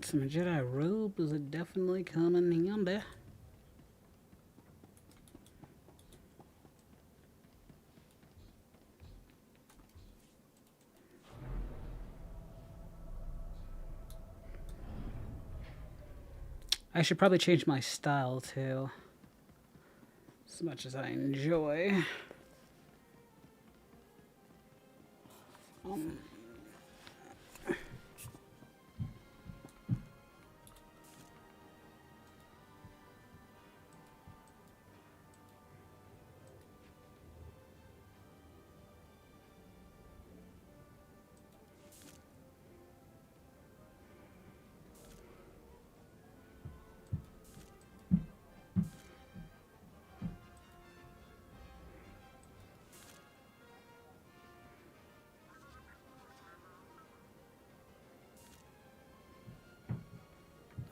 Some Jedi robe is definitely coming in there. I should probably change my style too. As much as I enjoy.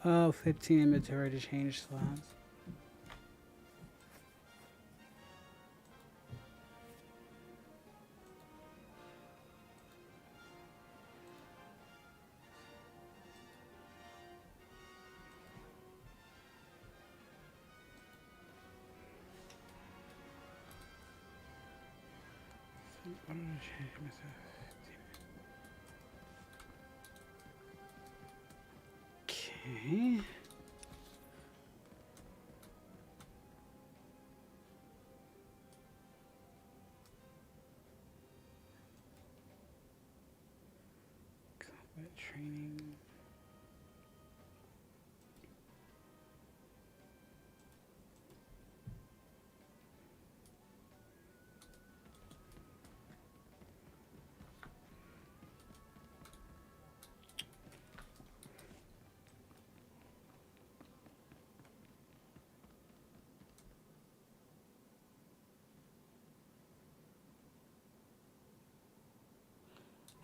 Oh, 15 inventory to change slots. Okay. Combat training.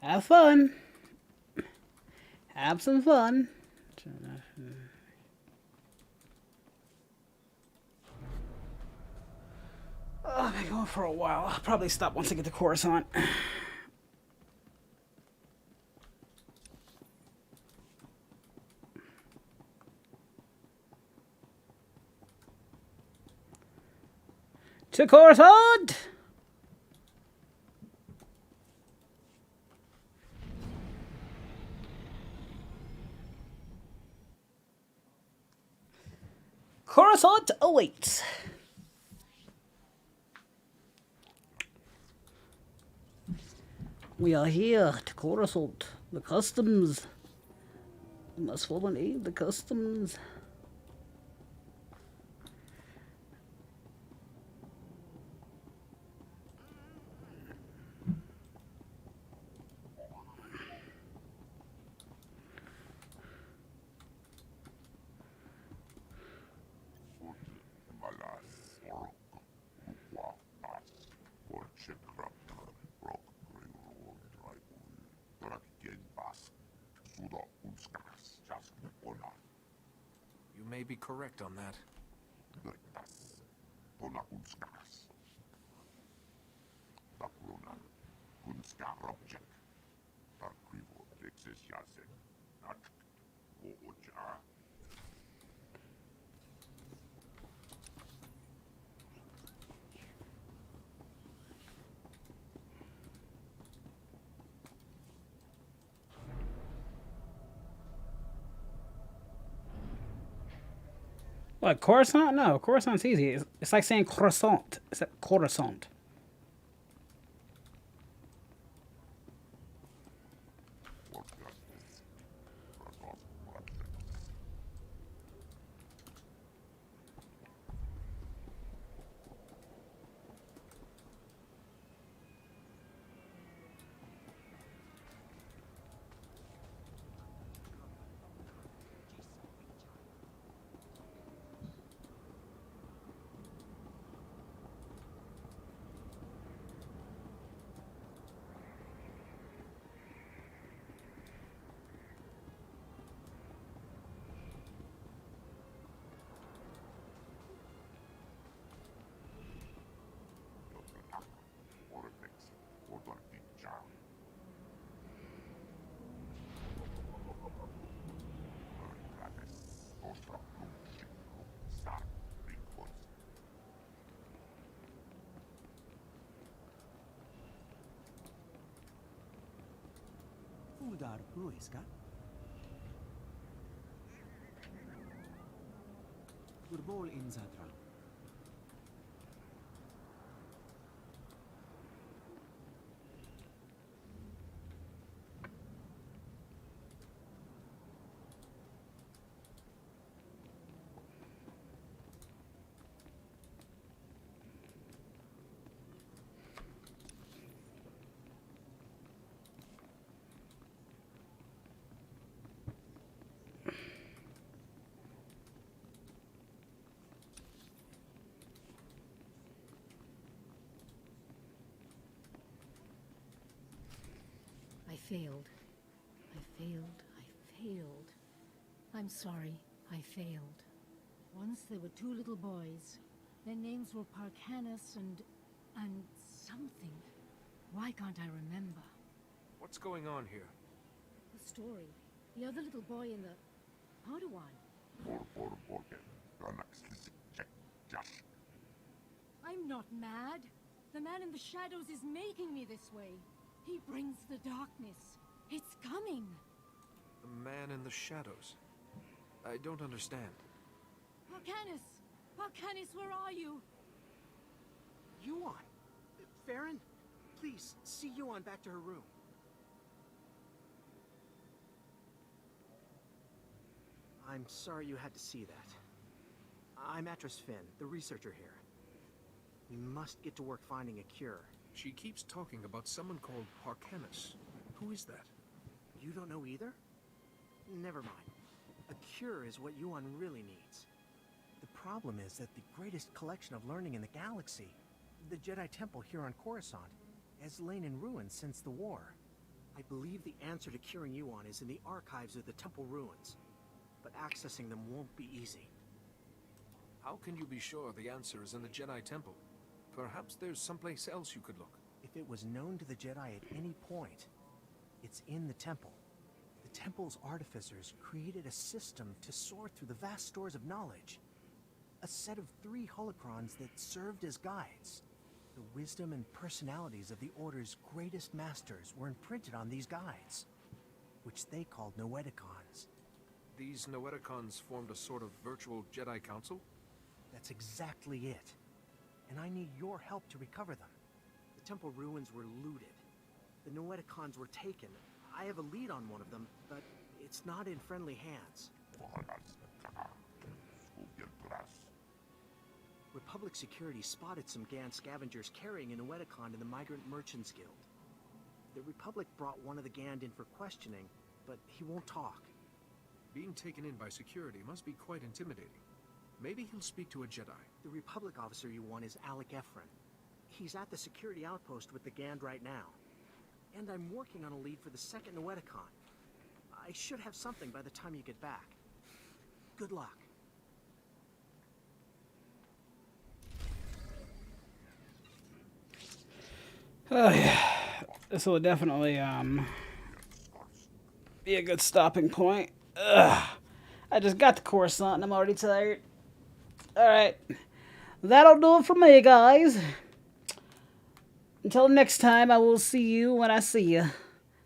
Have fun. Have some fun. Oh, I've been going for a while. I'll probably stop once I get to Coruscant. To Coruscant! Coruscant awaits. We are here to Coruscant. The customs. We must follow and aid the customs. may be correct on that. What, Coruscant? No, Coruscant's easy. It's like saying croissant. It's a Coruscant. Udar Puiska. Gurbol in Zatra. I failed. I failed. I failed. I'm sorry. I failed. Once there were two little boys. Their names were Parkanis and something. Why can't I remember? What's going on here? The story. The other little boy in the Padawan. I'm not mad. The man in the shadows is making me this way. He brings the darkness. It's coming. The man in the shadows. I don't understand. Parkanis! Parkanis, where are you? Yuan! Farron, please, see Yuan back to her room. I'm sorry you had to see that. I'm Atris Finn, the researcher here. We must get to work finding a cure. She keeps talking about someone called Parkanis. Who is that? You don't know either? Never mind. A cure is what Yuan really needs. The problem is that the greatest collection of learning in the galaxy, the Jedi Temple here on Coruscant, has lain in ruins since the war. I believe the answer to curing Yuan is in the archives of the temple ruins, but accessing them won't be easy. How can you be sure the answer is in the Jedi Temple? Perhaps there's someplace else you could look. If it was known to the Jedi at any point, it's in the temple. The temple's artificers created a system to sort through the vast stores of knowledge. A set of 3 holocrons that served as guides. The wisdom and personalities of the Order's greatest masters were imprinted on these guides, which they called Noeticons. These Noeticons formed a sort of virtual Jedi Council? That's exactly it. And I need your help to recover them. The temple ruins were looted. The Noeticons were taken. I have a lead on one of them, but it's not in friendly hands. Republic security spotted some Gan scavengers carrying a Noeticon in the Migrant Merchants Guild. The Republic brought one of the Gand in for questioning, but he won't talk. Being taken in by security must be quite intimidating. Maybe he'll speak to a Jedi. The Republic officer you want is Alec Efron. He's at the security outpost with the Gand right now. And I'm working on a lead for the second Noeticon. I should have something by the time you get back. Good luck. Oh yeah, this will definitely be a good stopping point. Ugh. I just got the Coruscant and I'm already tired. Alright. That'll do it for me, guys. Until next time, I will see you when I see you.